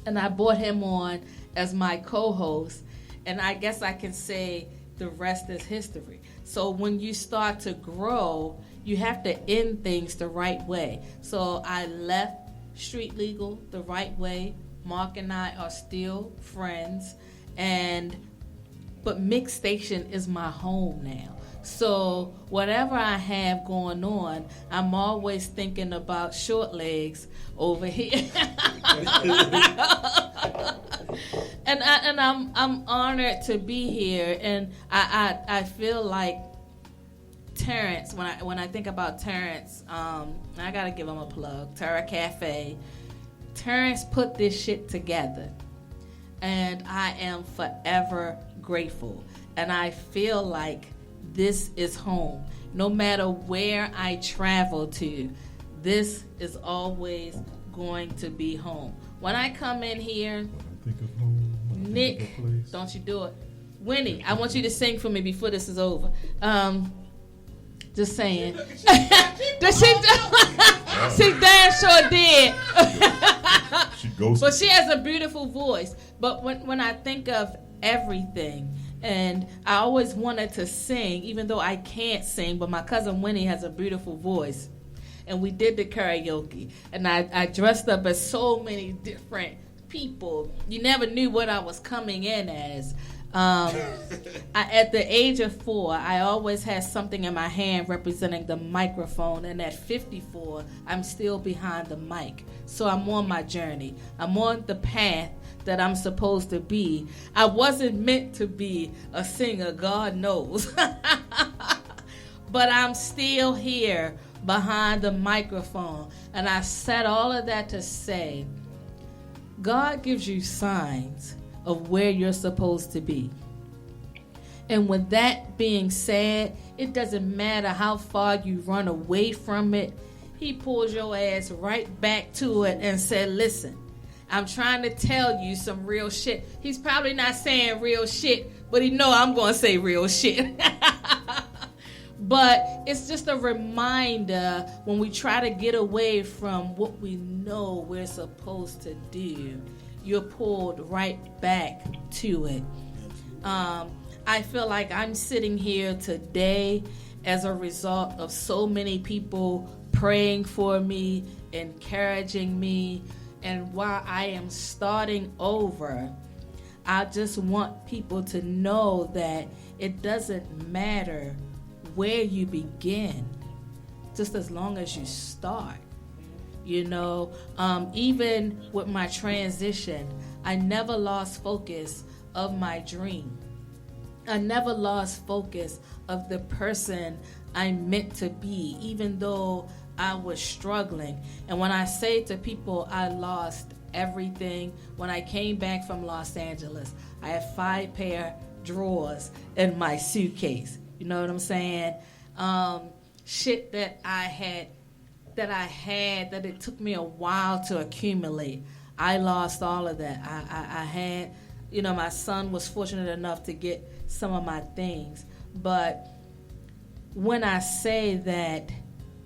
And I brought him on as my co-host, and I guess I can say the rest is history. So when you start to grow, you have to end things the right way. So I left Street Legal the right way. Mark and I are still friends, but Mix Station is my home now. So whatever I have going on, I'm always thinking about Short Legs over here. and I'm honored to be here, and I feel like Terrence. When I think about Terrence, I gotta give him a plug. Terra Cafe. Terrence put this shit together, and I am forever grateful. And I feel like this is home. No matter where I travel to, this is always going to be home. When I come in here, Nick, don't you do it. Winnie, I want you to sing for me before this is over. Just saying. She damn sure did. But she has a beautiful voice. But when I think of everything, and I always wanted to sing, even though I can't sing, but my cousin Winnie has a beautiful voice. And we did the karaoke. And I dressed up as so many different people. You never knew what I was coming in as. At the age of 4, I always had something in my hand representing the microphone, and at 54, I'm still behind the mic. So I'm on my journey. I'm on the path that I'm supposed to be. I wasn't meant to be a singer, God knows. But I'm still here behind the microphone. And I said all of that to say, God gives you signs of where you're supposed to be. And with that being said, it doesn't matter how far you run away from it. He pulls your ass right back to it and said, listen, I'm trying to tell you some real shit. He's probably not saying real shit, but he know I'm going to say real shit. But it's just a reminder when we try to get away from what we know we're supposed to do, you're pulled right back to it. I feel like I'm sitting here today as a result of so many people praying for me, encouraging me, and while I am starting over, I just want people to know that it doesn't matter where you begin, just as long as you start. You know, even with my transition, I never lost focus of my dream. I never lost focus of the person I'm meant to be, even though I was struggling. And when I say to people I lost everything, when I came back from Los Angeles, I had 5 pair drawers in my suitcase. You know what I'm saying? Shit that I had that it took me a while to accumulate. I lost all of that. I had, you know, my son was fortunate enough to get some of my things. But when I say that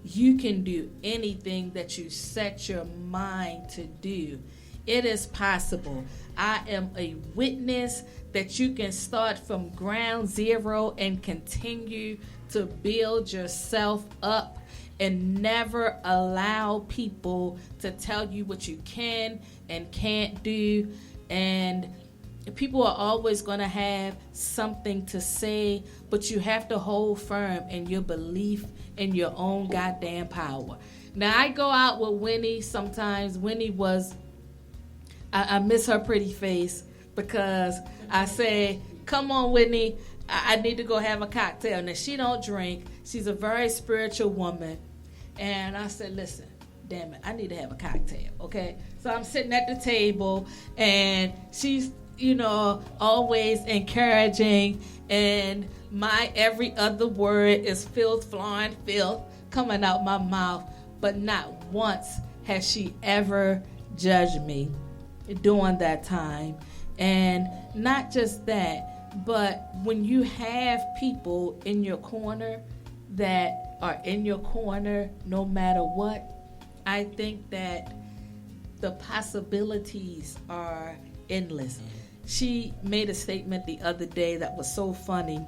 you can do anything that you set your mind to do, it is possible. I am a witness that you can start from ground zero and continue to build yourself up and never allow people to tell you what you can and can't do. And people are always going to have something to say, but you have to hold firm in your belief in your own goddamn power. Now, I go out with Winnie sometimes. Winnie was, I miss her pretty face because I say, come on, Whitney, I need to go have a cocktail. Now, she don't drink. She's a very spiritual woman. And I said, listen, damn it, I need to have a cocktail, okay? So I'm sitting at the table, and she's, you know, always encouraging, and my every other word is filth, flying filth coming out my mouth. But not once has she ever judged me during that time. And not just that, but when you have people in your corner that are in your corner no matter what, I think that the possibilities are endless. She made a statement the other day that was so funny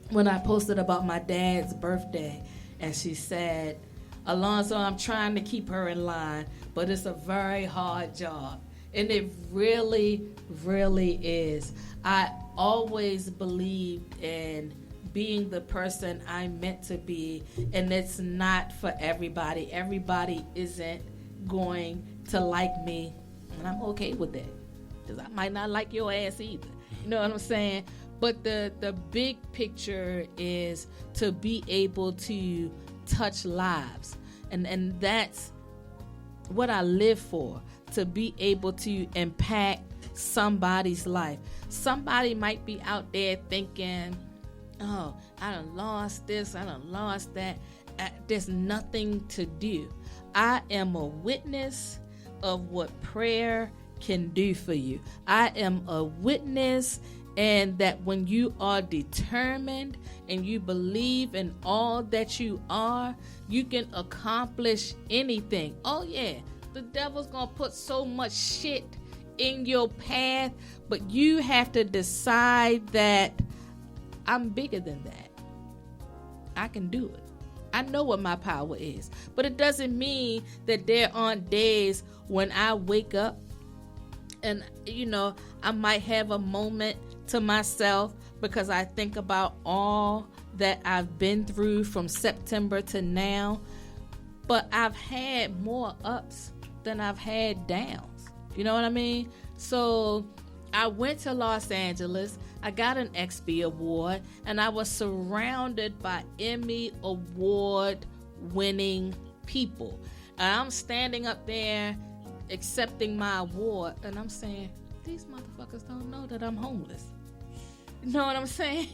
when I posted about my dad's birthday, and she said, Alonzo, I'm trying to keep her in line, but it's a very hard job. And it really, really is. I always believed in being the person I'm meant to be, and it's not for everybody. Everybody isn't going to like me, and I'm okay with that, because I might not like your ass either. You know what I'm saying? But the big picture is to be able to touch lives, and that's what I live for, to be able to impact somebody's life. Somebody might be out there thinking, oh, I done lost this, I done lost that. There's nothing to do. I am a witness of what prayer can do for you. I am a witness, and that when you are determined and you believe in all that you are, you can accomplish anything. Oh yeah, the devil's gonna put so much shit in your path, but you have to decide that I'm bigger than that. I can do it. I know what my power is. But it doesn't mean that there aren't days when I wake up and, you know, I might have a moment to myself because I think about all that I've been through from September to now. But I've had more ups than I've had downs. You know what I mean? So I went to Los Angeles. I got an XB award, and I was surrounded by Emmy award winning people. And I'm standing up there accepting my award, and I'm saying, these motherfuckers don't know that I'm homeless. You know what I'm saying?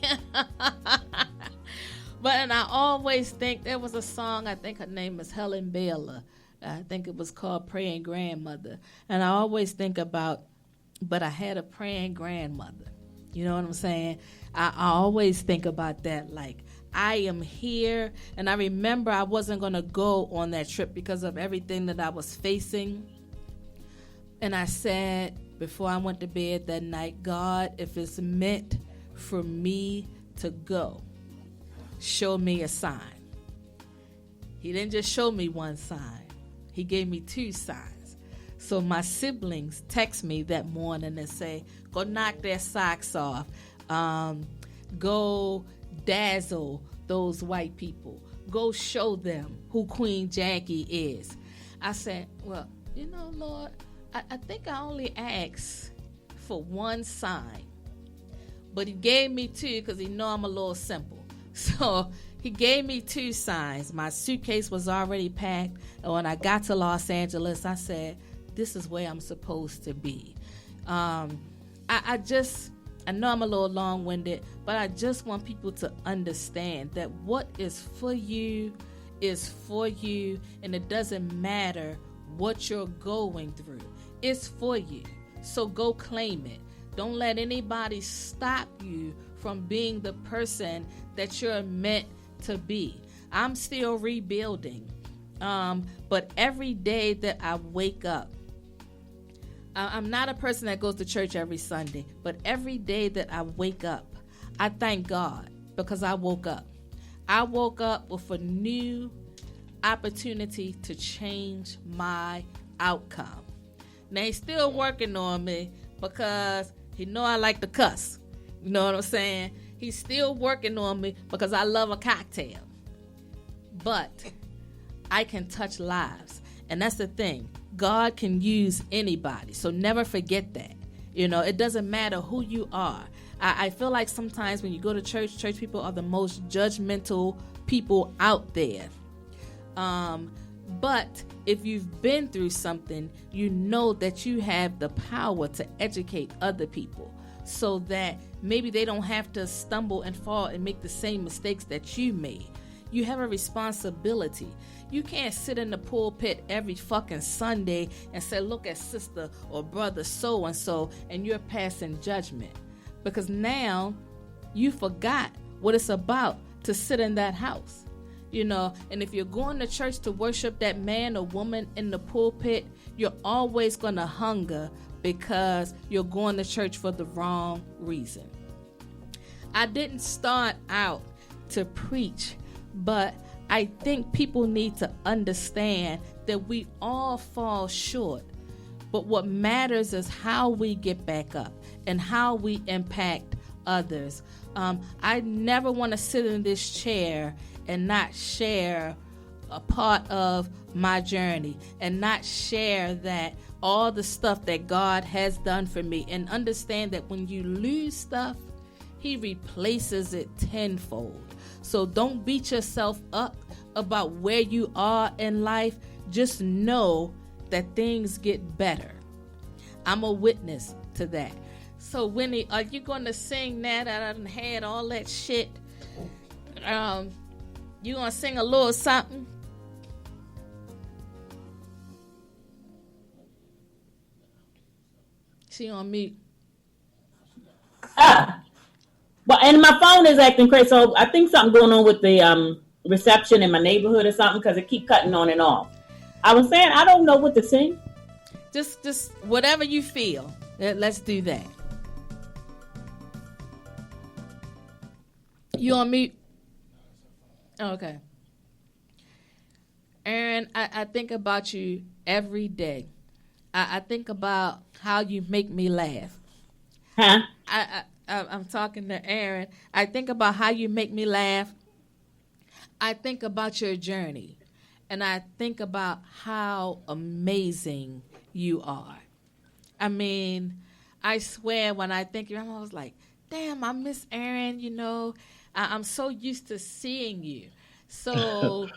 And I always think there was a song, I think her name is Helen Baylor. I think it was called Praying Grandmother. And I always think about, but I had a praying grandmother. You know what I'm saying? I always think about that, like, I am here. And I remember I wasn't going to go on that trip because of everything that I was facing. And I said before I went to bed that night, God, if it's meant for me to go, show me a sign. He didn't just show me one sign. He gave me 2 signs. So my siblings text me that morning and say, go knock their socks off. Go dazzle those white people. Go show them who Queen Jackie is. I said, well, you know, Lord, I think I only asked for 1 sign. But he gave me 2 because he know I'm a little simple. So he gave me 2 signs. My suitcase was already packed. And when I got to Los Angeles, I said, this is where I'm supposed to be. I know I'm a little long-winded, but I just want people to understand that what is for you is for you, and it doesn't matter what you're going through. It's for you. So go claim it. Don't let anybody stop you from being the person that you're meant to be. I'm still rebuilding. But every day that I wake up, I'm not a person that goes to church every Sunday, but every day that I wake up, I thank God because I woke up. I woke up with a new opportunity to change my outcome. Now, he's still working on me because he know I like to cuss. You know what I'm saying? He's still working on me because I love a cocktail. But I can touch lives. And that's the thing. God can use anybody. So never forget that. You know, it doesn't matter who you are. I feel like sometimes when you go to church people are the most judgmental people out there. But if you've been through something, you know that you have the power to educate other people so that maybe they don't have to stumble and fall and make the same mistakes that you made. You have a responsibility. You can't sit in the pulpit every fucking Sunday and say, look at sister or brother so-and-so, and you're passing judgment. Because now you forgot what it's about to sit in that house. You know, and if you're going to church to worship that man or woman in the pulpit, you're always going to hunger because you're going to church for the wrong reason. I didn't start out to preach, but I think people need to understand that we all fall short. But what matters is how we get back up and how we impact others. I never want to sit in this chair and not share a part of my journey and not share that all the stuff that God has done for me, and understand that when you lose stuff, he replaces it tenfold. So don't beat yourself up about where you are in life. Just know that things get better. I'm a witness to that. So Winnie, are you going to sing that? I done had all that shit. You going to sing a little something? She on mute. Well, and my phone is acting crazy, so I think something going on with the reception in my neighborhood or something, because it keep cutting on and off. I was saying I don't know what to sing. Just whatever you feel. Let's do that. You on mute? Oh, okay. Aaron, I think about you every day. I think about how you make me laugh. Huh? I'm talking to Aaron. I think about how you make me laugh. I think about your journey. And I think about how amazing you are. I mean, I swear when I think of you, I was like, damn, I miss Aaron, you know. I'm so used to seeing you. So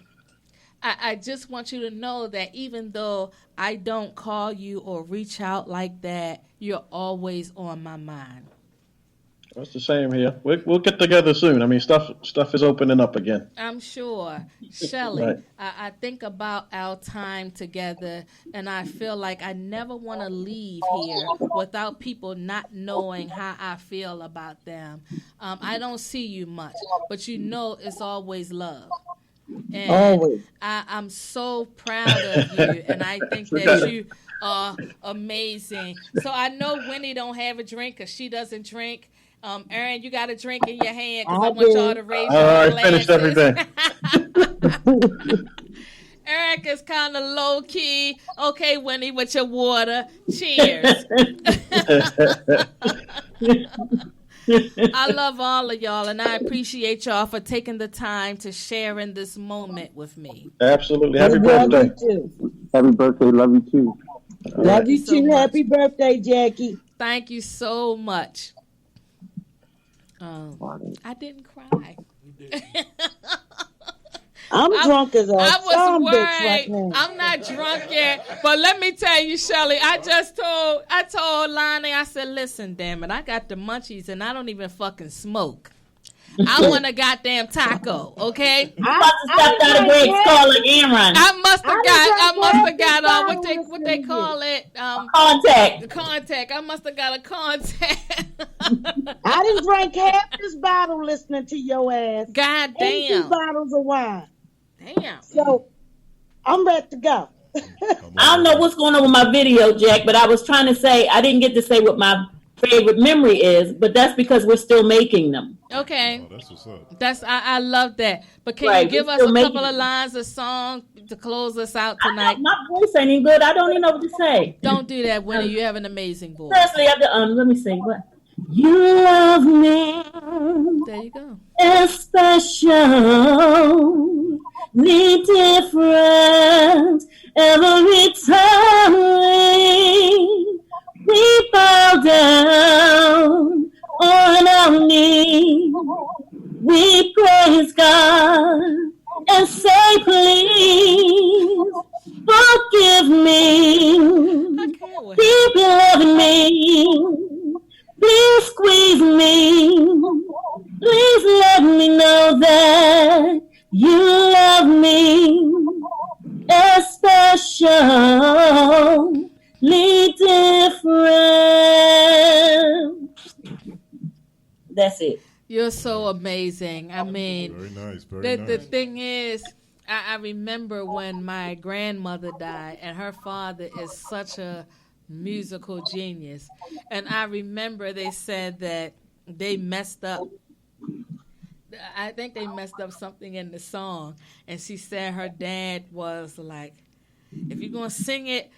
I just want you to know that even though I don't call you or reach out like that, you're always on my mind. That's the same here. We'll get together soon. I mean, stuff is opening up again. I'm sure. Shelley, Right. I think about our time together, and I feel like I never want to leave here without people not knowing how I feel about them. I don't see you much, but you know it's always love. And Always. I'm so proud of you, and I think that you are amazing. So I know Winnie don't have a drink because she doesn't drink. Aaron, you got a drink in your hand because I want y'all to raise your I glasses. finished everything. Eric is kind of low key. Okay, Winnie, with your water. Cheers. I love all of y'all, and I appreciate y'all for taking the time to share in this moment with me. Absolutely. Happy Love birthday. you too. Happy birthday. Love you too. Love you so too. much. Happy birthday, Jackie. Thank you so much. I didn't cry. I'm drunk as a I was some worried. bitch right now. I'm not drunk yet, but let me tell you, Shelley. I told Lonnie. I said, "Listen, damn it, I got the munchies and I don't even fucking smoke. I want a goddamn taco, okay? I must have got what they call it contact. Contact. I must have got a contact. I didn't drink half this bottle listening to your ass. God damn. 18 bottles of wine. Damn. So I'm ready to go. I don't know what's going on with my video, Jack, but I was trying to say I didn't get to say what my favorite memory is, but that's because we're still making them. Okay. Oh, that's what's up. I love that. But can you give us a couple of lines of song to close us out tonight? My voice ain't even good. I don't even know what to say. Don't do that, Winnie. You have an amazing voice. Seriously, let me see. What? You love me. There you go. Especially different every time we bow down on our knees. We praise God and say, please forgive me. Keep loving me. Please squeeze me. Please let me know that you love me. Especially different. That's it. You're so amazing. I mean, very nice. The thing is, I remember when my grandmother died, and her father is such a musical genius. And I remember they said that they messed up. I think they messed up something in the song. And she said her dad was like, if you're going to sing it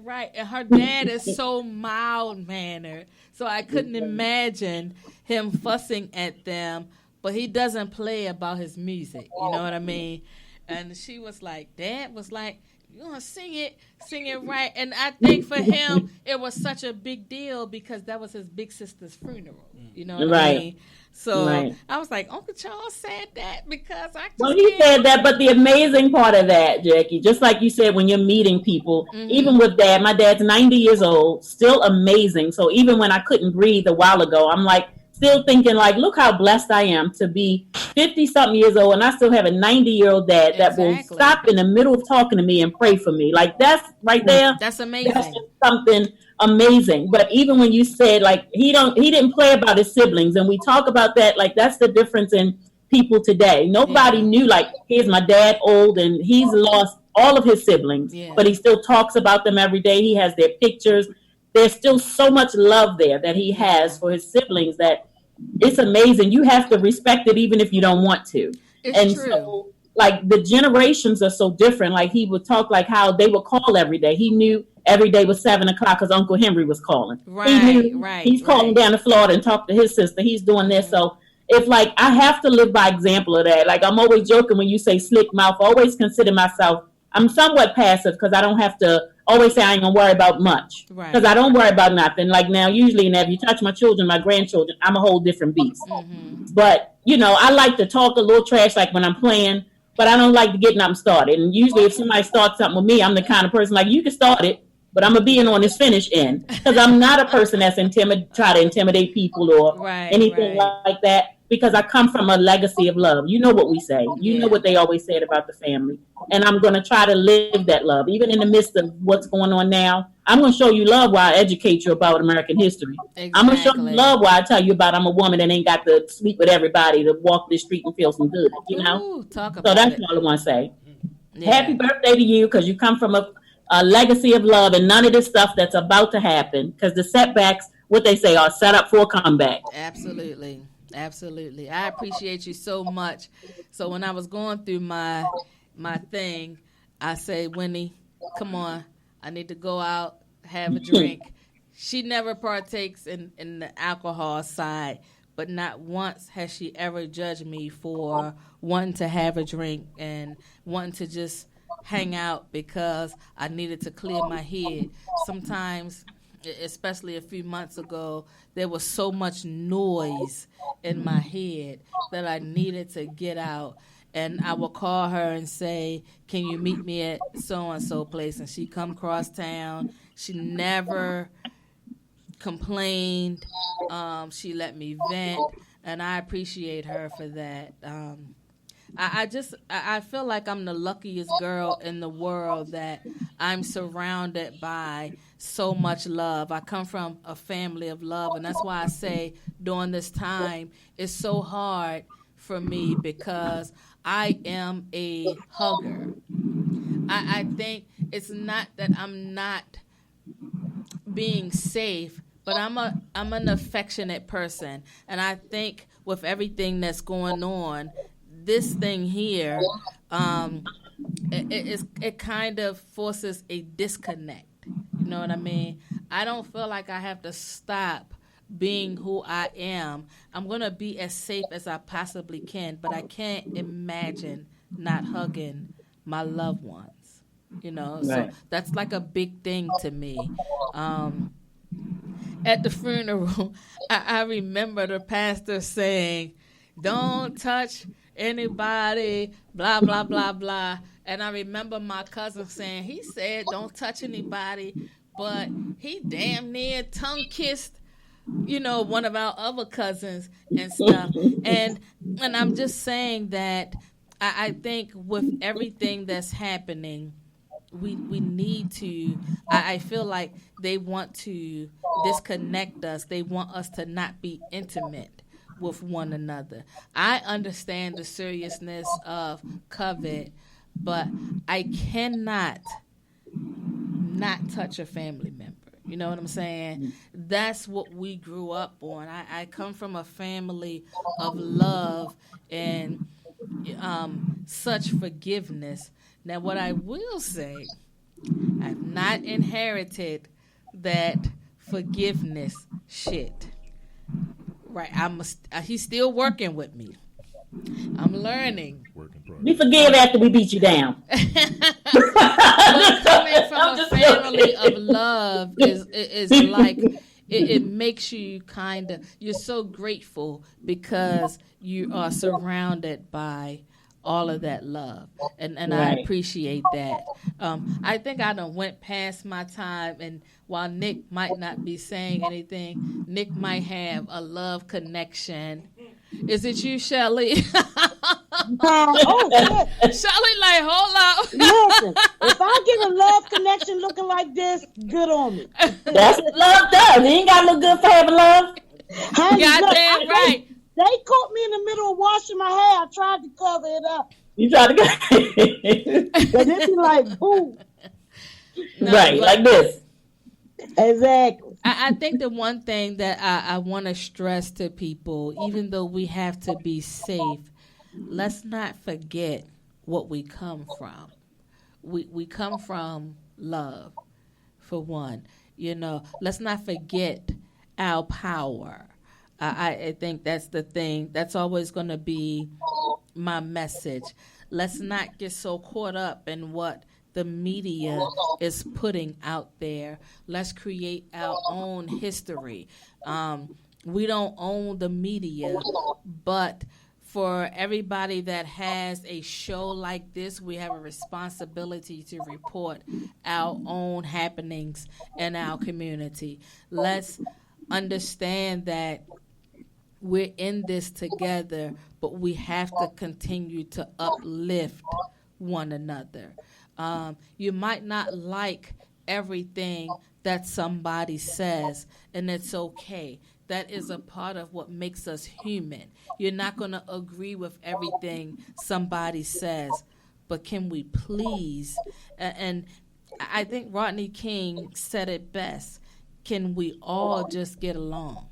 right. And her dad is so mild-mannered. So I couldn't imagine him fussing at them. But he doesn't play about his music. You know what I mean? And she was like, Dad was like, you're going to sing it right. And I think for him, it was such a big deal because that was his big sister's funeral. You know what I mean? So I was like, Uncle Charles said that because I just he said that, but the amazing part of that, Jackie, just like you said, when you're meeting people, even with Dad, my dad's 90 years old, still amazing. So even when I couldn't breathe a while ago, I'm like, still thinking like, look how blessed I am to be 50-something years old and I still have a 90-year-old dad that will stop in the middle of talking to me and pray for me. Like that's right there. That's amazing. That's just something amazing. But even when you said like he didn't play about his siblings, and we talk about that, like that's the difference in people today. Nobody knew like, here's my dad old and he's lost all of his siblings, but he still talks about them every day. He has their pictures. There's still so much love there that he has for his siblings that it's amazing. You have to respect it even if you don't want to. It's true. So, like, the generations are so different. Like, he would talk like how they would call every day. He knew every day was 7 o'clock because Uncle Henry was calling. Right, he knew right. He's calling down to Florida and talk to his sister. He's doing this. So it's like I have to live by example of that. Like I'm always joking when you say slick mouth. I always consider myself, I'm somewhat passive because I don't have to always say I ain't gonna worry about much. Because I don't worry about nothing. Like now, usually, and if you touch my children, my grandchildren, I'm a whole different beast. But, you know, I like to talk a little trash like when I'm playing, but I don't like to get nothing started. And usually if somebody starts something with me, I'm the kind of person like, you can start it, but I'm going to be in on this finish end. Because I'm not a person that's try to intimidate people or anything like that. Because I come from a legacy of love. You know what we say. You know what they always said about the family. And I'm going to try to live that love. Even in the midst of what's going on now, I'm going to show you love while I educate you about American history. Exactly. I'm going to show you love while I tell you about I'm a woman that ain't got to sleep with everybody to walk this street and feel some good. You know? Ooh, so that's all I want to say. Happy birthday to you because you come from a legacy of love and none of this stuff that's about to happen. Because the setbacks, what they say, are set up for a comeback. Absolutely. Absolutely. I appreciate you so much. So when I was going through my thing, I say, Winnie, come on. I need to go out, have a drink. She never partakes in the alcohol side, but not once has she ever judged me for wanting to have a drink and wanting to just hang out because I needed to clear my head. Sometimes, especially a few months ago, there was so much noise in my head that I needed to get out. And I would call her and say, can you meet me at so-and-so place? And she'd come across town. She never complained. She let me vent. And I appreciate her for that. I feel like I'm the luckiest girl in the world that I'm surrounded by so much love. I come from a family of love, and that's why I say during this time it's so hard for me because I am a hugger. I think it's not that I'm not being safe, but I'm an affectionate person, and I think with everything that's going on, this thing here, it kind of forces a disconnect. You know what I mean? I don't feel like I have to stop being who I am. I'm going to be as safe as I possibly can, but I can't imagine not hugging my loved ones. You know, so that's like a big thing to me. At the funeral, I remember the pastor saying, don't touch anybody, blah, blah, blah, blah. And I remember my cousin saying, he said, don't touch anybody, but he damn near tongue kissed, you know, one of our other cousins and stuff. And I'm just saying that I think with everything that's happening, we need to, I feel like they want to disconnect us. They want us to not be intimate with one another. I understand the seriousness of COVID, but I cannot not touch a family member. You know what I'm saying? That's what we grew up on. I come from a family of love and such forgiveness. Now, what I will say, I've not inherited that forgiveness shit. Right, he's still working with me. I'm learning. We forgive after we beat you down. But coming from a family of love is like it makes you kind of, you're so grateful because you are surrounded by all of that love, and I appreciate that. I think I done went past my time, and while Nick might not be saying anything, Nick might have a love connection. Is it you, Shelly? Shelly, like, hold up. Listen, if I get a love connection looking like this, good on me. That's what love does. He ain't got no good for having love. Goddamn right. They caught me in the middle of washing my hair. I tried to cover it up. You tried to cover it. But it be like, boom. No, right, like this. Exactly. I think the one thing that I want to stress to people, even though we have to be safe, let's not forget what we come from. We come from love, for one. Let's not forget our power. I think that's the thing. That's always going to be my message. Let's not get so caught up in what the media is putting out there. Let's create our own history. We don't own the media, but for everybody that has a show like this, we have a responsibility to report our own happenings in our community. Let's understand that we're in this together, but we have to continue to uplift one another. You might not like everything that somebody says, and it's okay. That is a part of what makes us human. You're not going to agree with everything somebody says, but can we please? And I think Rodney King said it best. Can we all just get along?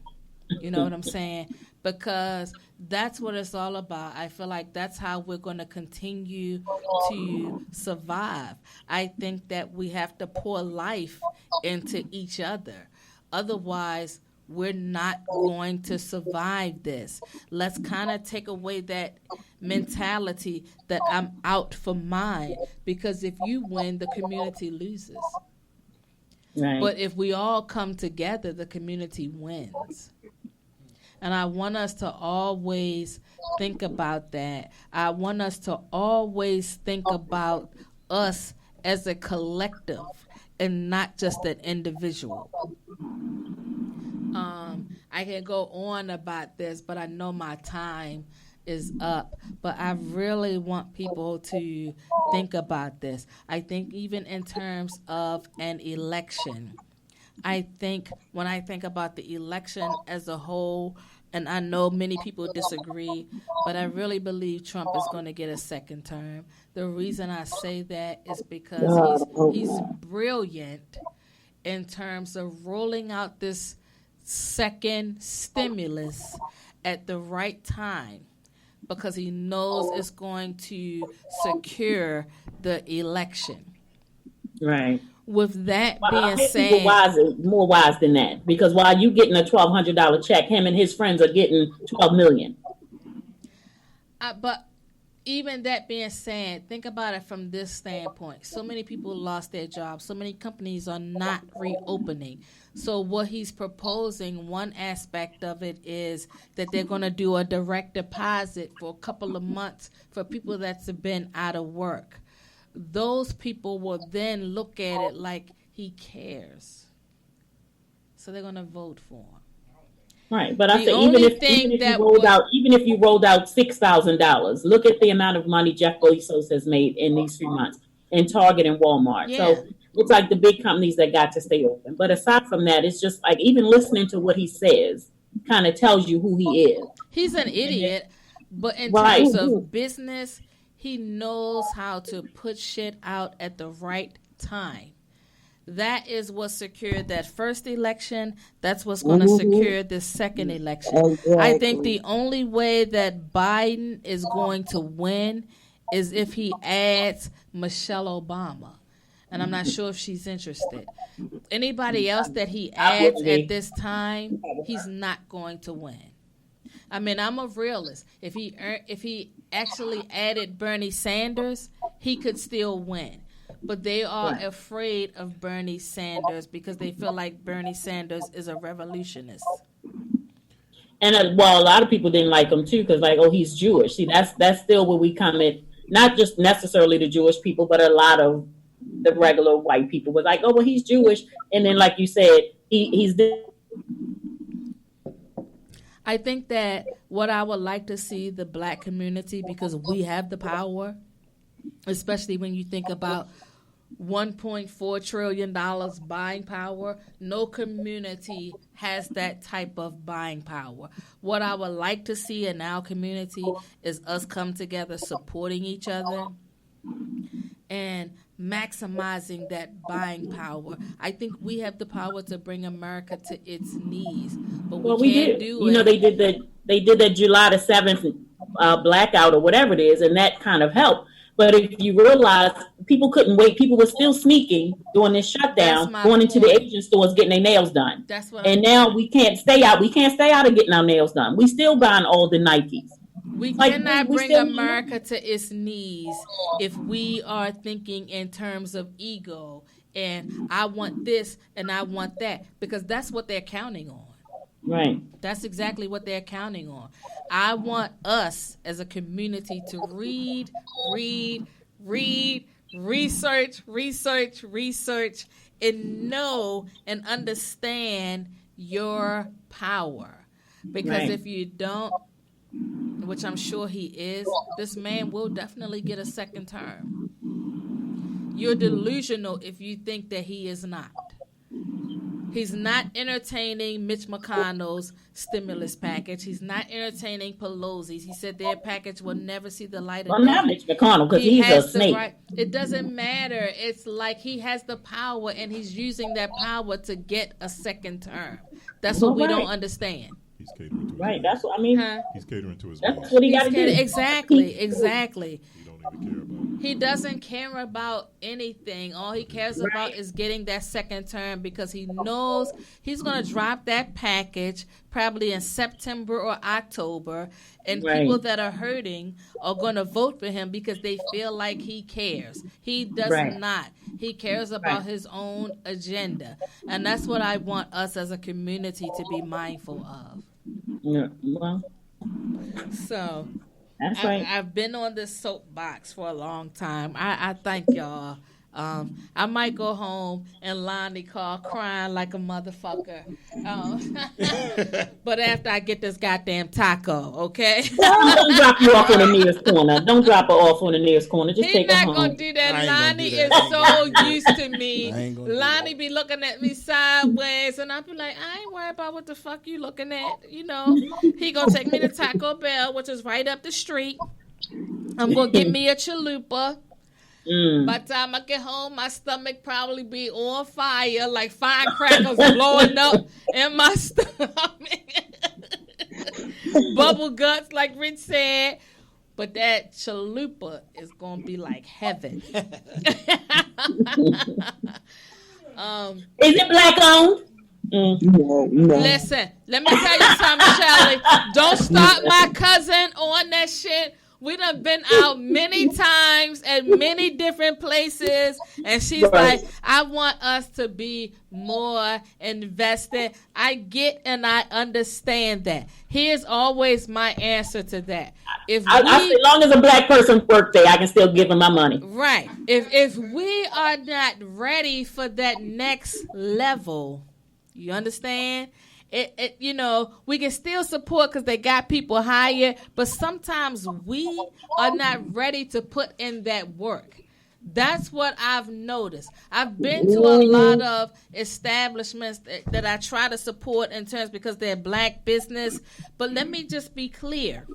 You know what I'm saying? Because that's what it's all about. I feel like that's how we're going to continue to survive. I think that we have to pour life into each other. Otherwise, we're not going to survive this. Let's kind of take away that mentality that I'm out for mine. Because if you win, the community loses. Right. But if we all come together, the community wins. And I want us to always think about that. I want us to always think about us as a collective and not just an individual. I can go on about this, but I know my time is up. But I really want people to think about this. I think even in terms of an election, I think when I think about the election as a whole, and I know many people disagree, but I really believe Trump is going to get a second term. The reason I say that is because he's brilliant in terms of rolling out this second stimulus at the right time, because he knows it's going to secure the election. Right. With that being said, more wise than that, because while you getting a $1,200 check, him and his friends are getting $12 million. But even that being said, think about it from this standpoint. So many people lost their jobs. So many companies are not reopening. So what he's proposing, one aspect of it is that they're going to do a direct deposit for a couple of months for people that's been out of work. Those people will then look at it like he cares. So they're going to vote for him. Right, but I say even if you rolled out $6,000, look at the amount of money Jeff Bezos has made in these few months in Target and Walmart. Yeah. So it's like the big companies that got to stay open. But aside from that, it's just like even listening to what he says kind of tells you who he is. He's an idiot, but in terms of business, he knows how to put shit out at the right time. That is what secured that first election. That's what's going to secure the second election. Exactly. I think the only way that Biden is going to win is if he adds Michelle Obama. And I'm not sure if she's interested. Anybody else that he adds at this time, he's not going to win. I mean, I'm a realist. If he actually added Bernie Sanders, he could still win. But they are afraid of Bernie Sanders because they feel like Bernie Sanders is a revolutionist. And a lot of people didn't like him too because, he's Jewish. See, that's still where we come in. Not just necessarily the Jewish people, but a lot of the regular white people was like, oh, well, he's Jewish. And then, like you said, he's. I think that what I would like to see the black community, because we have the power, especially when you think about $1.4 trillion buying power. No community has that type of buying power. What I would like to see in our community is us come together supporting each other and maximizing that buying power. I think we have the power to bring America to its knees, but we can't do it. They did that July the 7th blackout or whatever it is, and that kind of helped. But if you realize people couldn't wait, people were still sneaking during this shutdown, going into the Asian stores getting their nails done. That's what. And now we can't stay out. We can't stay out of getting our nails done. We still buying all the Nikes. We cannot bring America to its knees if we are thinking in terms of ego and I want this and I want that, because that's what they're counting on. Right. That's exactly what they're counting on. I want us as a community to read, research, and know and understand your power. Because if you don't, which I'm sure he is, this man will definitely get a second term. You're delusional if you think that he is not. He's not entertaining Mitch McConnell's stimulus package. He's not entertaining Pelosi's. He said their package will never see the light of day. Well, not Mitch McConnell, because he's a snake. It doesn't matter. It's like he has the power, and he's using that power to get a second term. That's what we don't understand. He's catering to his right. That's what I mean. He's catering to his That's what he got to do. Exactly. He don't even care about it. He doesn't care about anything. All he cares about is getting that second term, because he knows he's going to drop that package probably in September or October, and people that are hurting are going to vote for him because they feel like he cares. He does not. He cares about his own agenda, and that's what I want us as a community to be mindful of. Yeah. Well. So. That's right. I've been on this soapbox for a long time. I thank y'all. I might go home and Lonnie call crying like a motherfucker. But after I get this goddamn taco, okay? Don't drop you off on the nearest corner. Don't drop her off on the nearest corner. Just take her home. He's not going to do that. Lonnie is so used to me. Lonnie be looking at me sideways, and I be like, I ain't worried about what the fuck you looking at. You know, he going to take me to Taco Bell, which is right up the street. I'm going to get me a chalupa. By the time I get home, my stomach probably be on fire, like firecrackers blowing up in my stomach. Bubble guts, like Rich said. But that chalupa is going to be like heaven. Is it black owned? No. Listen, let me tell you something, Shelly. Don't start my cousin on that shit. We done been out many times at many different places, and she's like, I want us to be more invested. I get and I understand that. Here's always my answer to that. As long as a black person's birthday, I can still give him my money. Right. If we are not ready for that next level, you understand? You know, we can still support because they got people hired, but sometimes we are not ready to put in that work. That's what I've noticed. I've been to a lot of establishments that I try to support in terms because they're black business, but let me just be clear.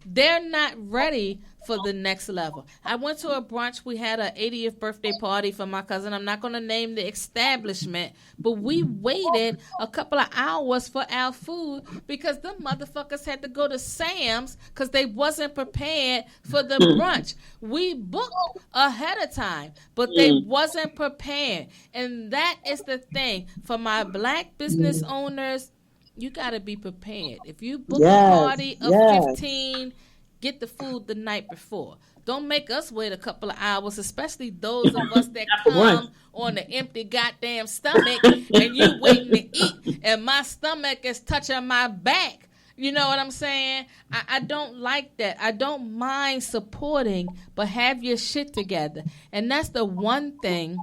They're not ready for the next level. I went to a brunch. We had an 80th birthday party for my cousin. I'm not going to name the establishment, but we waited a couple of hours for our food because the motherfuckers had to go to Sam's because they wasn't prepared for the brunch. We booked ahead of time, but they wasn't prepared. And that is the thing. For my black business owners, you got to be prepared. If you book a party of 15, get the food the night before. Don't make us wait a couple of hours, especially those of us that come on an empty goddamn stomach and you waiting to eat and my stomach is touching my back. You know what I'm saying? I don't like that. I don't mind supporting, but have your shit together. And that's the one thing,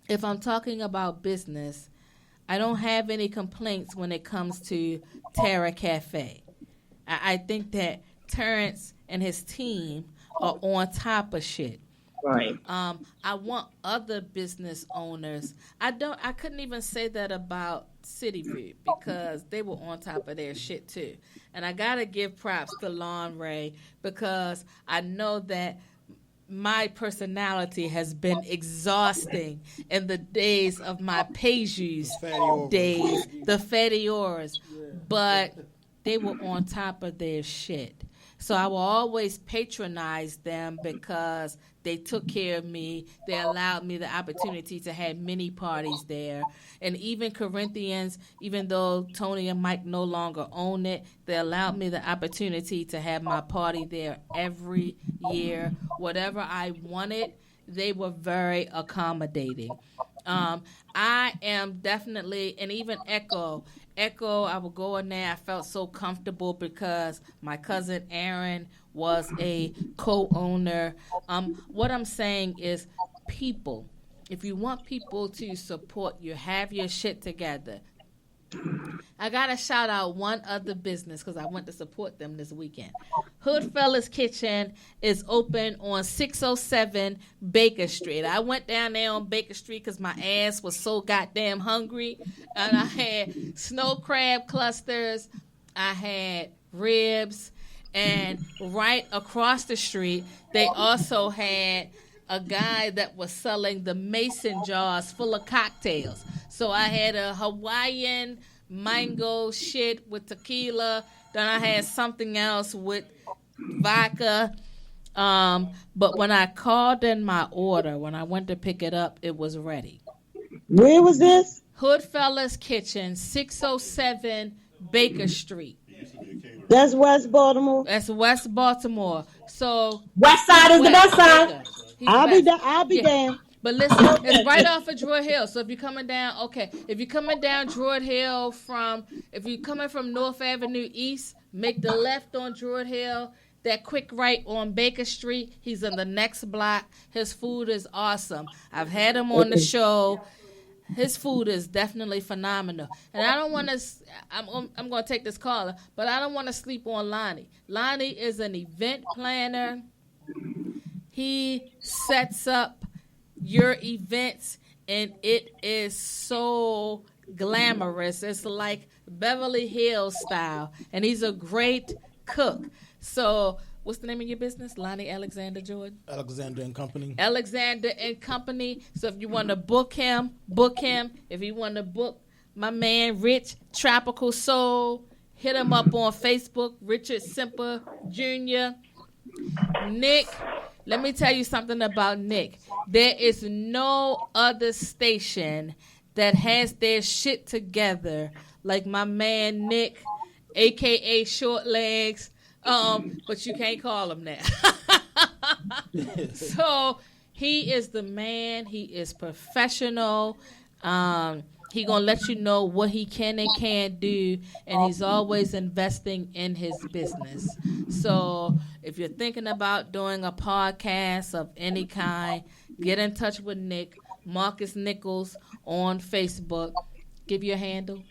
if I'm talking about business, I don't have any complaints when it comes to Terra Cafe. I think that Terrence and his team are on top of shit. Right. I want other business owners. I couldn't even say that about City View because they were on top of their shit too. And I gotta give props to Lon Ray because I know that my personality has been exhausting in the days of my Pejus days, the Fedioras, but they were on top of their shit. So I will always patronize them because they took care of me. They allowed me the opportunity to have many parties there. And even Corinthians, even though Tony and Mike no longer own it, they allowed me the opportunity to have my party there every year. Whatever I wanted, they were very accommodating. I am definitely, and even Echo, I would go in there. I felt so comfortable because my cousin Aaron was a co-owner. What I'm saying is people, if you want people to support you, have your shit together. I got to shout out one other business because I went to support them this weekend. Hoodfellas Kitchen is open on 607 Baker Street. I went down there on Baker Street because my ass was so goddamn hungry. And I had snow crab clusters. I had ribs. And right across the street, they also had a guy that was selling the mason jars full of cocktails. So I had a Hawaiian mango shit with tequila. Then I had something else with vodka. But when I called in my order, when I went to pick it up, it was ready. Where was this? Hoodfellas Kitchen, 607 Baker Street. That's West Baltimore. That's West Baltimore. So West Side is the best side. I'll be down. But listen, it's right off of Druid Hill. So if you're coming down, if you're coming down Druid Hill if you're coming from North Avenue East, make the left on Druid Hill, that quick right on Baker Street. He's in the next block. His food is awesome. I've had him on the show. His food is definitely phenomenal. And I don't want to, I'm going to take this caller, but I don't want to sleep on Lonnie. Lonnie is an event planner. He sets up your events, and it is so glamorous. It's like Beverly Hills style, and he's a great cook. So what's the name of your business? Lonnie Alexander Jordan? Alexander and Company. Alexander and Company. So if you want to book him, book him. If you want to book my man Rich Tropical Soul, hit him up on Facebook, Richard Simper Jr. Nick, let me tell you something about Nick. There is no other station that has their shit together like my man Nick, a.k.a. Short Legs. But you can't call him that. So he is the man. He is professional. He gonna let you know what he can and can't do, and he's always investing in his business. So if you're thinking about doing a podcast of any kind, get in touch with Nick, Marcus Nichols on Facebook. Give your handle.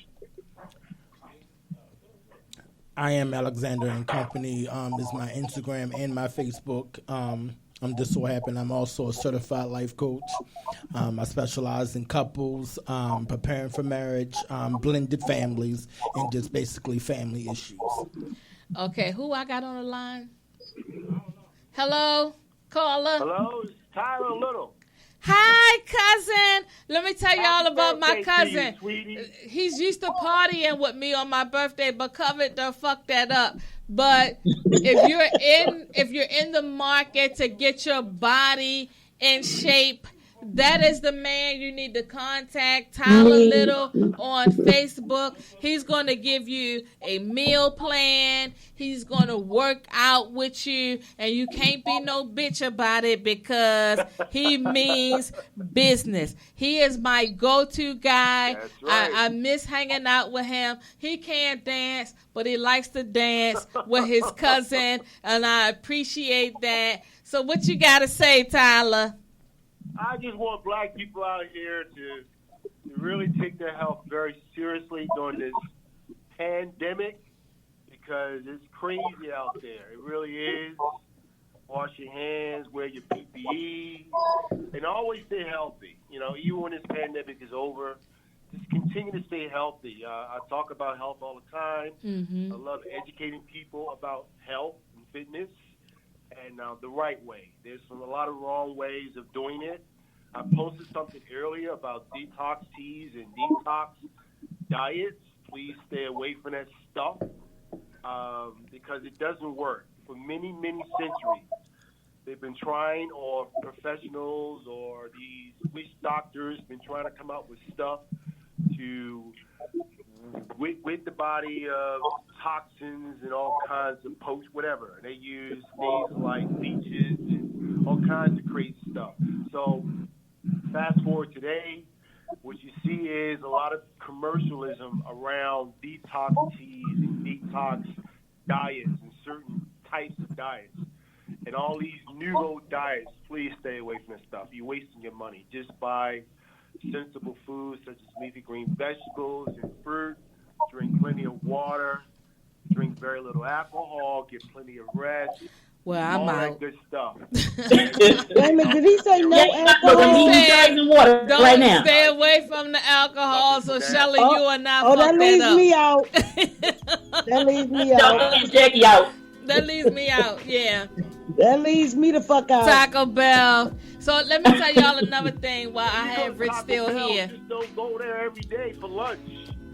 I am Alexander and Company is my Instagram and my Facebook. I'm just so happy I'm also a certified life coach. I specialize in couples, preparing for marriage, blended families, and just basically family issues. Okay, who I got on the line? Hello, caller. Hello, it's Tyler Little. Hi, cousin. Let me tell you all about my cousin. You, he's used to partying with me on my birthday, but COVID done fucked that up. But if you're in the market to get your body in shape, that is the man you need to contact. Tyler Little on Facebook. He's going to give you a meal plan. He's going to work out with you, and you can't be no bitch about it because he means business. He is my go-to guy. That's right. I miss hanging out with him. He can't dance, but he likes to dance with his cousin, and I appreciate that. So what you got to say, Tyler? I just want black people out here to really take their health very seriously during this pandemic because it's crazy out there. It really is. Wash your hands, wear your PPE, and always stay healthy. You know, even when this pandemic is over, just continue to stay healthy. I talk about health all the time. Mm-hmm. I love educating people about health and fitness. And the right way. There's a lot of wrong ways of doing it. I posted something earlier about detox teas and detox diets. Please stay away from that stuff because it doesn't work. for many, many centuries. They've been trying, or professionals or these witch doctors been trying to come out with stuff to rid the body of toxins and all kinds of whatever. They use things like leeches and all kinds of crazy stuff. So fast forward today, what you see is a lot of commercialism around detox teas and detox diets and certain types of diets. And all these new old diets, please stay away from this stuff. You're wasting your money. Just buy sensible foods such as leafy green vegetables and fruit. Drink plenty of water. Drink very little alcohol. Get plenty of rest. Well, I'm all out. That good stuff. Damn it, did he say no alcohol? Don't right now. Stay away from the alcohol. So Shelly, you are not. Oh, that fuck leaves up. me out. That leaves me out. Don't leave Jackie out. That leaves me out. Yeah. That leaves me the fuck out. Taco Bell. So let me tell y'all another thing while I have Rich still here. Just don't go there every day for lunch.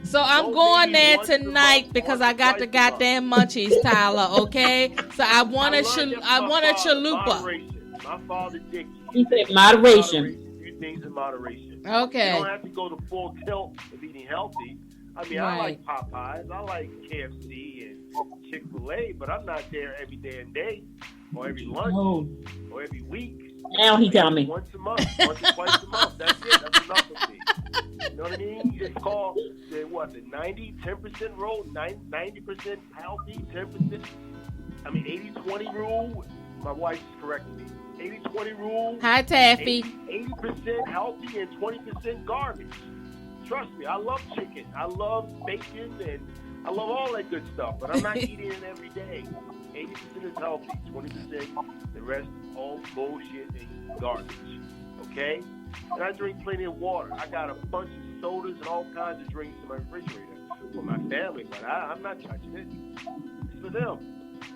So I'm going there tonight because I got the goddamn munchies, Tyler. Okay, so I want a chalupa. My father Dickie. He said moderation. Do things in moderation. Okay. You don't have to go to full tilt of eating healthy. I mean, I like Popeyes, I like KFC and Chick-fil-A, but I'm not there every day and day, or every lunch, or every week. Now he telling me. Once a month, once or twice a month. That's it. That's enough for me. You know what I mean? It's called the 10% rule, 90% healthy, 10%. I mean, 80-20 rule. My wife is correcting me. 80-20 rule. Hi, Taffy. 80% healthy and 20% garbage. Trust me, I love chicken. I love bacon, and I love all that good stuff. But I'm not eating it every day. 80% is healthy, 20% the rest all bullshit and garbage. Okay? And I drink plenty of water. I got a bunch of sodas and all kinds of drinks in my refrigerator for my family, but I'm not touching it. It's for them.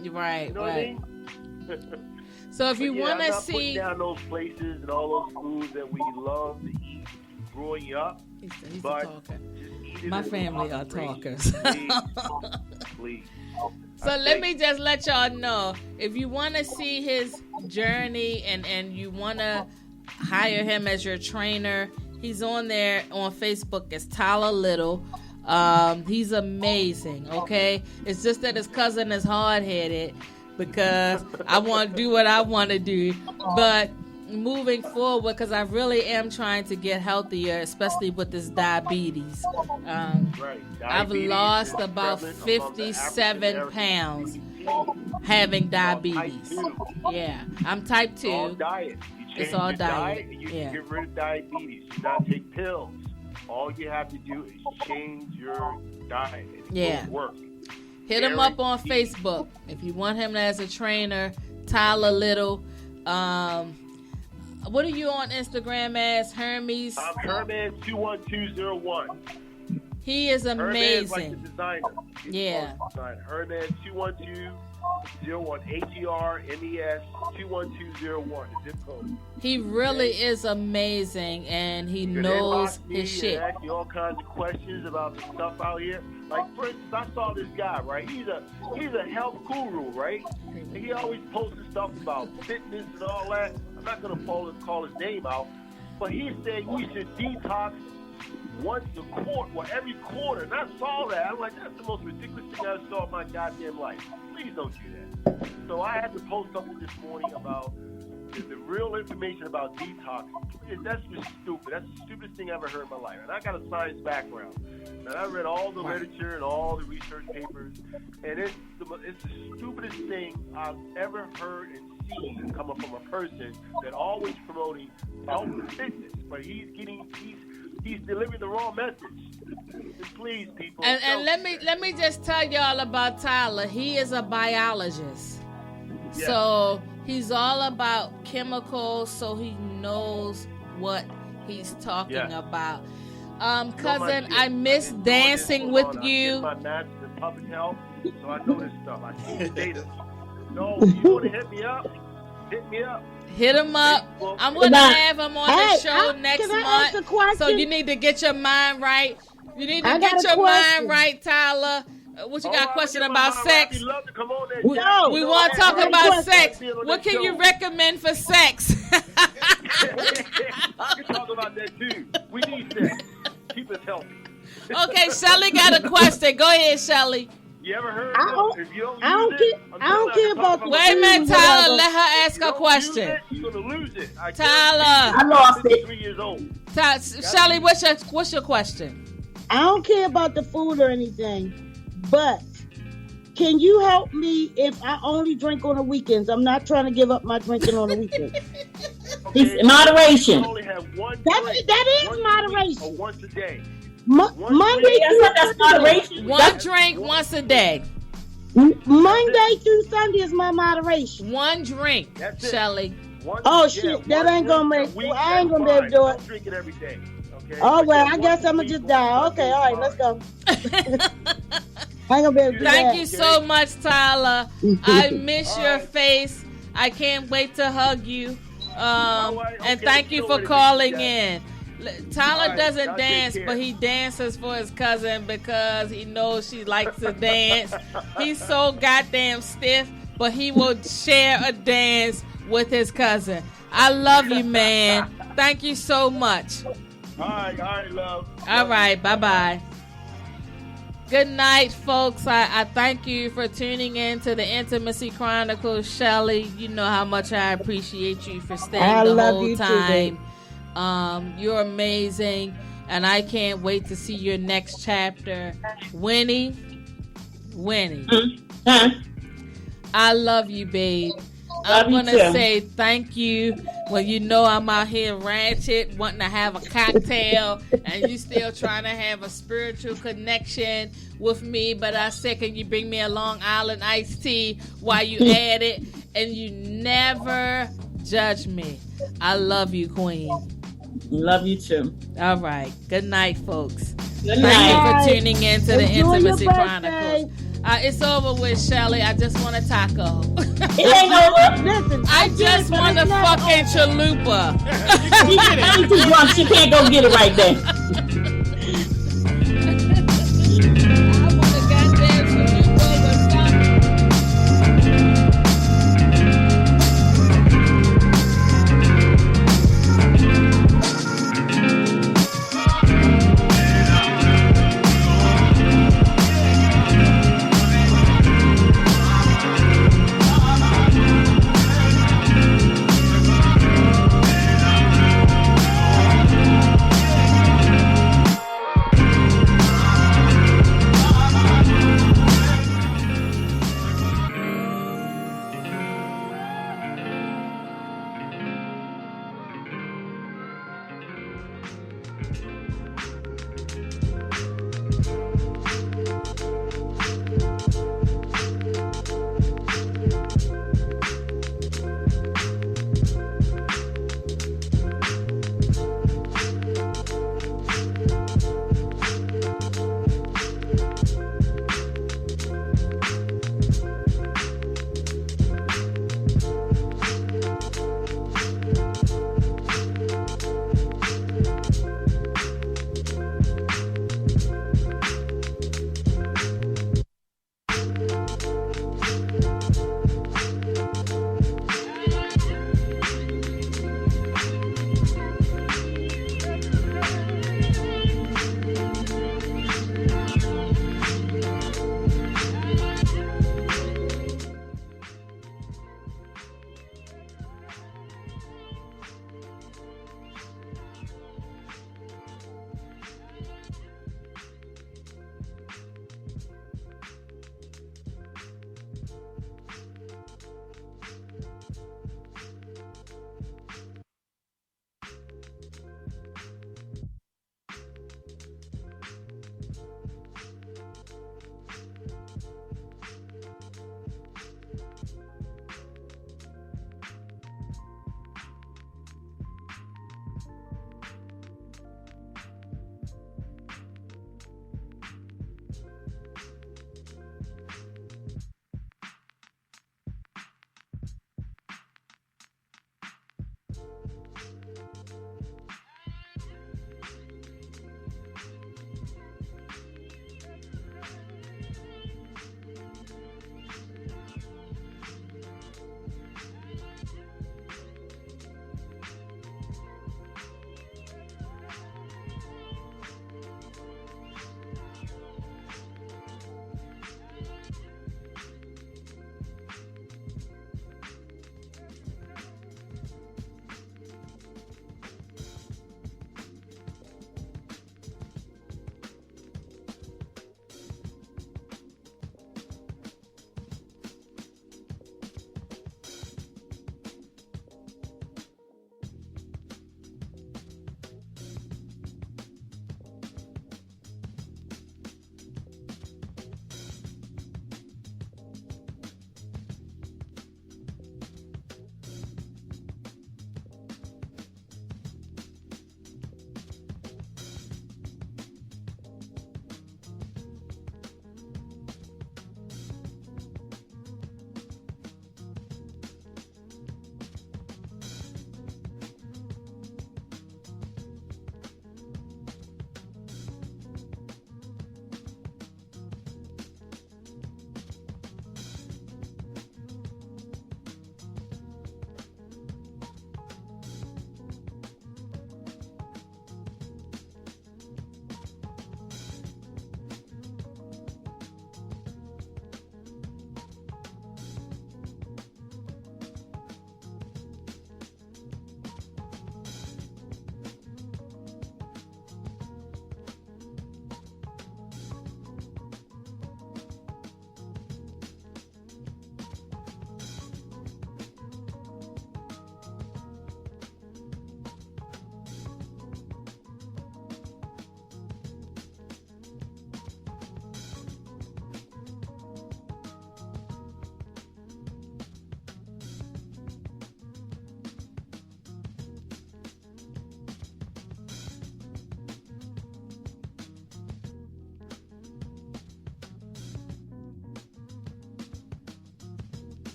You're right. You know right. what I mean? So if you want to I'm not see putting down those places and all those foods that we love to eat growing up, he's but a talker. just eat it My in family are talkers. Please. So let me just let y'all know, if you want to see his journey and you want to hire him as your trainer, he's on there on Facebook as Tyler Little. He's amazing, okay? It's just that his cousin is hard-headed because I want to do what I want to do. But moving forward, because I really am trying to get healthier, especially with this diabetes. I've lost about 57 pounds having diabetes. Yeah, I'm type 2. It's all diet. It's all diet. You can get rid of diabetes. You not take pills. All you have to do is change your diet. It will work. Hit him up on Facebook if you want him as a trainer. Tyler Little. What are you on Instagram as? Hermes? I'm Hermes21201. He is amazing. Hermes like the designer. Yeah. Hermes 21201. HERMES 21201. The zip code. He really is amazing, and he knows his shit. Ask you all kinds of questions about the stuff out here. Like, for instance, I saw this guy, right? He's a health guru, right? And he always posting stuff about fitness and all that. I'm not gonna call his name out, but he said you should detox once a quarter, or every quarter. And I saw that. I'm like, that's the most ridiculous thing I saw in my goddamn life. Please don't do that. So I had to post something this morning about the real information about detox. That's just stupid. That's the stupidest thing I ever heard in my life. And I got a science background. And I read all the literature and all the research papers. And it's the stupidest thing I've ever heard and seen coming from a person that always promoting health and fitness. But he's delivering the wrong message. Please, people. And let me just tell y'all about Tyler. He is a biologist. Yes. So he's all about chemicals, so he knows what he's talking about. Cousin, I miss dancing with you. My master's in public health, so I know this stuff. I see the data. No, you want to hit me up? Hit me up. Hit him up. I'm going to have him on the show next month. So you need to get your mind right. You need to get your mind right, Tyler. What you got a question about sex? No, We want to talk about sex. What can you recommend for sex? We can talk about that too. We need sex. Keep us healthy. Okay, Shelly got a question. Go ahead, Shelly. You ever heard? I don't care about the Wait a minute, food, Tyler. whatever. Let her ask her question. You're gonna lose it. Tyler. I lost it. 3 years old. Shelly, what's your question? I don't care about the food or anything, but can you help me if I only drink on the weekends? I'm not trying to give up my drinking on the weekends. It's moderation. That is moderation. Or once a day. Monday That's moderation. One drink once a day. Monday through Sunday is my moderation. One drink, Shelly. Shit, that ain't gonna make. I ain't gonna be able to do it. Don't drink it every day. Okay. Oh well, I guess I'm gonna just die. Okay, all right, let's go. I ain't gonna be able to do Thank that. you so much, Tyler. I miss your face. I can't wait to hug you. And thank you for calling in. Tyler doesn't dance, but he dances for his cousin because he knows she likes to dance. He's so goddamn stiff, but he will share a dance with his cousin. I love you, man. Thank you so much. All right, love. All right, bye-bye. Good night, folks. I thank you for tuning in to the Intimacy Chronicles. Shelly, you know how much I appreciate you for staying the whole time. You're amazing, and I can't wait to see your next chapter. Winnie, I love you, babe. I'm going to say thank you when you know I'm out here ranted, wanting to have a cocktail, and you still trying to have a spiritual connection with me. But I said, can you bring me a Long Island iced tea while you at it? And you never judge me. I love you, Queen. Love you too. All right. Good night, folks. Good Thank night. you for tuning in to the Enjoy Intimacy your Chronicles. It's over with, Shelly. I just want a taco. It ain't over. Listen, I just want a fucking chalupa. She's too drunk. She can't go get it right there.